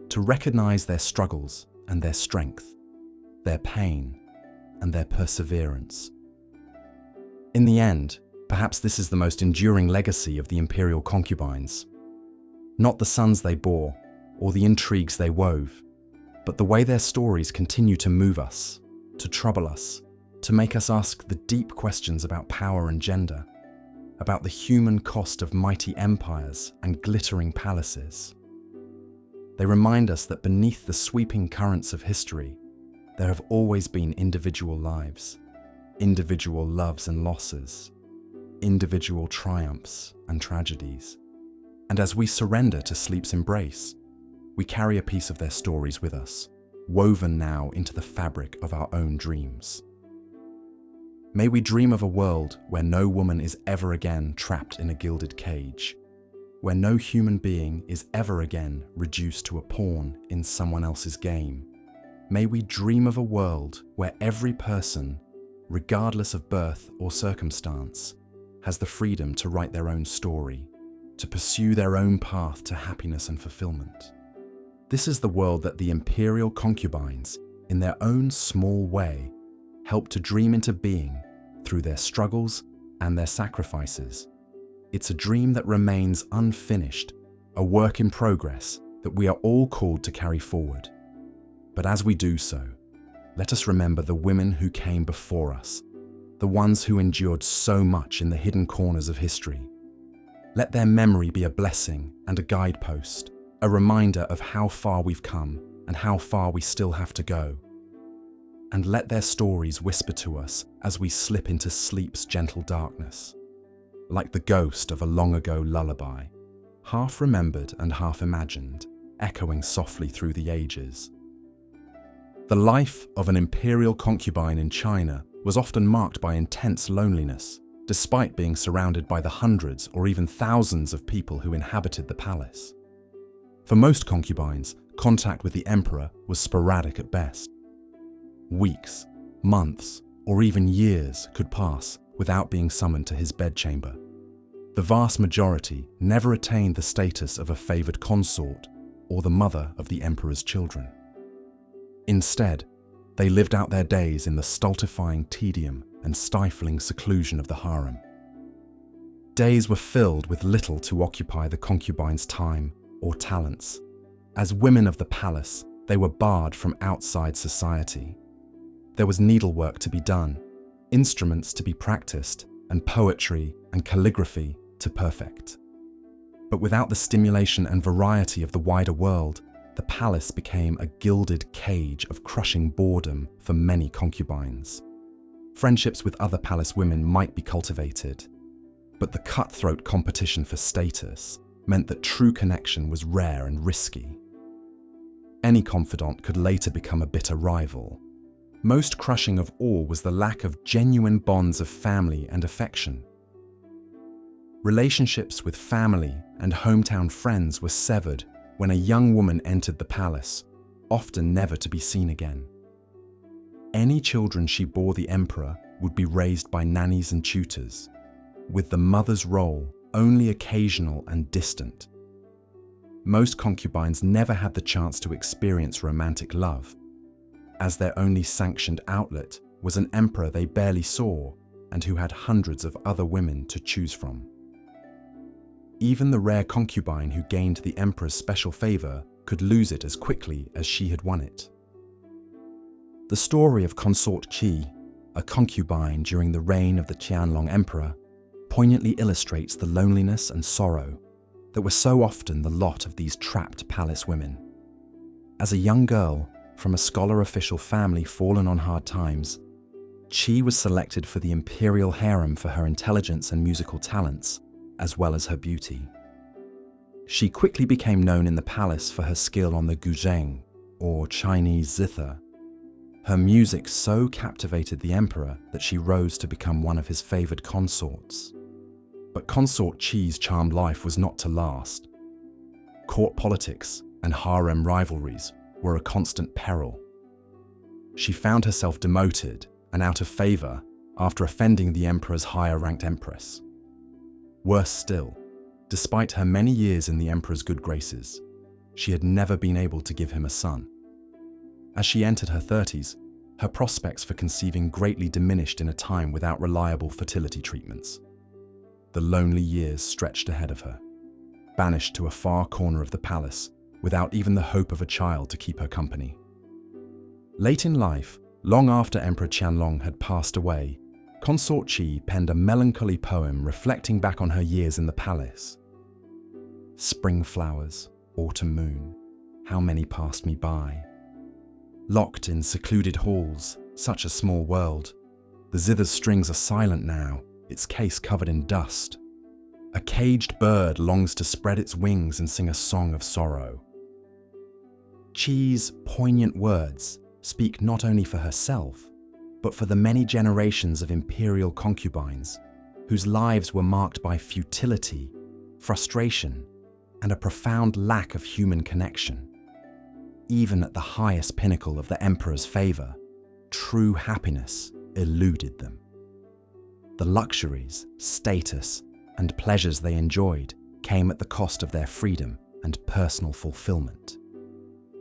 to recognize their struggles and their strength, their pain and their perseverance. In the end, perhaps this is the most enduring legacy of the imperial concubines. Not the sons they bore or the intrigues they wove, but the way their stories continue to move us, to trouble us, to make us ask the deep questions about power and gender, about the human cost of mighty empires and glittering palaces. They remind us that beneath the sweeping currents of history, there have always been individual lives, individual loves and losses, individual triumphs and tragedies. And as we surrender to sleep's embrace, we carry a piece of their stories with us, woven now into the fabric of our own dreams. May we dream of a world where no woman is ever again trapped in a gilded cage, where no human being is ever again reduced to a pawn in someone else's game, may we dream of a world where every person, regardless of birth or circumstance, has the freedom to write their own story, to pursue their own path to happiness and fulfillment. This is the world that the Imperial concubines, in their own small way, help to dream into being through their struggles and their sacrifices. It's a dream that remains unfinished, a work in progress that we are all called to carry forward. But as we do so, let us remember the women who came before us, the ones who endured so much in the hidden corners of history. Let their memory be a blessing and a guidepost, a reminder of how far we've come and how far we still have to go. And let their stories whisper to us as we slip into sleep's gentle darkness, like the ghost of a long-ago lullaby, half remembered and half imagined, echoing softly through the ages. The life of an imperial concubine in China was often marked by intense loneliness, despite being surrounded by the hundreds or even thousands of people who inhabited the palace. For most concubines, contact with the emperor was sporadic at best. Weeks, months, or even years could pass without being summoned to his bedchamber. The vast majority never attained the status of a favored consort or the mother of the emperor's children. Instead, they lived out their days in the stultifying tedium and stifling seclusion of the harem. Days were filled with little to occupy the concubine's time or talents. As women of the palace, they were barred from outside society. There was needlework to be done, instruments to be practiced, and poetry and calligraphy to perfect. But without the stimulation and variety of the wider world, the palace became a gilded cage of crushing boredom for many concubines. Friendships with other palace women might be cultivated, but the cutthroat competition for status meant that true connection was rare and risky. Any confidant could later become a bitter rival. Most crushing of all was the lack of genuine bonds of family and affection. Relationships with family and hometown friends were severed when a young woman entered the palace, often never to be seen again. Any children she bore the emperor would be raised by nannies and tutors, with the mother's role only occasional and distant. Most concubines never had the chance to experience romantic love, as their only sanctioned outlet was an emperor they barely saw and who had hundreds of other women to choose from. Even the rare concubine who gained the emperor's special favor could lose it as quickly as she had won it. The story of Consort Qi, a concubine during the reign of the Qianlong emperor, poignantly illustrates the loneliness and sorrow that were so often the lot of these trapped palace women. As a young girl from a scholar-official family fallen on hard times, Qi was selected for the imperial harem for her intelligence and musical talents, as well as her beauty. She quickly became known in the palace for her skill on the guzheng, or Chinese zither. Her music so captivated the emperor that she rose to become one of his favored consorts. But Consort Qi's charmed life was not to last. Court politics and harem rivalries were a constant peril. She found herself demoted and out of favor after offending the emperor's higher-ranked empress. Worse still, despite her many years in the emperor's good graces, she had never been able to give him a son. As she entered her 30s, her prospects for conceiving greatly diminished in a time without reliable fertility treatments. The lonely years stretched ahead of her, banished to a far corner of the palace without even the hope of a child to keep her company. Late in life, long after Emperor Qianlong had passed away, Consort Qi penned a melancholy poem reflecting back on her years in the palace. Spring flowers, autumn moon, how many passed me by. Locked in secluded halls, such a small world. The zither's strings are silent now, its case covered in dust. A caged bird longs to spread its wings and sing a song of sorrow. Qi's poignant words speak not only for herself, but for the many generations of imperial concubines whose lives were marked by futility, frustration, and a profound lack of human connection. even at the highest pinnacle of the emperor's favor, true happiness eluded them. The luxuries, status, and pleasures they enjoyed came at the cost of their freedom and personal fulfillment.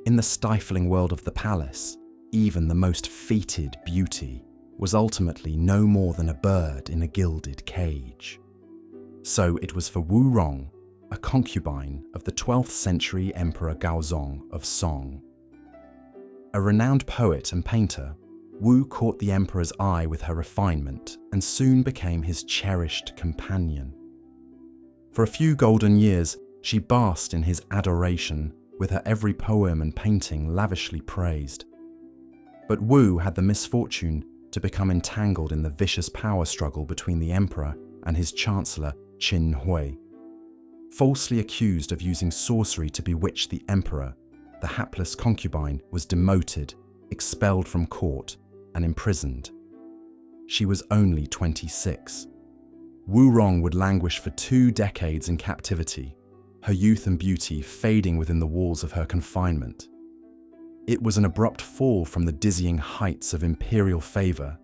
In the stifling world of the palace, even the most feted beauty was ultimately no more than a bird in a gilded cage. So it was for Wu Rong, a concubine of the 12th century Emperor Gaozong of Song. A renowned poet and painter, Wu caught the emperor's eye with her refinement and soon became his cherished companion. For a few golden years, she basked in his adoration, with her every poem and painting lavishly praised. But Wu had the misfortune to become entangled in the vicious power struggle between the emperor and his chancellor, Qin Hui. Falsely accused of using sorcery to bewitch the emperor, the hapless concubine was demoted, expelled from court, and imprisoned. She was only 26. Wu Rong would languish for 2 decades in captivity, her youth and beauty fading within the walls of her confinement. It was an abrupt fall from the dizzying heights of imperial favor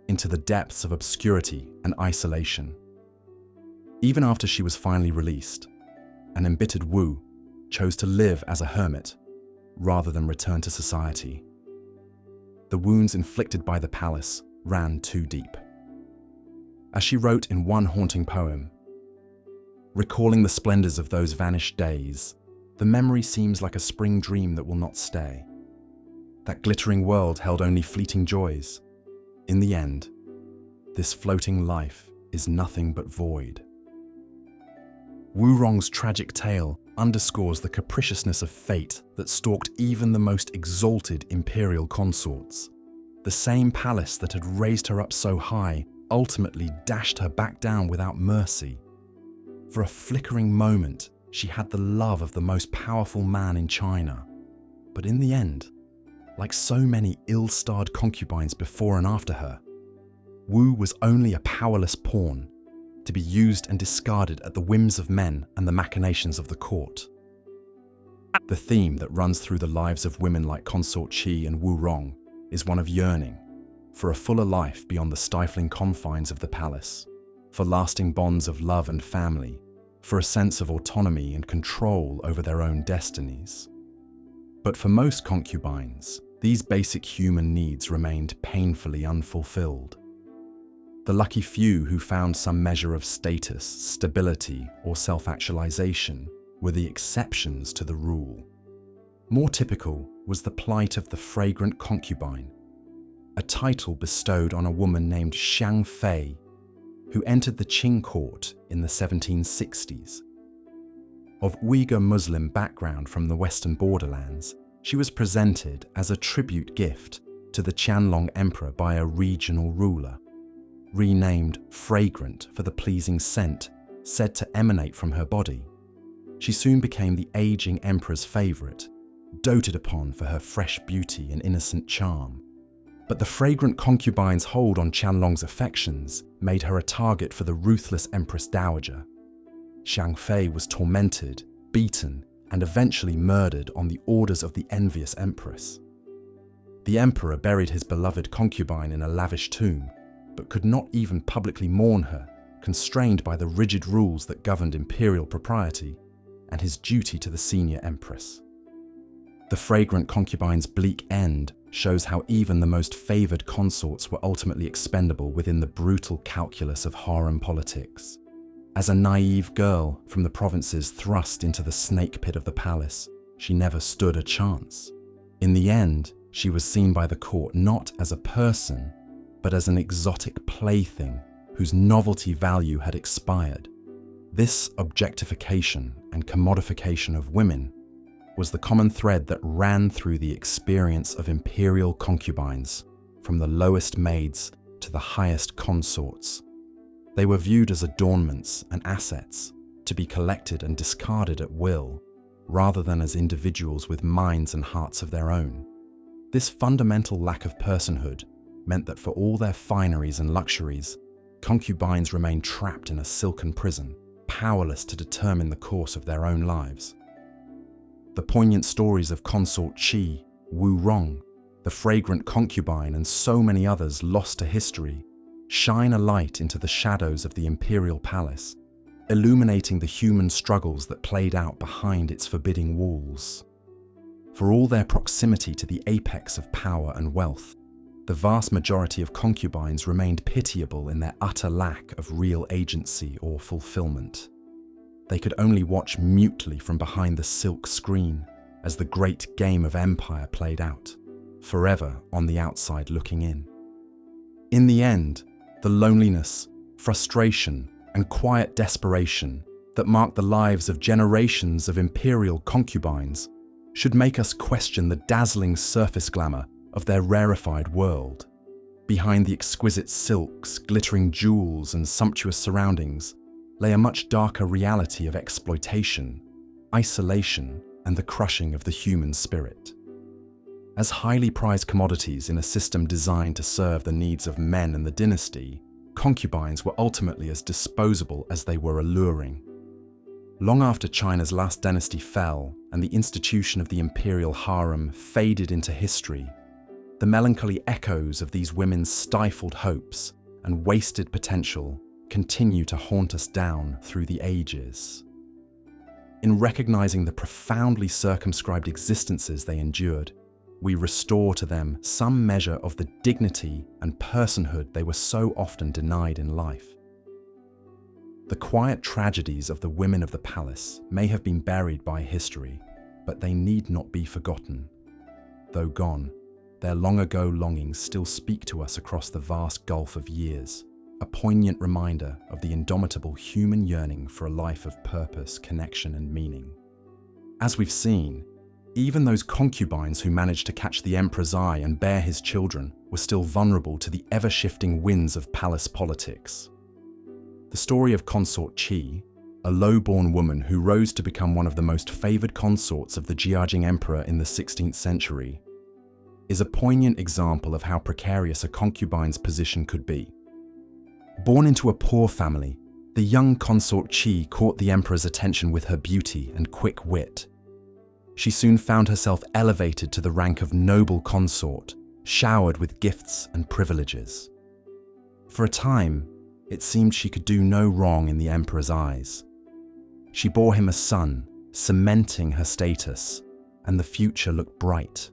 into the depths of obscurity and isolation. Even after she was finally released, an embittered Wu chose to live as a hermit rather than return to society. The wounds inflicted by the palace ran too deep. As she wrote in one haunting poem, "Recalling the splendors of those vanished days, the memory seems like a spring dream that will not stay. That glittering world held only fleeting joys. In the end, this floating life is nothing but void." Wu Rong's tragic tale underscores the capriciousness of fate that stalked even the most exalted imperial consorts. The same palace that had raised her up so high ultimately dashed her back down without mercy. For a flickering moment, she had the love of the most powerful man in China. But in the end, like so many ill-starred concubines before and after her, Wu was only a powerless pawn, to be used and discarded at the whims of men and the machinations of the court. The theme that runs through the lives of women like Consort Qi and Wu Rong is one of yearning for a fuller life beyond the stifling confines of the palace, for lasting bonds of love and family, for a sense of autonomy and control over their own destinies. But for most concubines, these basic human needs remained painfully unfulfilled. The lucky few who found some measure of status, stability, or self-actualization were the exceptions to the rule. More typical was the plight of the fragrant concubine, a title bestowed on a woman named Xiang Fei, who entered the Qing court in the 1760s. Of Uyghur Muslim background from the western borderlands, she was presented as a tribute gift to the Qianlong Emperor by a regional ruler. Renamed Fragrant for the pleasing scent said to emanate from her body, she soon became the aging emperor's favorite, doted upon for her fresh beauty and innocent charm. But the fragrant concubine's hold on Qianlong's affections made her a target for the ruthless Empress Dowager. Xiang Fei was tormented, beaten, and eventually murdered on the orders of the envious empress. The emperor buried his beloved concubine in a lavish tomb, but could not even publicly mourn her, constrained by the rigid rules that governed imperial propriety and his duty to the senior empress. The fragrant concubine's bleak end shows how even the most favoured consorts were ultimately expendable within the brutal calculus of harem politics. As a naive girl from the provinces thrust into the snake pit of the palace, she never stood a chance. In the end, she was seen by the court not as a person, but as an exotic plaything whose novelty value had expired. This objectification and commodification of women was the common thread that ran through the experience of imperial concubines, from the lowest maids to the highest consorts. They were viewed as adornments and assets to be collected and discarded at will, rather than as individuals with minds and hearts of their own. This fundamental lack of personhood meant that for all their fineries and luxuries, concubines remained trapped in a silken prison, powerless to determine the course of their own lives. The poignant stories of Consort Qi, Wu Rong, the fragrant concubine, and so many others lost to history shine a light into the shadows of the imperial palace, illuminating the human struggles that played out behind its forbidding walls. For all their proximity to the apex of power and wealth, the vast majority of concubines remained pitiable in their utter lack of real agency or fulfillment. They could only watch mutely from behind the silk screen as the great game of empire played out, forever on the outside looking in. In the end, the loneliness, frustration, and quiet desperation that marked the lives of generations of imperial concubines should make us question the dazzling surface glamour of their rarefied world. Behind the exquisite silks, glittering jewels, and sumptuous surroundings lay a much darker reality of exploitation, isolation, and the crushing of the human spirit. As highly prized commodities in a system designed to serve the needs of men and the dynasty, concubines were ultimately as disposable as they were alluring. Long after China's last dynasty fell and the institution of the imperial harem faded into history, the melancholy echoes of these women's stifled hopes and wasted potential continue to haunt us down through the ages. In recognizing the profoundly circumscribed existences they endured, we restore to them some measure of the dignity and personhood they were so often denied in life. The quiet tragedies of the women of the palace may have been buried by history, but they need not be forgotten. Though gone, their long-ago longings still speak to us across the vast gulf of years, a poignant reminder of the indomitable human yearning for a life of purpose, connection, and meaning. As we've seen, even those concubines who managed to catch the emperor's eye and bear his children were still vulnerable to the ever-shifting winds of palace politics. The story of Consort Qi, a low-born woman who rose to become one of the most favored consorts of the Jiajing emperor in the 16th century, is a poignant example of how precarious a concubine's position could be. Born into a poor family, the young Consort Qi caught the emperor's attention with her beauty and quick wit. She soon found herself elevated to the rank of noble consort, showered with gifts and privileges. For a time, it seemed she could do no wrong in the emperor's eyes. She bore him a son, cementing her status, and the future looked bright.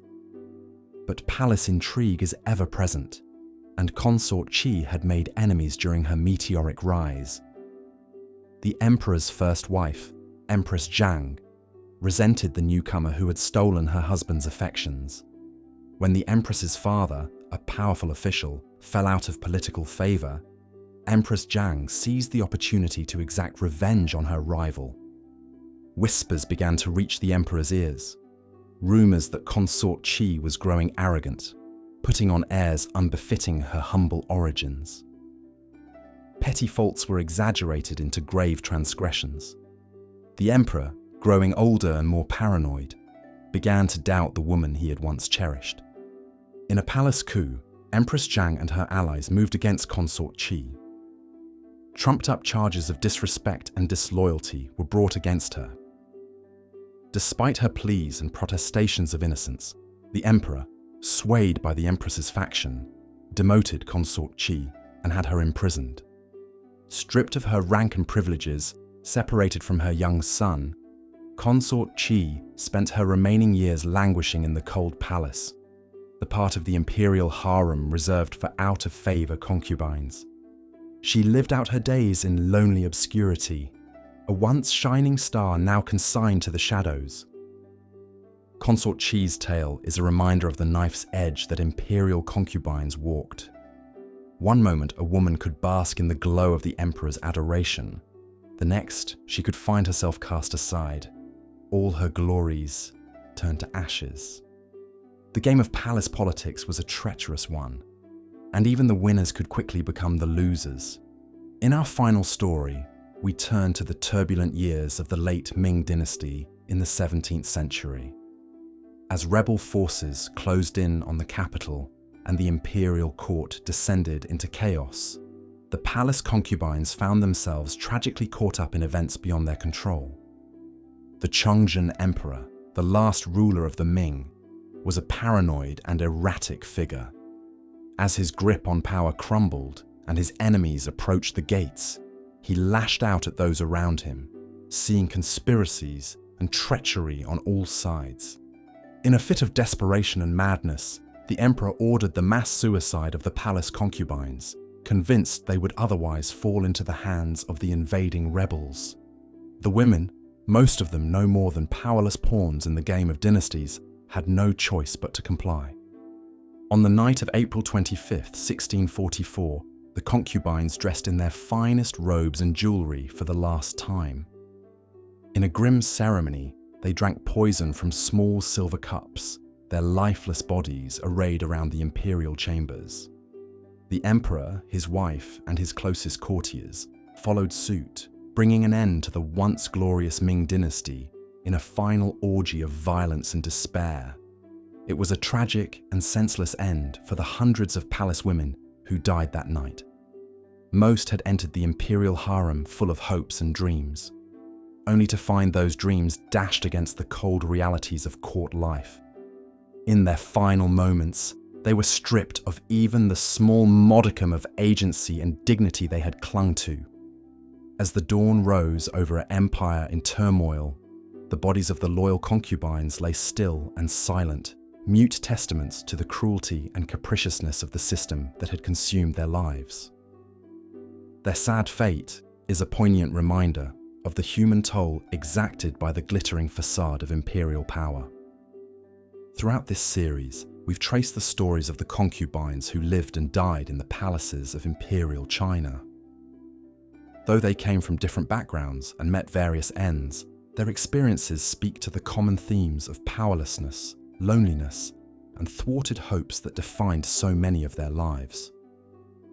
But palace intrigue is ever present, and Consort Qi had made enemies during her meteoric rise. The emperor's first wife, Empress Zhang, resented the newcomer who had stolen her husband's affections. When the empress's father, a powerful official, fell out of political favor, Empress Zhang seized the opportunity to exact revenge on her rival. Whispers began to reach the emperor's ears, rumors that Consort Qi was growing arrogant, putting on airs unbefitting her humble origins. Petty faults were exaggerated into grave transgressions. The emperor, growing older and more paranoid, began to doubt the woman he had once cherished. In a palace coup, Empress Zhang and her allies moved against Consort Qi. Trumped-up charges of disrespect and disloyalty were brought against her. Despite her pleas and protestations of innocence, the emperor, swayed by the empress's faction, demoted Consort Qi and had her imprisoned. Stripped of her rank and privileges, separated from her young son, Consort Qi spent her remaining years languishing in the cold palace, the part of the imperial harem reserved for out-of-favor concubines. She lived out her days in lonely obscurity, a once shining star now consigned to the shadows. Consort Qi's tale is a reminder of the knife's edge that imperial concubines walked. One moment a woman could bask in the glow of the emperor's adoration. The next, she could find herself cast aside. All her glories turned to ashes. The game of palace politics was a treacherous one, and even the winners could quickly become the losers. In our final story, we turn to the turbulent years of the late Ming dynasty in the 17th century. As rebel forces closed in on the capital and the imperial court descended into chaos, the palace concubines found themselves tragically caught up in events beyond their control. The Chongzhen emperor, the last ruler of the Ming, was a paranoid and erratic figure. As his grip on power crumbled and his enemies approached the gates, he lashed out at those around him, seeing conspiracies and treachery on all sides. In a fit of desperation and madness, the emperor ordered the mass suicide of the palace concubines, convinced they would otherwise fall into the hands of the invading rebels. The women, most of them no more than powerless pawns in the game of dynasties, had no choice but to comply. On the night of April 25th, 1644, the concubines dressed in their finest robes and jewelry for the last time. In a grim ceremony, they drank poison from small silver cups, their lifeless bodies arrayed around the imperial chambers. The emperor, his wife, and his closest courtiers followed suit, bringing an end to the once glorious Ming dynasty in a final orgy of violence and despair. It was a tragic and senseless end for the hundreds of palace women who died that night. Most had entered the imperial harem full of hopes and dreams, only to find those dreams dashed against the cold realities of court life. In their final moments, they were stripped of even the small modicum of agency and dignity they had clung to. As the dawn rose over an empire in turmoil, the bodies of the loyal concubines lay still and silent, mute testaments to the cruelty and capriciousness of the system that had consumed their lives. Their sad fate is a poignant reminder of the human toll exacted by the glittering facade of imperial power. Throughout this series, we've traced the stories of the concubines who lived and died in the palaces of imperial China. Though they came from different backgrounds and met various ends, their experiences speak to the common themes of powerlessness, loneliness, and thwarted hopes that defined so many of their lives.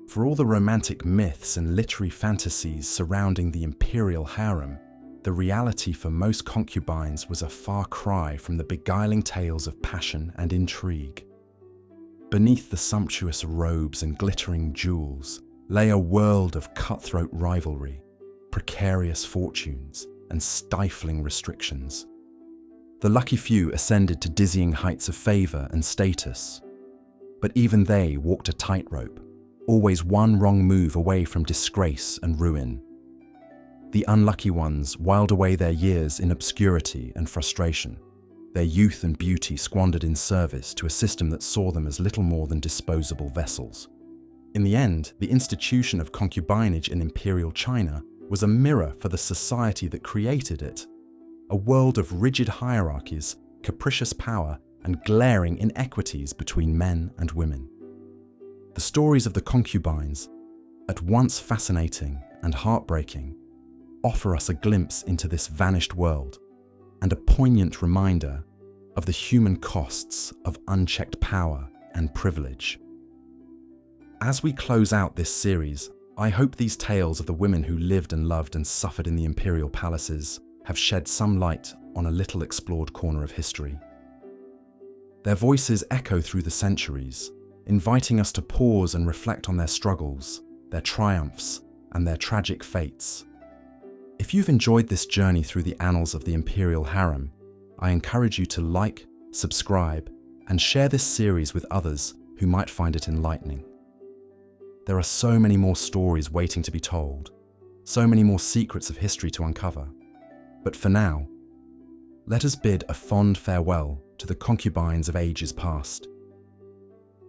For all the romantic myths and literary fantasies surrounding the imperial harem, the reality for most concubines was a far cry from the beguiling tales of passion and intrigue. Beneath the sumptuous robes and glittering jewels lay a world of cutthroat rivalry, precarious fortunes, and stifling restrictions. The lucky few ascended to dizzying heights of favor and status, but even they walked a tightrope, always one wrong move away from disgrace and ruin. The unlucky ones whiled away their years in obscurity and frustration, their youth and beauty squandered in service to a system that saw them as little more than disposable vessels. In the end, the institution of concubinage in imperial China was a mirror for the society that created it, a world of rigid hierarchies, capricious power, and glaring inequities between men and women. The stories of the concubines, at once fascinating and heartbreaking, offer us a glimpse into this vanished world and a poignant reminder of the human costs of unchecked power and privilege. As we close out this series, I hope these tales of the women who lived and loved and suffered in the imperial palaces have shed some light on a little explored corner of history. Their voices echo through the centuries, inviting us to pause and reflect on their struggles, their triumphs, and their tragic fates. If you've enjoyed this journey through the annals of the imperial harem, I encourage you to like, subscribe, and share this series with others who might find it enlightening. There are so many more stories waiting to be told, so many more secrets of history to uncover. But for now, let us bid a fond farewell to the concubines of ages past,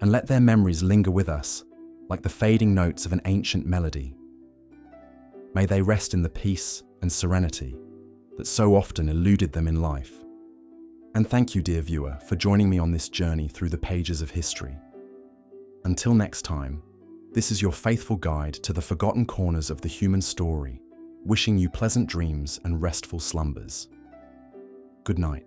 and let their memories linger with us like the fading notes of an ancient melody. May they rest in the peace and serenity that so often eluded them in life. And thank you, dear viewer, for joining me on this journey through the pages of history. Until next time, this is your faithful guide to the forgotten corners of the human story, wishing you pleasant dreams and restful slumbers. Good night.